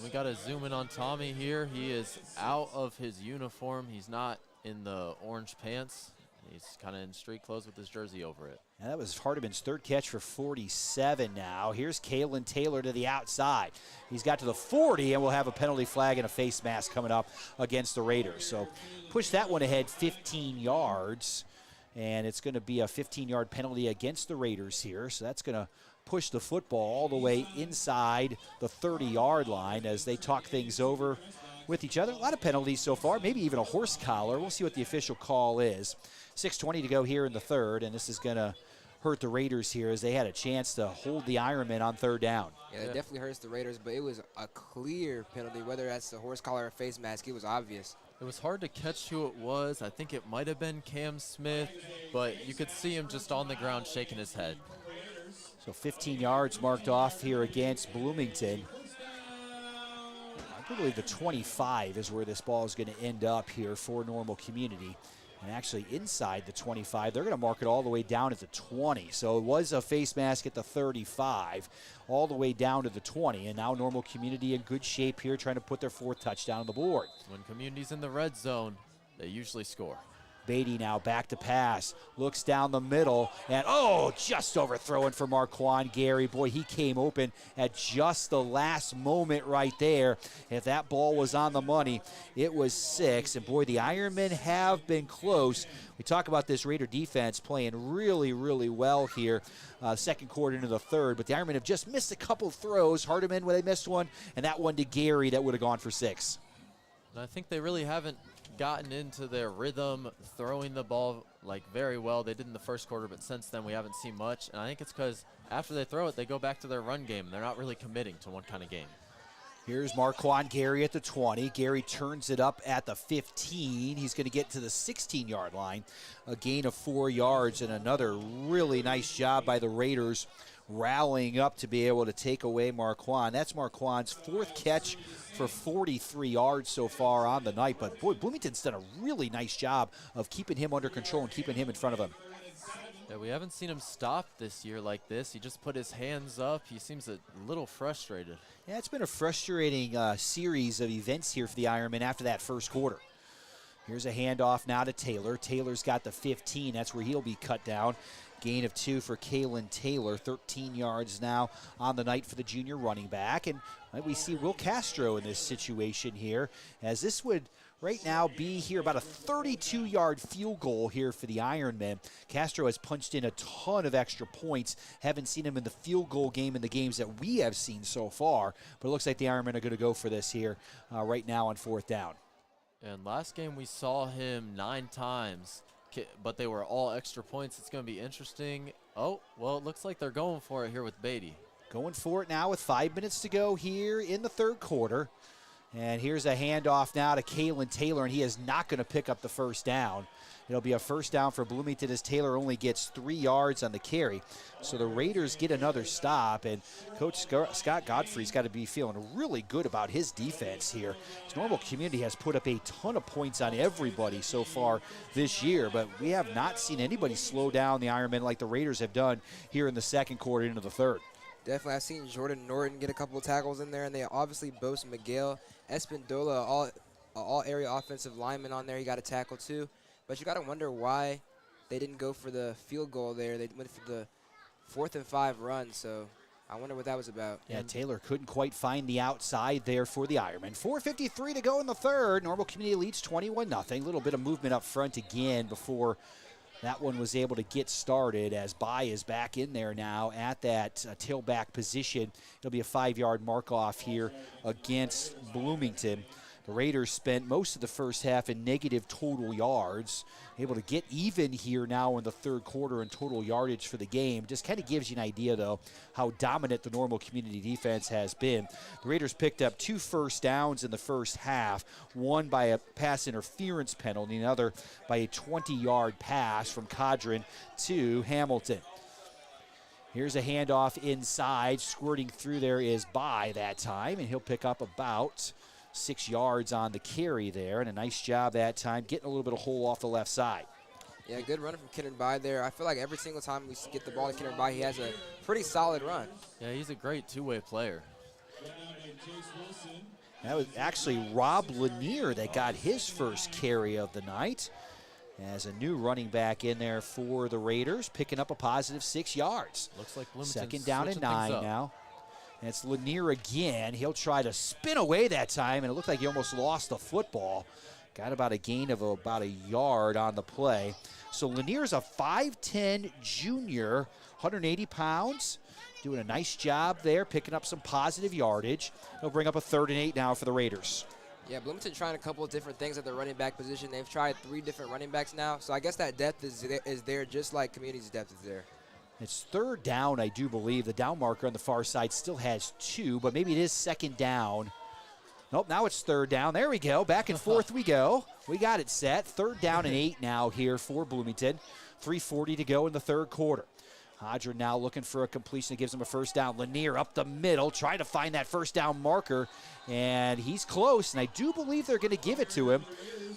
We got to zoom in on Tommy here. He is out of his uniform. He's not in the orange pants. He's kind of in street clothes with his jersey over it. And that was Hardiman's third catch for 47 now. Here's Kalen Taylor to the outside. He's got to the 40, and we'll have a penalty flag and a face mask coming up against the Raiders. So push that one ahead 15 yards, and it's going to be a 15-yard penalty against the Raiders here. So that's going to push the football all the way inside the 30-yard line as they talk things over with each other. A lot of penalties so far, maybe even a horse collar. We'll see what the official call is. 6:20 to go here in the third, and this is going to hurt the Raiders here as they had a chance to hold the Ironmen on third down. Yeah, it definitely hurts the Raiders, but it was a clear penalty. Whether that's the horse collar or face mask, it was obvious. It was hard to catch who it was. I think it might have been Cam Smith, but you could see him just on the ground shaking his head. So 15 yards marked off here against Bloomington. I believe the 25 is where this ball is going to end up here for Normal Community. And actually inside the 25, they're going to mark it all the way down at the 20. So it was a face mask at the 35, all the way down to the 20. And now Normal Community in good shape here, trying to put their 4th touchdown on the board. When Community's in the red zone, they usually score. Beatty now back to pass, looks down the middle, and just overthrowing for Marquand Gary. Boy, he came open at just the last moment right there. If that ball was on the money, it was 6. And boy, the Ironmen have been close. We talk about this Raider defense playing really, really well here, second quarter into the third, but the Ironmen have just missed a couple throws. Hardiman, they missed one, and that one to Gary that would have gone for 6. And I think they really haven't gotten into their rhythm, throwing the ball very well. They did in the first quarter, but since then we haven't seen much. And I think it's because after they throw it, they go back to their run game. They're not really committing to one kind of game. Here's Marquand Gary at the 20. Gary turns it up at the 15. He's going to get to the 16-yard line. A gain of 4 yards, and another really nice job by the Raiders rallying up to be able to take away Marquand. That's Marquand's 4th catch for 43 yards so far on the night. But boy, Bloomington's done a really nice job of keeping him under control and keeping him in front of him. Yeah, we haven't seen him stop this year like this. He just put his hands up. He seems a little frustrated. Yeah, it's been a frustrating series of events here for the Ironmen after that first quarter. Here's a handoff now to Taylor. Taylor's got the 15. That's where he'll be cut down. Gain of 2 for Kalen Taylor. 13 yards now on the night for the junior running back. And we see Will Castro in this situation here, as this would right now be here about a 32-yard field goal here for the Ironmen. Castro has punched in a ton of extra points. Haven't seen him in the field goal game in the games that we have seen so far, but it looks like the Ironmen are going to go for this here right now on 4th down. And last game we saw him 9 times, but they were all extra points. It's going to be interesting. Oh, well, it looks like they're going for it here with Beatty. Going for it now with 5 minutes to go here in the 3rd quarter. And here's a handoff now to Kalen Taylor, and he is not going to pick up the first down. It'll be a first down for Bloomington as Taylor only gets 3 yards on the carry. So the Raiders get another stop, and Coach Scott Godfrey's got to be feeling really good about his defense here. His Normal Community has put up a ton of points on everybody so far this year, but we have not seen anybody slow down the Ironmen like the Raiders have done here in the 2nd quarter into the 3rd. Definitely, I've seen Jordan Norton get a couple of tackles in there, and they obviously boast Miguel Espindola, all-area offensive lineman on there. He got a tackle too. But you got to wonder why they didn't go for the field goal there. They went for the 4th and 5 run, so I wonder what that was about. Yeah, Taylor couldn't quite find the outside there for the Ironmen. 4:53 to go in the 3rd. Normal Community leads 21-0. A little bit of movement up front again before that one was able to get started as Bai is back in there now at that tailback position. It'll be a 5-yard mark-off here against Bloomington. The Raiders spent most of the first half in negative total yards, able to get even here now in the 3rd quarter in total yardage for the game. Just kind of gives you an idea, though, how dominant the Normal Community defense has been. The Raiders picked up 2 first downs in the first half, one by a pass interference penalty, another by a 20-yard pass from Cadron to Hamilton. Here's a handoff inside. Squirting through there is Bai that time, and he'll pick up about 6 yards on the carry there, and a nice job that time getting a little bit of hole off the left side. Yeah, good run from Kennard Bai there. I feel like every single time we get the ball to Kennard Bai, he has a pretty solid run. Yeah, he's a great two-way player. That was actually Rob Lanier that got his first carry of the night as a new running back in there for the Raiders, picking up a positive 6 yards. Looks like Bloomington 2nd down and 9 now. And it's Lanier again. He'll try to spin away that time, and it looked like he almost lost the football. Got about a gain of about a yard on the play. So Lanier's a 5'10 junior, 180 pounds, doing a nice job there, picking up some positive yardage. He'll bring up a 3rd and 8 now for the Raiders. Yeah, Bloomington trying a couple of different things at the running back position. They've tried 3 different running backs now, so I guess that depth is there just like Community's depth is there. It's 3rd down, I do believe. The down marker on the far side still has 2, but maybe it is 2nd down. Nope, now it's 3rd down. There we go. Back and forth we go. We got it set. 3rd down and 8 now here for Bloomington. 3:40 to go in the 3rd quarter. Hodger now looking for a completion that gives him a first down. Lanier up the middle, trying to find that first down marker, and he's close, and I do believe they're going to give it to him.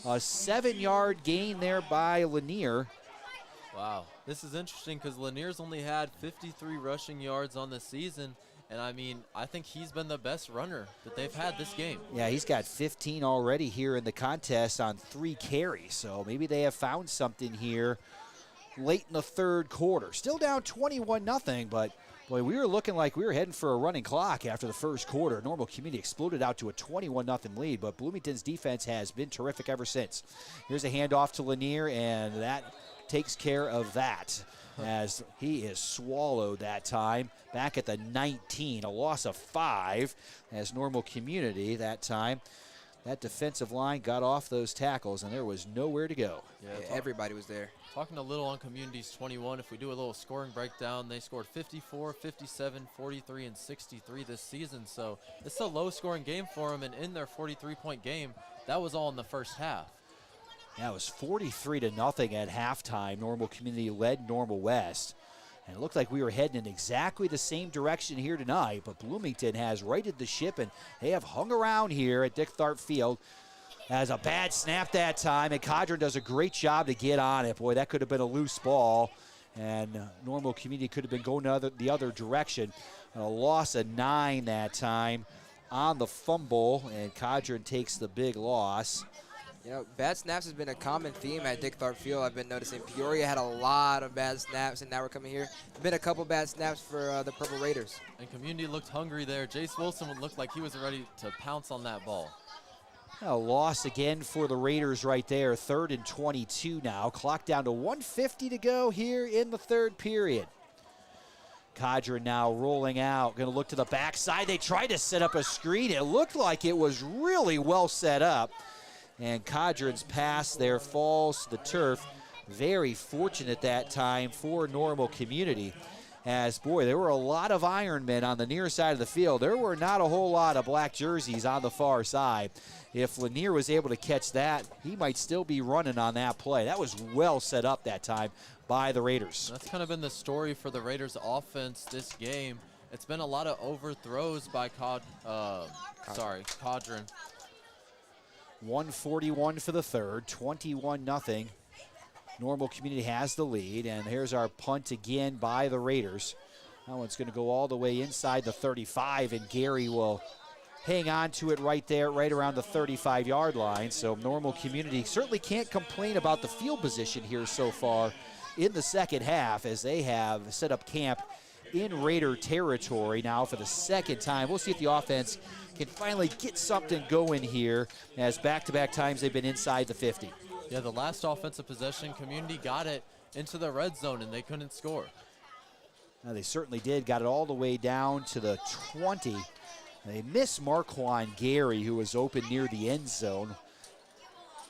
A 7-yard gain there by Lanier. Wow, this is interesting because Lanier's only had 53 rushing yards on the season, and I think he's been the best runner that they've had this game. Yeah, he's got 15 already here in the contest on 3 carries, so maybe they have found something here late in the 3rd quarter. Still down 21-0, but boy, we were looking like we were heading for a running clock after the 1st quarter. Normal Community exploded out to a 21-0 lead, but Bloomington's defense has been terrific ever since. Here's a handoff to Lanier, and that takes care of that as he is swallowed that time. Back at the 19, a loss of 5 as Normal Community that time. That defensive line got off those tackles, and there was nowhere to go. Yeah, everybody was there. Talking a little on Community's 21, if we do a little scoring breakdown, they scored 54, 57, 43, and 63 this season. So it's a low-scoring game for them, and in their 43-point game, that was all in the first half. Yeah, it was 43-0 at halftime. Normal Community led Normal West. And it looked like we were heading in exactly the same direction here tonight, but Bloomington has righted the ship, and they have hung around here at Dick Tharp Field. Has a bad snap that time, and Cadron does a great job to get on it. Boy, that could have been a loose ball, and Normal Community could have been going the other direction. A loss of 9 that time on the fumble, and Cadron takes the big loss. You know, bad snaps has been a common theme at Dick Tharp Field. I've been noticing Peoria had a lot of bad snaps, and now we're coming here. There's been a couple bad snaps for the Purple Raiders. And Community looked hungry there. Jace Wilson looked like he was ready to pounce on that ball. A loss again for the Raiders right there. 3rd and 22 now. Clock down to 1:50 to go here in the third period. Cadron now rolling out. Going to look to the backside. They tried to set up a screen. It looked like it was really well set up. And Cadron's pass there falls to the turf. Very fortunate that time for Normal Community. As, boy, there were a lot of Ironmen on the near side of the field. There were not a whole lot of black jerseys on the far side. If Lanier was able to catch that, he might still be running on that play. That was well set up that time by the Raiders. That's kind of been the story for the Raiders offense this game. It's been a lot of overthrows by Cadron. 141 for the third, 21-0. Normal Community has the lead, and here's our punt again by the Raiders. That one's going to go all the way inside the 35, and Gary will hang on to it right there, right around the 35-yard line. So Normal Community certainly can't complain about the field position here so far in the second half, as they have set up camp in Raider territory now for the second time. We'll see if the offense can finally get something going here, as back-to-back times they've been inside the 50. Yeah, the last offensive possession, Community got it into the red zone, and they couldn't score. Now, they certainly did. Got it all the way down to the 20. They missed Marquand Gary, who was open near the end zone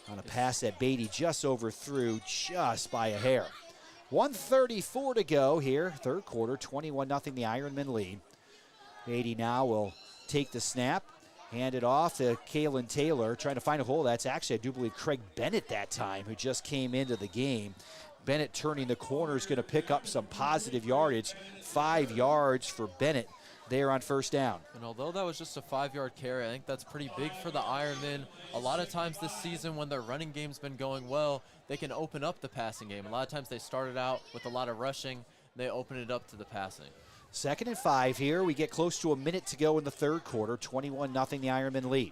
on a pass that Beatty just overthrew just by a hair. 1:34 to go here, third quarter, 21-0 the Ironmen lead. Beatty now will take the snap. Hand it off to Kalen Taylor, trying to find a hole. That's actually, I do believe, Craig Bennett that time, who just came into the game. Bennett turning the corner is going to pick up some positive yardage. 5 yards for Bennett there on first down. And although that was just a 5-yard carry, I think that's pretty big for the Ironmen. A lot of times this season when their running game's been going well, they can open up the passing game. A lot of times they started out with a lot of rushing. They open it up to the passing. 2nd and 5 here. We get close to a minute to go in the third quarter. 21-0 the Ironmen lead.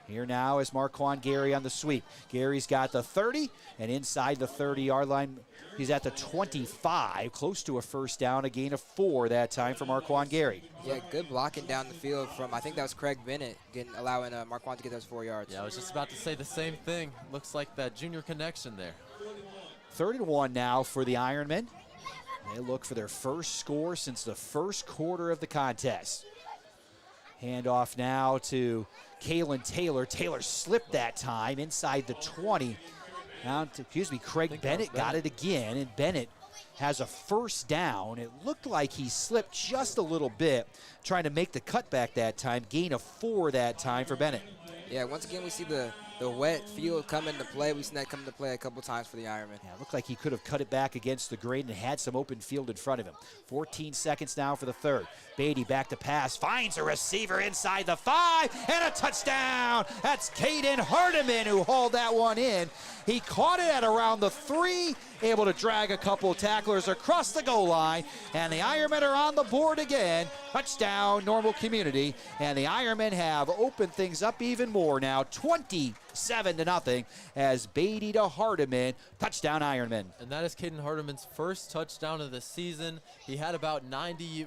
Here now is Marquand Gary on the sweep. Gary's got the 30, and inside the 30-yard line, he's at the 25, close to a first down, a gain of 4 that time for Marquand Gary. Yeah, good blocking down the field from, I think that was Craig Bennett, allowing Marquand to get those 4 yards. Yeah, I was just about to say the same thing. Looks like that junior connection there. 3rd and 1 now for the Ironmen. They look for their first score since the first quarter of the contest. Handoff now to Kalen Taylor. Taylor slipped that time inside the 20. Down to, Craig Bennett got it again, and Bennett has a first down. It looked like he slipped just a little bit, trying to make the cutback that time. Gain of 4 that time for Bennett. Yeah, once again we see the wet field come into play. We've seen that come into play a couple times for the Ironmen. Yeah, it looked like he could have cut it back against the grain and had some open field in front of him. 14 seconds now for the third. Beatty back to pass, finds a receiver inside the 5, and a touchdown! That's Caden Hardiman who hauled that one in. He caught it at around the 3, able to drag a couple tacklers across the goal line, and the Ironmen are on the board again. Touchdown, Normal Community, and the Ironmen have opened things up even more now, 27-0 as Beatty to Hardiman, touchdown Ironmen. And that is Caden Hardiman's first touchdown of the season. He had about 90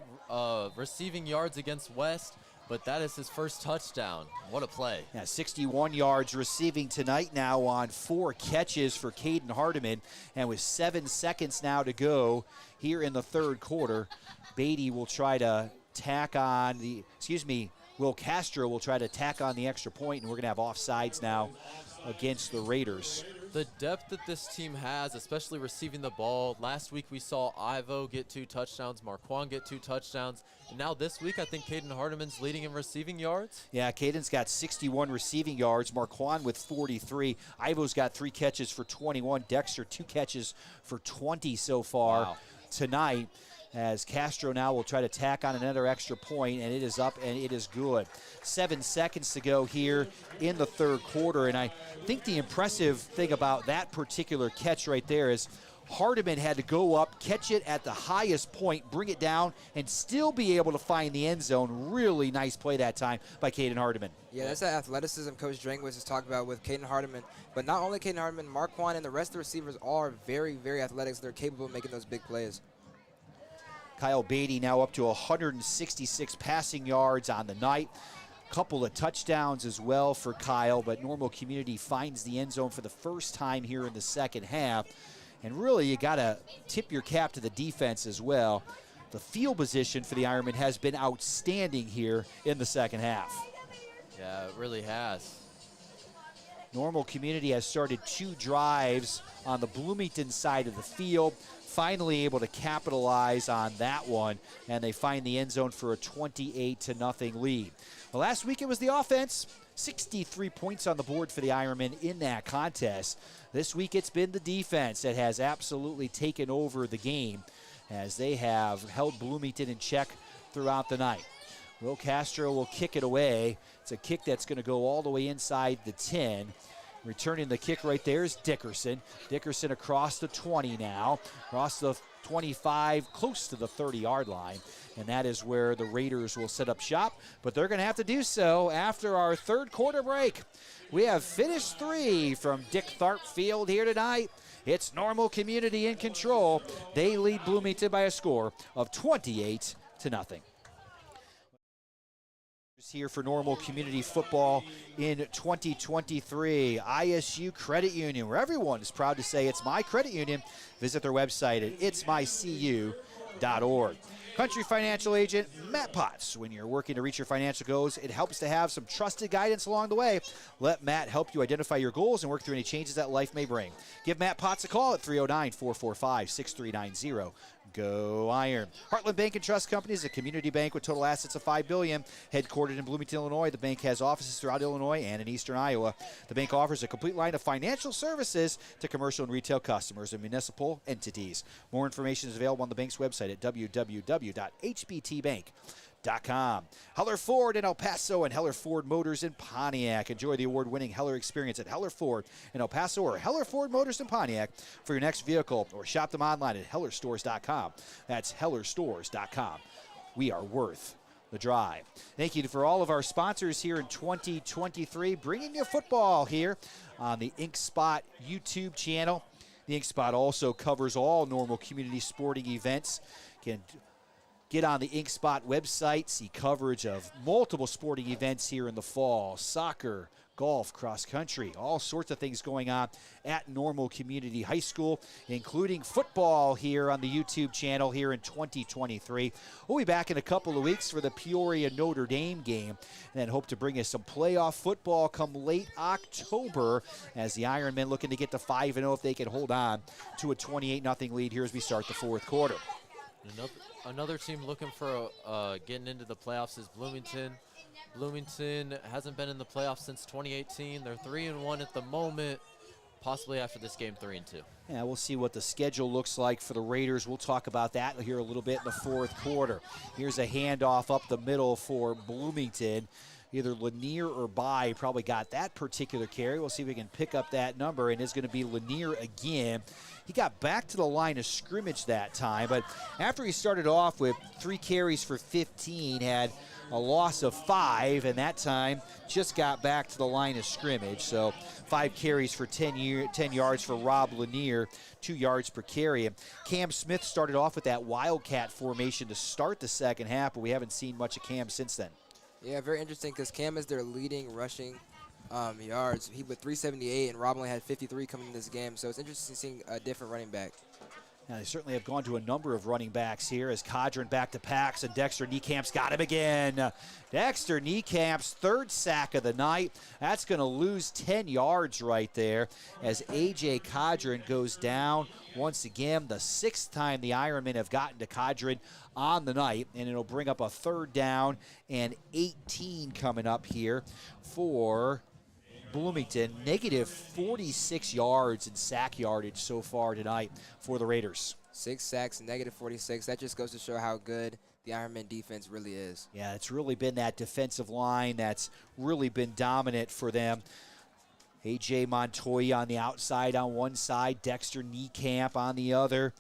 receiving yards against West, but that is his first touchdown. What a play. Yeah, 61 yards receiving tonight now on 4 catches for Caden Hardiman. And with 7 seconds now to go here in the third quarter, Beatty will try to tack on the, Will Castro will try to tack on the extra point, and we're going to have offsides now against the Raiders. The depth that this team has, especially receiving the ball. Last week we saw Ivo get 2 touchdowns, Marquand get 2 touchdowns, and now this week I think Caden Hardiman's leading in receiving yards. Yeah, Caden's got 61 receiving yards, Marquand with 43. Ivo's got 3 catches for 21. Dexter 2 catches for 20 so far tonight, as Castro now will try to tack on another extra point, and it is up and it is good. 7 seconds to go here in the third quarter, and I think the impressive thing about that particular catch right there is Hardiman had to go up, catch it at the highest point, bring it down, and still be able to find the end zone. Really nice play that time by Caden Hardiman. Yeah, that's that athleticism Coach Dranguis has talked about with Caden Hardiman. But not only Caden Hardiman, Marquand and the rest of the receivers are very, very athletic, so they're capable of making those big plays. Kyle Beatty now up to 166 passing yards on the night. couple of touchdowns as well for Kyle, but Normal Community finds the end zone for the first time here in the second half. And really, you got to tip your cap to the defense as well. The field position for the Ironmen has been outstanding here in the second half. Yeah, it really has. Normal Community has started 2 drives on the Bloomington side of the field, finally able to capitalize on that one, and they find the end zone for a 28-0 lead. Well, last week it was the offense. 63 points on the board for the Ironmen in that contest. This week it's been the defense that has absolutely taken over the game as they have held Bloomington in check throughout the night. Will Castro will kick it away. It's a kick that's going to go all the way inside the 10. Returning the kick right there is Dickerson. Dickerson across the 20 now, across the 25, close to the 30-yard line. And that is where the Raiders will set up shop, but they're going to have to do so after our third quarter break. We have finished 3 from Dick Tharp Field here tonight. It's Normal Community in control. They lead Bloomington by a score of 28-0. Here for Normal Community football in 2023. ISU Credit Union, where everyone is proud to say it's my credit union. Visit their website at itsmycu.org. Country Financial Agent Matt Potts. When you're working to reach your financial goals, it helps to have some trusted guidance along the way. Let Matt help you identify your goals and work through any changes that life may bring. Give Matt Potts a call at 309-445-6390. Go Iron. Heartland Bank and Trust Company is a community bank with total assets of $5 billion. Headquartered in Bloomington, Illinois, the bank has offices throughout Illinois and in eastern Iowa. The bank offers a complete line of financial services to commercial and retail customers and municipal entities. More information is available on the bank's website at www.hbtbank.com. Heller Ford in El Paso and Heller Ford Motors in Pontiac. Enjoy the award-winning Heller experience at Heller Ford in El Paso or Heller Ford Motors in Pontiac for your next vehicle, or shop them online at hellerstores.com. That's hellerstores.com. We are worth the drive. Thank you for all of our sponsors here in 2023, bringing you football here on the Inkspot YouTube channel. The Inkspot also covers all Normal Community sporting events. Can get on the Inkspot website, see coverage of multiple sporting events here in the fall. Soccer, golf, cross country, all sorts of things going on at Normal Community High School, including football here on the YouTube channel here in 2023. We'll be back in a couple of weeks for the Peoria Notre Dame game, and then hope to bring us some playoff football come late October as the Ironmen looking to get to 5-0 if they can hold on to a 28-0 lead here as we start the fourth quarter. Another team looking for getting into the playoffs is Bloomington. Bloomington hasn't been in the playoffs since 2018. They're 3-1 at the moment, possibly after this game 3-2. Yeah, we'll see what the schedule looks like for the Raiders. We'll talk about that here a little bit in the fourth quarter. Here's a handoff up the middle for Bloomington. Either Lanier or Bai probably got that particular carry. We'll see if we can pick up that number, and it's going to be Lanier again. He got back to the line of scrimmage that time, but after he started off with 3 carries for 15, had a loss of 5, and that time just got back to the line of scrimmage. So 5 carries for 10 yards for Rob Lanier, 2 yards per carry. And Cam Smith started off with that Wildcat formation to start the second half, but we haven't seen much of Cam since then. Yeah, very interesting because Cam is their leading rushing yards. He with 378, and Rob only had 53 coming in this game. So it's interesting seeing a different running back. Now, they certainly have gone to a number of running backs here as Cadron back to packs, and Dexter Niecamp's got him again. Dexter Niecamp's 3rd sack of the night. That's going to lose 10 yards right there as A.J. Cadron goes down once again. The 6th time the Ironmen have gotten to Cadron on the night, and it'll bring up a 3rd down and 18 coming up here for Bloomington. Negative 46 yards in sack yardage so far tonight for the Raiders. 6 sacks, negative 46. That just goes to show how good the Ironman defense really is. Yeah, it's really been that defensive line that's really been dominant for them. A.J. Montoya on the outside on one side, Dexter Niekamp on the other.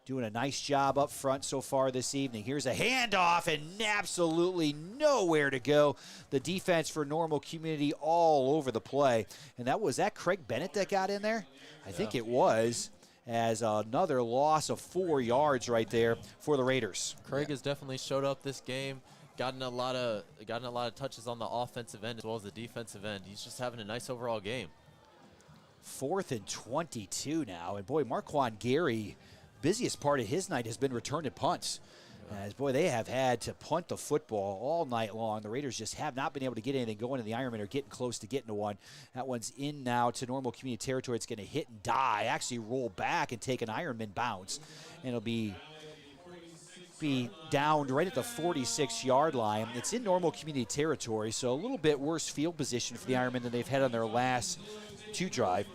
Doing a nice job up front so far this evening. Here's a handoff and absolutely nowhere to go. The defense for Normal Community all over the play. And was that Craig Bennett that got in there? I think it was, as another loss of 4 yards right there for the Raiders. Craig has definitely showed up this game. gotten a lot of touches on the offensive end as well as the defensive end. He's just having a nice overall game. 4th and 22 now. And boy, Marquand Gary, busiest part of his night has been returning punts. As boy, they have had to punt the football all night long. The Raiders just have not been able to get anything going, and the Ironmen are getting close to getting to one. That one's in now to normal community territory. It's going to hit and die, actually roll back and take an Ironman bounce. And it'll be downed right at the 46-yard line. It's in normal community territory, so a little bit worse field position for the Ironmen than they've had on their last 2 drive.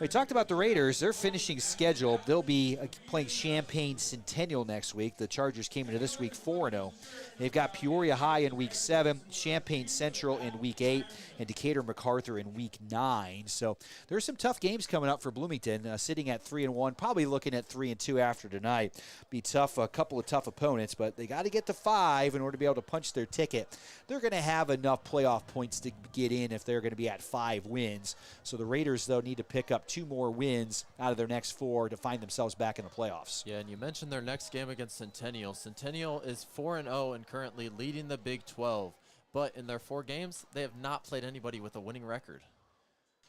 We talked about the Raiders. Their finishing schedule, they'll be playing Champaign Centennial next week. The Chargers came into this week 4-0. They've got Peoria High in Week 7, Champaign Central in Week 8, and Decatur MacArthur in Week 9. So there's some tough games coming up for Bloomington, sitting at 3-1, probably looking at 3-2 after tonight. Be tough, a couple of tough opponents, but they got to get to 5 in order to be able to punch their ticket. They're going to have enough playoff points to get in if they're going to be at 5 wins. So the Raiders, though, need to pick up 2 more wins out of their next 4 to find themselves back in the playoffs. Yeah, and you mentioned their next game against Centennial. Centennial is 4-0 and currently leading the Big 12. But in their 4 games, they have not played anybody with a winning record.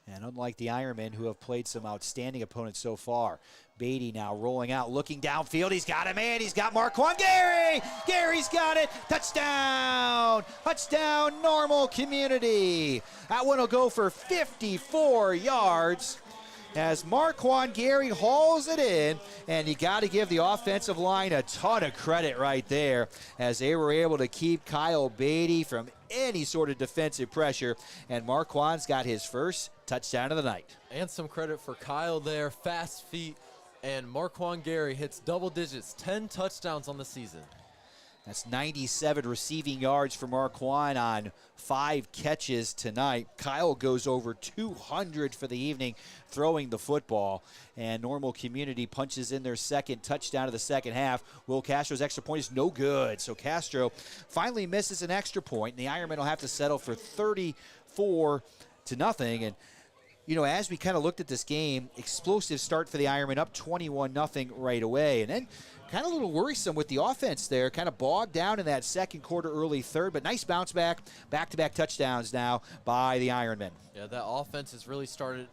And unlike the Ironmen, who have played some outstanding opponents so far, Beatty now rolling out, looking downfield. He's got a man. He's got Marquand Gary. Gary's got it. Touchdown. Touchdown, normal community. That one will go for 54 yards. As Marquand Gary hauls it in, and you got to give the offensive line a ton of credit right there, as they were able to keep Kyle Beatty from any sort of defensive pressure, and Marquand's got his first touchdown of the night. And some credit for Kyle there, fast feet, and Marquand Gary hits double digits, 10 touchdowns on the season. That's 97 receiving yards for Marquand on 5 catches tonight. Kyle goes over 200 for the evening throwing the football. And normal community punches in their second touchdown of the second half. Will Castro's extra point is no good. So Castro finally misses an extra point, and the Ironmen will have to settle for 34-0. And you know, as we kind of looked at this game, explosive start for the Ironmen, up 21-0 right away. And then kind of a little worrisome with the offense there, kind of bogged down in that second quarter, early third, but nice bounce back, back-to-back touchdowns now by the Ironmen. Yeah, that offense has really started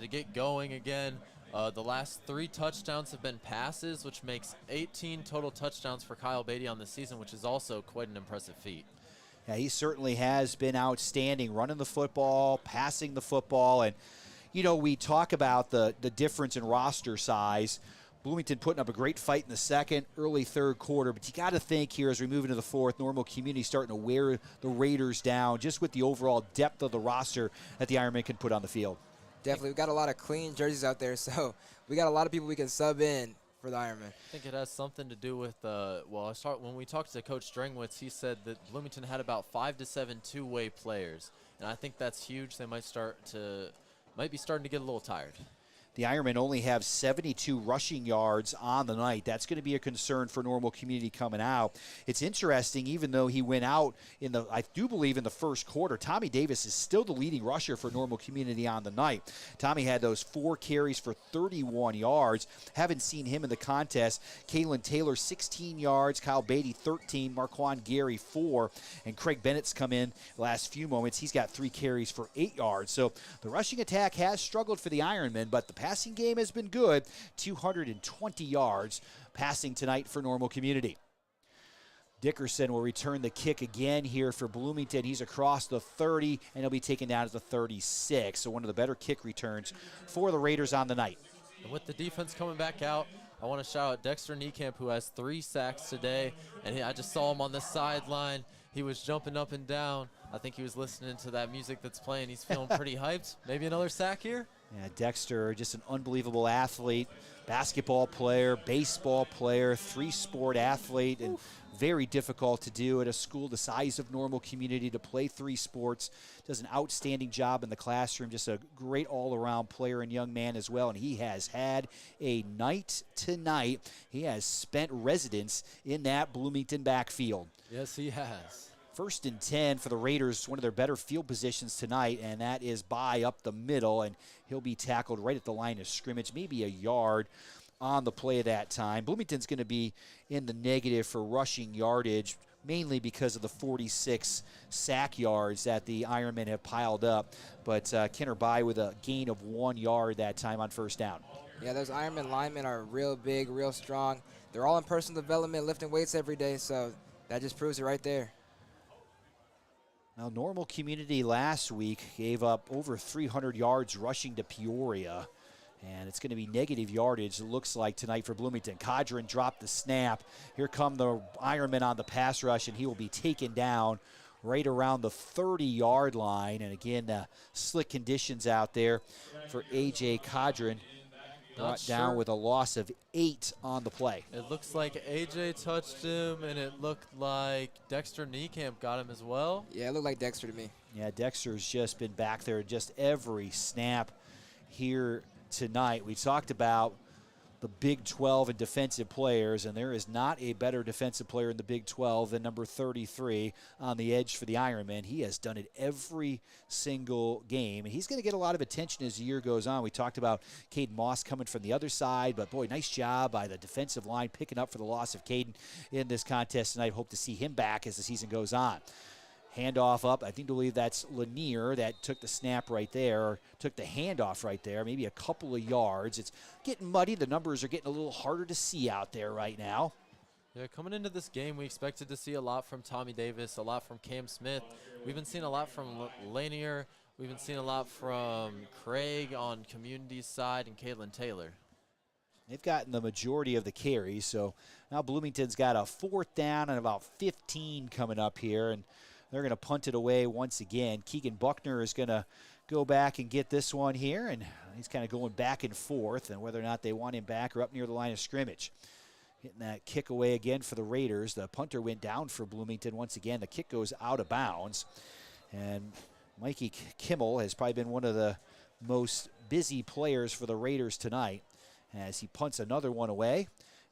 to get going again. The last 3 touchdowns have been passes, which makes 18 total touchdowns for Kyle Beatty on the season, which is also quite an impressive feat. Yeah, he certainly has been outstanding, running the football, passing the football. And, you know, we talk about the difference in roster size. Bloomington putting up a great fight in the second, early third quarter. But you got to think here as we move into the fourth, normal community starting to wear the Raiders down just with the overall depth of the roster that the Ironmen can put on the field. Definitely. We've got a lot of clean jerseys out there, so we got a lot of people we can sub in for the Ironmen. I think it has something to do with, when we talked to Coach Strangwitz, he said that Bloomington had about 5 to 7 two-way players, and I think that's huge. They might be starting to get a little tired. The Ironmen only have 72 rushing yards on the night. That's going to be a concern for normal community coming out. It's interesting, even though he went out I do believe in the first quarter, Tommy Davis is still the leading rusher for normal community on the night. Tommy had those 4 carries for 31 yards. Haven't seen him in the contest. Kalen Taylor, 16 yards. Kyle Beatty, 13. Marquand Gary, 4. And Craig Bennett's come in the last few moments. He's got 3 carries for 8 yards. So the rushing attack has struggled for the Ironmen, but the passing game has been good. 220 yards passing tonight for normal community. Dickerson will return the kick again here for Bloomington. He's across the 30, and he'll be taken down to the 36. So one of the better kick returns for the Raiders on the night. And with the defense coming back out, I want to shout out Dexter Niekamp, who has 3 sacks today. And I just saw him on the sideline. He was jumping up and down. I think he was listening to that music that's playing. He's feeling pretty hyped. Maybe another sack here? Yeah, Dexter, just an unbelievable athlete, basketball player, baseball player, 3-sport athlete, and very difficult to do at a school the size of normal community to play 3 sports. Does an outstanding job in the classroom, just a great all-around player and young man as well, and he has had a night tonight. He has spent residence in that Bloomington backfield. Yes, he has. 1st and 10 for the Raiders, one of their better field positions tonight, and that is by up the middle, and he'll be tackled right at the line of scrimmage, maybe a yard on the play at that time. Bloomington's going to be in the negative for rushing yardage. mainly because of the 46 sack yards that the Ironmen have piled up. But Kenner by with a gain of 1 yard that time on first down. Yeah, those Ironman linemen are real big, real strong. They're all in personal development, lifting weights every day, so that just proves it right there. Now, Normal Community last week gave up over 300 yards rushing to Peoria. And it's going to be negative yardage, it looks like, tonight for Bloomington. Cadron dropped the snap. Here come the Ironmen on the pass rush, and he will be taken down right around the 30-yard line. And again, slick conditions out there for A.J. Cadron. Brought down with a loss of 8 on the play. It looks like AJ touched him, and it looked like Dexter Niekamp got him as well. Yeah, it looked like Dexter to me. Yeah, Dexter's just been back there just every snap here tonight. We talked about the Big 12 and defensive players, and there is not a better defensive player in the Big 12 than number 33 on the edge for the Ironmen. He has done it every single game, and he's going to get a lot of attention as the year goes on. We talked about Caden Moss coming from the other side, but boy, nice job by the defensive line picking up for the loss of Caden in this contest tonight. Hope to see him back as the season goes on. Handoff up. I believe that's Lanier that took the snap right there, or took the handoff right there, maybe a couple of yards. It's getting muddy. The numbers are getting a little harder to see out there right now. Yeah, coming into this game, we expected to see a lot from Tommy Davis, a lot from Cam Smith. We've been seeing a lot from Lanier. We've been seeing a lot from Craig on Community's side and Caitlin Taylor. They've gotten the majority of the carries, so now Bloomington's got a 4th down and about 15 coming up here, and they're going to punt it away once again. Keegan Buckner is going to go back and get this one here, and he's kind of going back and forth, and whether or not they want him back or up near the line of scrimmage. Getting that kick away again for the Raiders. The punter went down for Bloomington once again. The kick goes out of bounds, and Mikey Kimmel has probably been one of the most busy players for the Raiders tonight as he punts another one away.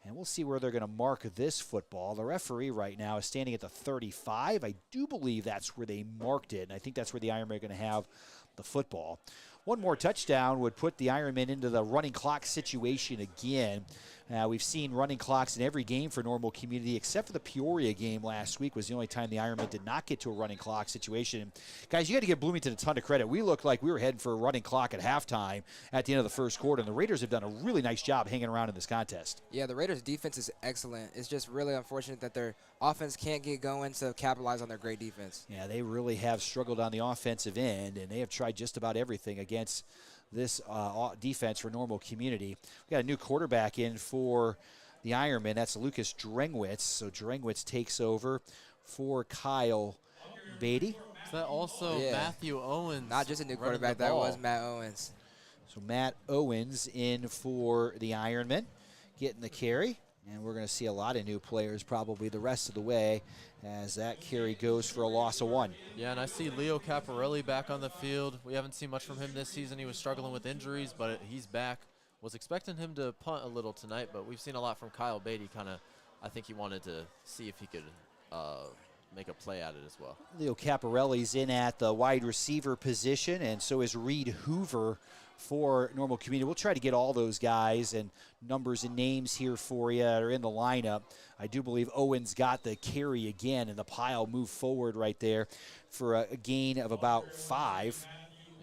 And we'll see where they're going to mark this football. The referee right now is standing at the 35. I do believe that's where they marked it, and I think that's where the Ironmen are going to have the football. One more touchdown would put the Ironmen into the running clock situation again. We've seen running clocks in every game for Normal Community, except for the Peoria game last week was the only time the Ironmen did not get to a running clock situation. Guys, you got to give Bloomington a ton of credit. We looked like we were heading for a running clock at halftime at the end of the first quarter, and the Raiders have done a really nice job hanging around in this contest. Yeah, the Raiders' defense is excellent. It's just really unfortunate that their offense can't get going to capitalize on their great defense. Yeah, they really have struggled on the offensive end, and they have tried just about everything against this defense for Normal Community. We got a new quarterback in for the Ironmen. That's Lucas Drengwitz. So Drengwitz takes over for Kyle Beatty. Is that also Matthew Owens? Not just a new quarterback, that was Matt Owens. So Matt Owens in for the Ironmen, getting the carry. And we're going to see a lot of new players probably the rest of the way as that carry goes for a loss of 1. Yeah, and I see Leo Caparelli back on the field. We haven't seen much from him this season. He was struggling with injuries, but he's back. Was expecting him to punt a little tonight, but we've seen a lot from Kyle Beatty. I think he wanted to see if he could make a play at it as well. Leo Caparelli's in at the wide receiver position, and so is Reed Hoover for Normal Community. We'll try to get all those guys and numbers and names here for you that are in the lineup. I do believe Owens got the carry again, and the pile moved forward right there for a gain of about 5.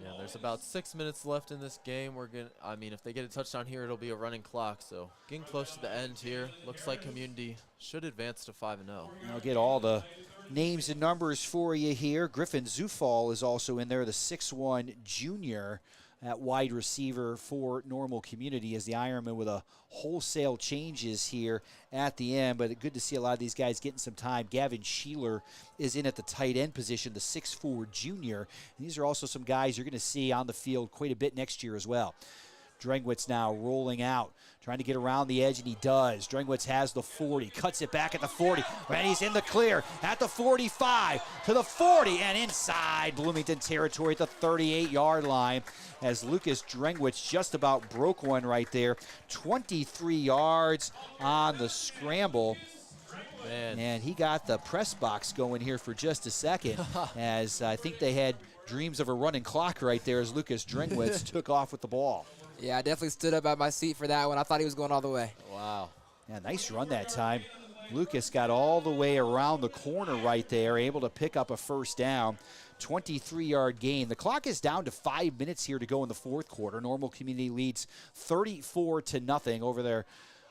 Yeah, there's about 6 minutes left in this game. If they get a touchdown here, it'll be a running clock. So getting close to the end here. Looks like Community should advance to 5-0. I'll get all the names and numbers for you here. Griffin Zufall is also in there, the 6'1 junior at wide receiver for Normal Community as the Ironmen with a wholesale changes here at the end, but good to see a lot of these guys getting some time. Gavin Sheeler is in at the tight end position, the 6'4 junior. And these are also some guys you're going to see on the field quite a bit next year as well. Drengwitz now rolling out, trying to get around the edge, and he does. Drengwitz has the 40, cuts it back at the 40, and he's in the clear at the 45 to the 40, and inside Bloomington territory at the 38-yard line as Lucas Drengwitz just about broke one right there. 23 yards on the scramble. Man. And he got the press box going here for just a second as I think they had dreams of a running clock right there as Lucas Drengwitz took off with the ball. Yeah, I definitely stood up at my seat for that one. I thought he was going all the way. Wow. Yeah, nice run that time. Lucas got all the way around the corner right there, able to pick up a first down. 23-yard gain. The clock is down to 5 minutes here to go in the fourth quarter. Normal Community leads 34-0 over their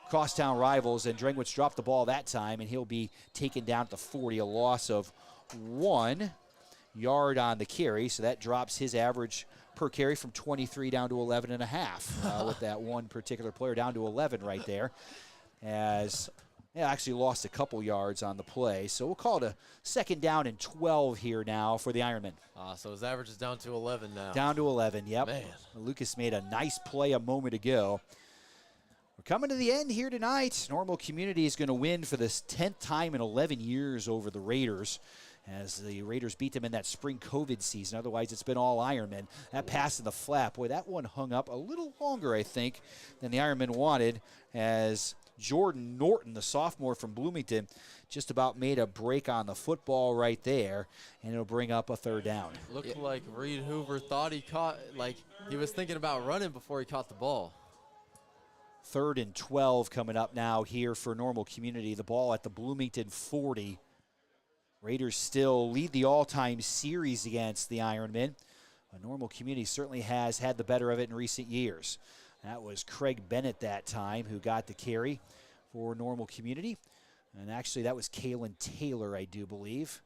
crosstown rivals, and Drengwitz dropped the ball that time, and he'll be taken down at the 40, a loss of 1 yard on the carry, so that drops his average per carry from 23 down to 11 and a half with that one particular player down to 11 right there, as actually lost a couple yards on the play. So we'll call it a second down and 12 here now for the Ironmen. So his average is down to 11 now. Down to 11, yep. Man. Lucas made a nice play a moment ago. We're coming to the end here tonight. Normal Community is going to win for the 10th time in 11 years over the Raiders, as the Raiders beat them in that spring COVID season. Otherwise, it's been all Ironmen. That pass in the flat, boy, that one hung up a little longer, I think, than the Ironmen wanted, as Jordan Norton, the sophomore from Bloomington, just about made a break on the football right there, and it'll bring up a third down. Looked like Reed Hoover thought he caught, like he was thinking about running before he caught the ball. 3rd and 12 coming up now here for Normal Community. The ball at the Bloomington 40. Raiders still lead the all-time series against the Ironmen. Normal Community certainly has had the better of it in recent years. That was Craig Bennett that time who got the carry for Normal Community. And actually that was Kalen Taylor, I do believe.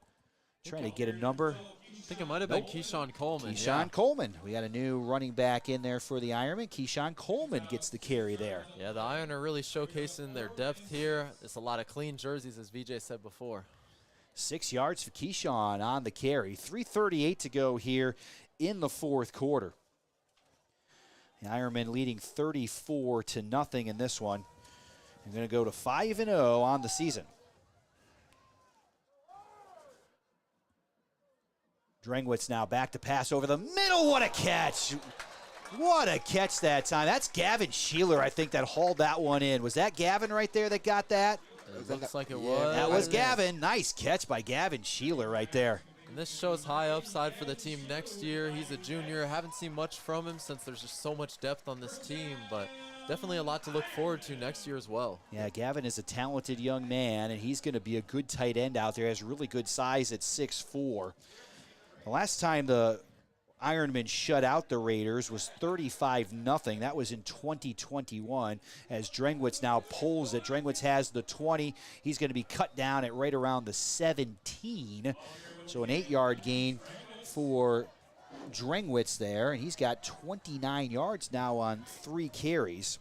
Trying to get a number. I think it might have been Keyshawn Coleman. Keyshawn Coleman. We got a new running back in there for the Ironmen. Keyshawn Coleman gets the carry there. Yeah, the Iron are really showcasing their depth here. It's a lot of clean jerseys, as VJ said before. 6 yards for Keyshawn on the carry. 3:38 to go here in the fourth quarter. The Ironmen leading 34-0 in this one. They're going to go to 5-0 on the season. Drengwitz now back to pass over the middle. What a catch. What a catch that time. That's Gavin Sheeler, I think, that hauled that one in. Was that Gavin right there that got that? It looks like it was. That was Gavin. Nice catch by Gavin Sheeler right there. And this shows high upside for the team next year. He's a junior. Haven't seen much from him since there's just so much depth on this team, but definitely a lot to look forward to next year as well. Yeah, Gavin is a talented young man, and he's going to be a good tight end out there. He has really good size at 6'4". The last time the Ironmen shut out the Raiders was 35-0. That was in 2021, as Drengwitz now pulls it. Drengwitz has the 20. He's going to be cut down at right around the 17. So an 8-yard gain for Drengwitz there, and he's got 29 yards now on 3 carries.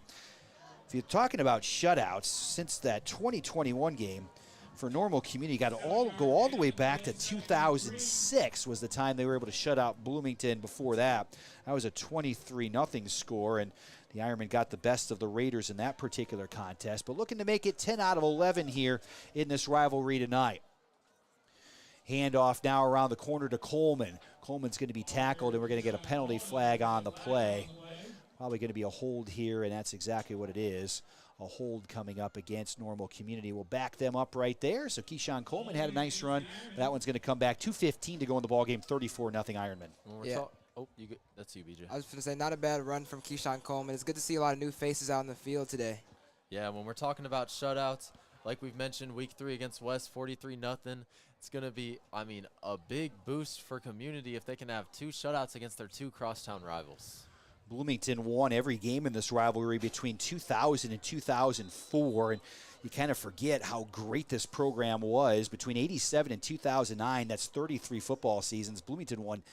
If you're talking about shutouts, since that 2021 game, for Normal Community, got to go all the way back to 2006 was the time they were able to shut out Bloomington. Before that, that was a 23-0 score, and the Ironmen got the best of the Raiders in that particular contest. But looking to make it 10 out of 11 here in this rivalry tonight. Handoff now around the corner to Coleman. Coleman's going to be tackled, and we're going to get a penalty flag on the play. Probably going to be a hold here, and that's exactly what it is. A hold coming up against Normal Community. We'll back them up right there. So Keyshawn Coleman had a nice run. That one's going to come back. 2:15 to go in the ballgame. 34-0 Ironmen. That's you, BJ. I was going to say, not a bad run from Keyshawn Coleman. It's good to see a lot of new faces out in the field today. Yeah, when we're talking about shutouts, like we've mentioned, week 3 against West, 43-0. It's going to be, a big boost for Community if they can have 2 shutouts against their 2 crosstown rivals. Bloomington won every game in this rivalry between 2000 and 2004, and you kind of forget how great this program was. Between 87 and 2009, that's 33 football seasons, Bloomington won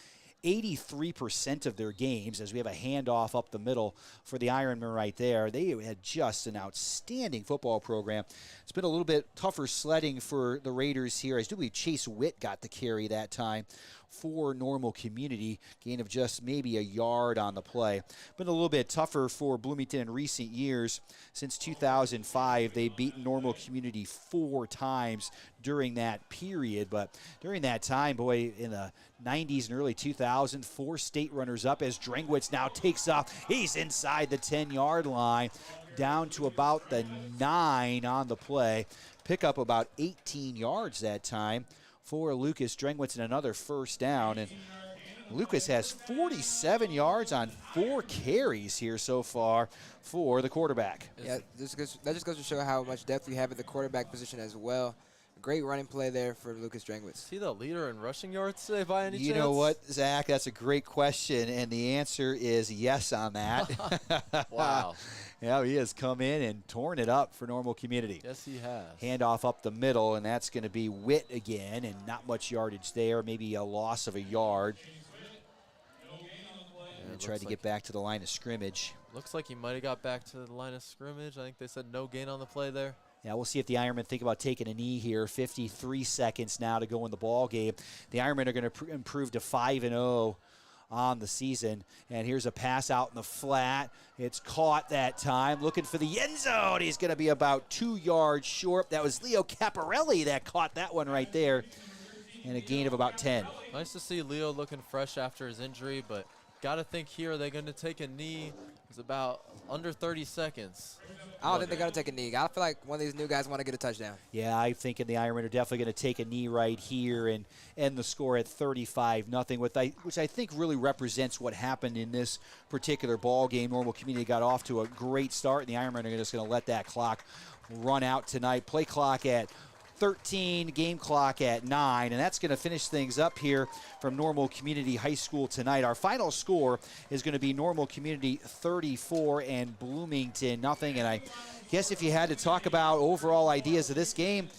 83% of their games, as we have a handoff up the middle for the Ironmen right there. They had just an outstanding football program. It's been a little bit tougher sledding for the Raiders here. I do believe Chase Witt got the carry that time for Normal Community, gain of just maybe a yard on the play. Been a little bit tougher for Bloomington in recent years. Since 2005, they've beaten Normal Community 4 times during that period. But during that time, boy, in the 90s and early 2000s, 4 state runners up, as Drengwitz now takes off. He's inside the 10-yard line, down to about the 9 on the play. Pick up about 18 yards that time for Lucas Drengwitz and another first down. And Lucas has 47 yards on 4 carries here so far for the quarterback. Yeah, that just goes to show how much depth we have at the quarterback position as well. Great running play there for Lucas Drangwitz. Is he the leader in rushing yards today by any chance? You know what, Zach? That's a great question, and the answer is yes on that. Wow. Yeah, he has come in and torn it up for Normal Community. Yes, he has. Handoff up the middle, and that's going to be Witt again, and not much yardage there, maybe a loss of a yard. And tried to get back to the line of scrimmage. Looks like he might have got back to the line of scrimmage. I think they said no gain on the play there. Yeah, we'll see if the Ironmen think about taking a knee here. 53 seconds now to go in the ball game. The Ironmen are going to improve to 5-0 on the season. And here's a pass out in the flat. It's caught that time. Looking for the end zone. He's going to be about 2 yards short. That was Leo Caparelli that caught that one right there. And a gain of about 10. Nice to see Leo looking fresh after his injury, but got to think here, are they going to take a knee? It's about under 30 seconds. I don't think they're going to take a knee. I feel like one of these new guys want to get a touchdown. Yeah, I'm thinking the Ironmen are definitely going to take a knee right here and end the score at 35-0, which I think really represents what happened in this particular ball game. Normal Community got off to a great start, and the Ironmen are just going to let that clock run out tonight. Play clock at 13, game clock at 9, and that's going to finish things up here from Normal Community High School tonight. Our final score is going to be Normal Community 34 and Bloomington nothing. And I guess if you had to talk about overall ideas of this game,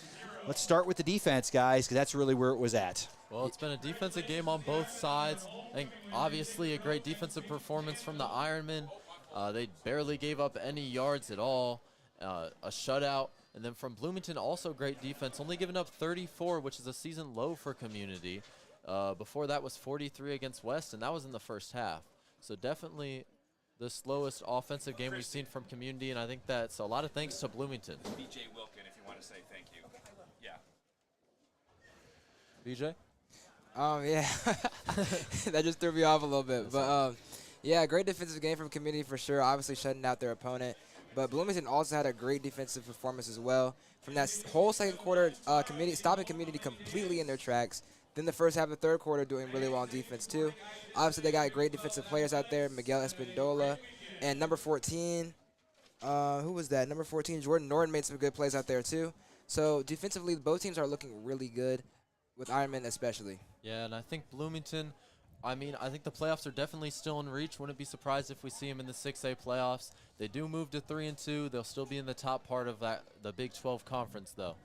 let's start with the defense, guys, because that's really where it was at. Well, it's been a defensive game on both sides. I think obviously a great defensive performance from the Ironmen. They barely gave up any yards at all. A shutout. And then from Bloomington, also great defense, only giving up 34, which is a season low for Community. Before that was 43 against West, and that was in the first half. So definitely the slowest offensive game we've seen from Community, and I think that's a lot of thanks to Bloomington. BJ Wilkin, if you want to say thank you. Yeah. BJ? Yeah. That just threw me off a little bit. But, yeah, great defensive game from Community for sure, obviously shutting out their opponent. But Bloomington also had a great defensive performance as well. From that whole second quarter, stopping Community completely in their tracks. Then the first half of the third quarter doing really well on defense too. Obviously, they got great defensive players out there, Miguel Espindola. And number 14, who was that? Number 14, Jordan Norton made some good plays out there too. So defensively, both teams are looking really good, with Ironmen especially. Yeah, and I think Bloomington, I think the playoffs are definitely still in reach. Wouldn't be surprised if we see them in the 6A playoffs. They do move to 3-2. They'll still be in the top part of the Big 12 conference, though.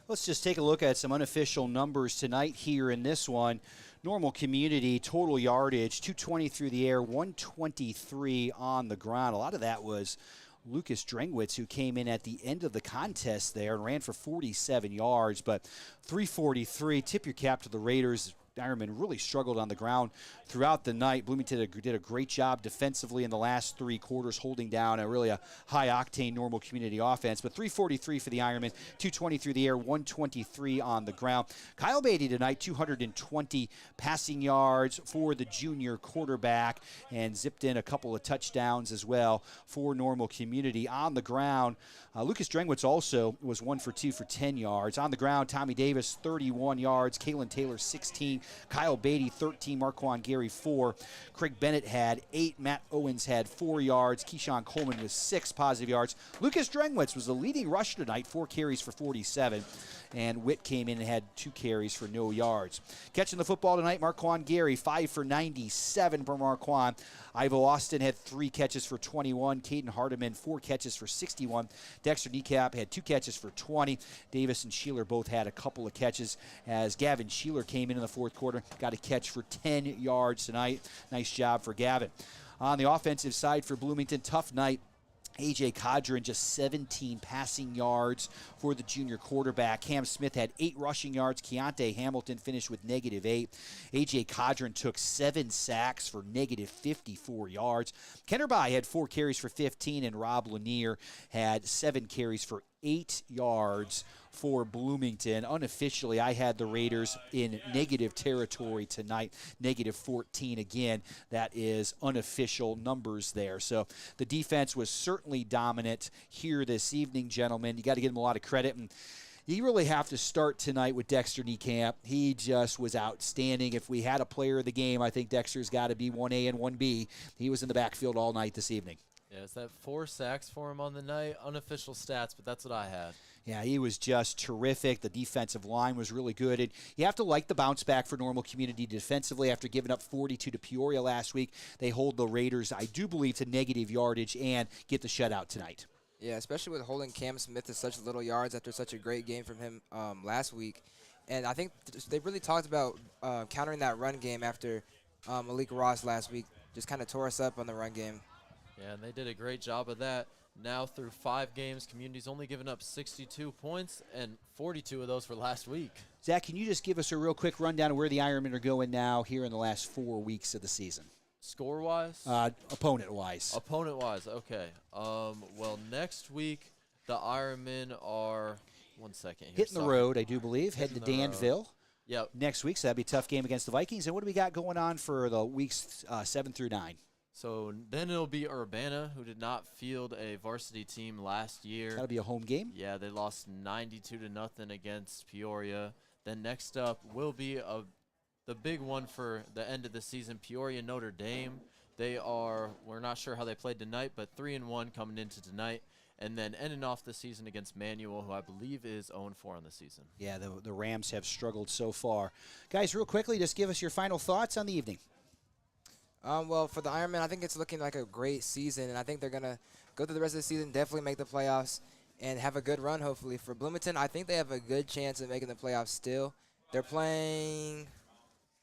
Let's just take a look at some unofficial numbers tonight here in this one. Normal Community, total yardage, 220 through the air, 123 on the ground. A lot of that was Lucas Drangwitz, who came in at the end of the contest there and ran for 47 yards, but 343. Tip your cap to the Raiders. Ironmen really struggled on the ground throughout the night. Bloomington did a great job defensively in the last 3 quarters, holding down a high-octane Normal Community offense. But 343 for the Ironmen, 220 through the air, 123 on the ground. Kyle Beatty tonight, 220 passing yards for the junior quarterback, and zipped in a couple of touchdowns as well for Normal Community. On the ground, Lucas Drangwitz also was 1 for 2 for 10 yards. On the ground, Tommy Davis, 31 yards. Kalen Taylor, 16. Kyle Beatty, 13. Marquand Gary, 4. Craig Bennett had 8. Matt Owens had 4 yards. Keyshawn Coleman with 6 positive yards. Lucas Drangwitz was the leading rusher tonight, 4 carries for 47. And Witt came in and had 2 carries for no yards. Catching the football tonight, Marquand Gary, 5 for 97 for Marquand. Ivo Austin had 3 catches for 21. Caden Hardiman, 4 catches for 61. Dexter Decap had 2 catches for 20. Davis and Sheeler both had a couple of catches, as Gavin Sheeler came in the fourth quarter, got a catch for 10 yards tonight. Nice job for Gavin. On the offensive side for Bloomington, tough night. A.J. Codron just 17 passing yards for the junior quarterback. Cam Smith had 8 rushing yards. Keontae Hamilton finished with -8. A.J. Codron took 7 sacks for -54 yards. Kennerby had 4 carries for 15, and Rob Lanier had 7 carries for 8 yards for Bloomington. Unofficially, I had the Raiders in negative territory tonight, -14 again. That is unofficial numbers there. So the defense was certainly dominant here this evening, gentlemen. You got to give them a lot of credit. And You really have to start tonight with Dexter Niekamp. He just was outstanding. If we had a player of the game, I think Dexter's got to be 1A and 1B. He was in the backfield all night this evening. Yeah, it's that 4 sacks for him on the night. Unofficial stats, but that's what I had. Yeah, he was just terrific. The defensive line was really good. And you have to like the bounce back for Normal Community defensively after giving up 42 to Peoria last week. They hold the Raiders, I do believe, to negative yardage and get the shutout tonight. Yeah, especially with holding Cam Smith to such little yards after such a great game from him last week. And I think they really talked about countering that run game after Malik Ross last week just kind of tore us up on the run game. Yeah, and they did a great job of that. Now through 5 games, Community's only given up 62 points, and 42 of those were last week. Zach, can you just give us a real quick rundown of where the Ironmen are going now here in the last 4 weeks of the season? Score-wise? Opponent-wise. Opponent-wise, okay. Well, next week, the Ironmen are, one second here. Hitting the road, I do believe. Head to Danville. Yep. Next week, so that'd be a tough game against the Vikings. And what do we got going on for the weeks 7 through 9? So then it'll be Urbana, who did not field a varsity team last year. That'll be a home game. Yeah, they lost 92-0 against Peoria. Then next up will be the big one for the end of the season, Peoria Notre Dame. We're not sure how they played tonight, but 3-1 coming into tonight. And then ending off the season against Manual, who I believe is 0-4 on the season. Yeah, the Rams have struggled so far. Guys, real quickly, just give us your final thoughts on the evening. Well, for the Ironmen, I think it's looking like a great season, and I think they're going to go through the rest of the season, definitely make the playoffs, and have a good run, hopefully. For Bloomington, I think they have a good chance of making the playoffs still. They're playing –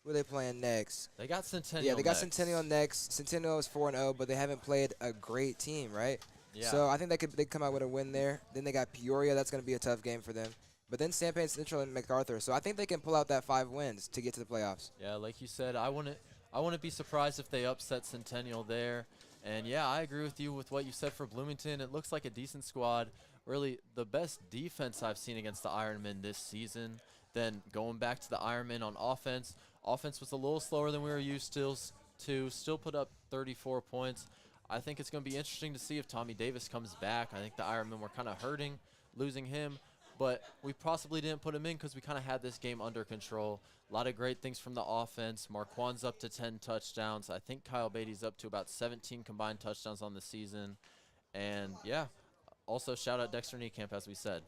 who are they playing next? They got Centennial Yeah, they got next. Centennial next. Centennial is 4-0, but they haven't played a great team, right? Yeah. So I think they come out with a win there. Then they got Peoria. That's going to be a tough game for them. But then Champaign Central and MacArthur. So I think they can pull out that 5 wins to get to the playoffs. Yeah, like you said, I wouldn't be surprised if they upset Centennial there. And, yeah, I agree with you with what you said for Bloomington. It looks like a decent squad. Really, the best defense I've seen against the Ironmen this season. Then going back to the Ironmen on offense. Offense was a little slower than we were used to. Still put up 34 points. I think it's going to be interesting to see if Tommy Davis comes back. I think the Ironmen were kind of hurting, losing him. But we possibly didn't put him in because we kind of had this game under control. A lot of great things from the offense. Marquand's up to 10 touchdowns. I think Kyle Beatty's up to about 17 combined touchdowns on the season. And, yeah, also shout out Dexter Niekamp, as we said.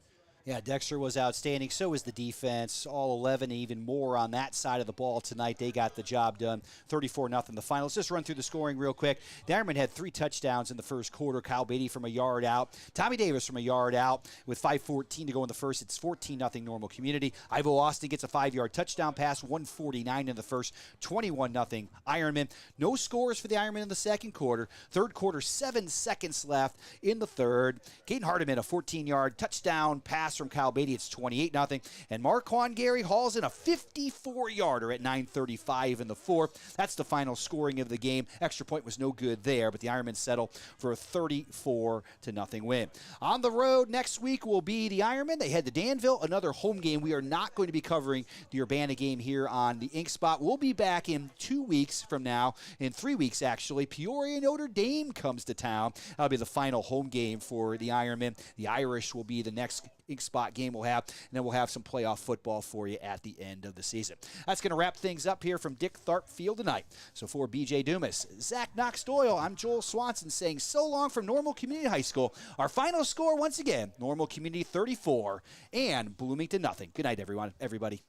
Yeah, Dexter was outstanding. So was the defense. All 11, even more on that side of the ball tonight. They got the job done. 34-0 the final. Let's just run through the scoring real quick. The Ironmen had 3 touchdowns in the first quarter. Kyle Beatty from a yard out. Tommy Davis from a yard out. With 5:14 to go in the first, it's 14-0 Normal Community. Ivo Austin gets a 5-yard touchdown pass. 1:49 in the first. 21-0 Ironmen. No scores for the Ironmen in the second quarter. Third quarter, 7 seconds left in the third. Caden Hardiman, a 14-yard touchdown pass from Kyle Beatty. It's 28-0. And Marquand Gary hauls in a 54-yarder at 9:35 in the fourth. That's the final scoring of the game. Extra point was no good there, but the Ironmen settle for a 34-0 win. On the road next week will be the Ironmen. They head to Danville, another home game. We are not going to be covering the Urbana game here on the Inkspot. We'll be back in 2 weeks from now, in 3 weeks actually. Peoria Notre Dame comes to town. That'll be the final home game for the Ironmen. The Irish will be the next Inkspot game we'll have, and then we'll have some playoff football for you at the end of the season. That's going to wrap things up here from Dick Tharp Field tonight. So for BJ Dumas, Zach Knox-Doyle, I'm Joel Swanson saying so long from Normal Community High School. Our final score once again, Normal Community 34 and Bloomington 0. Good night, everybody.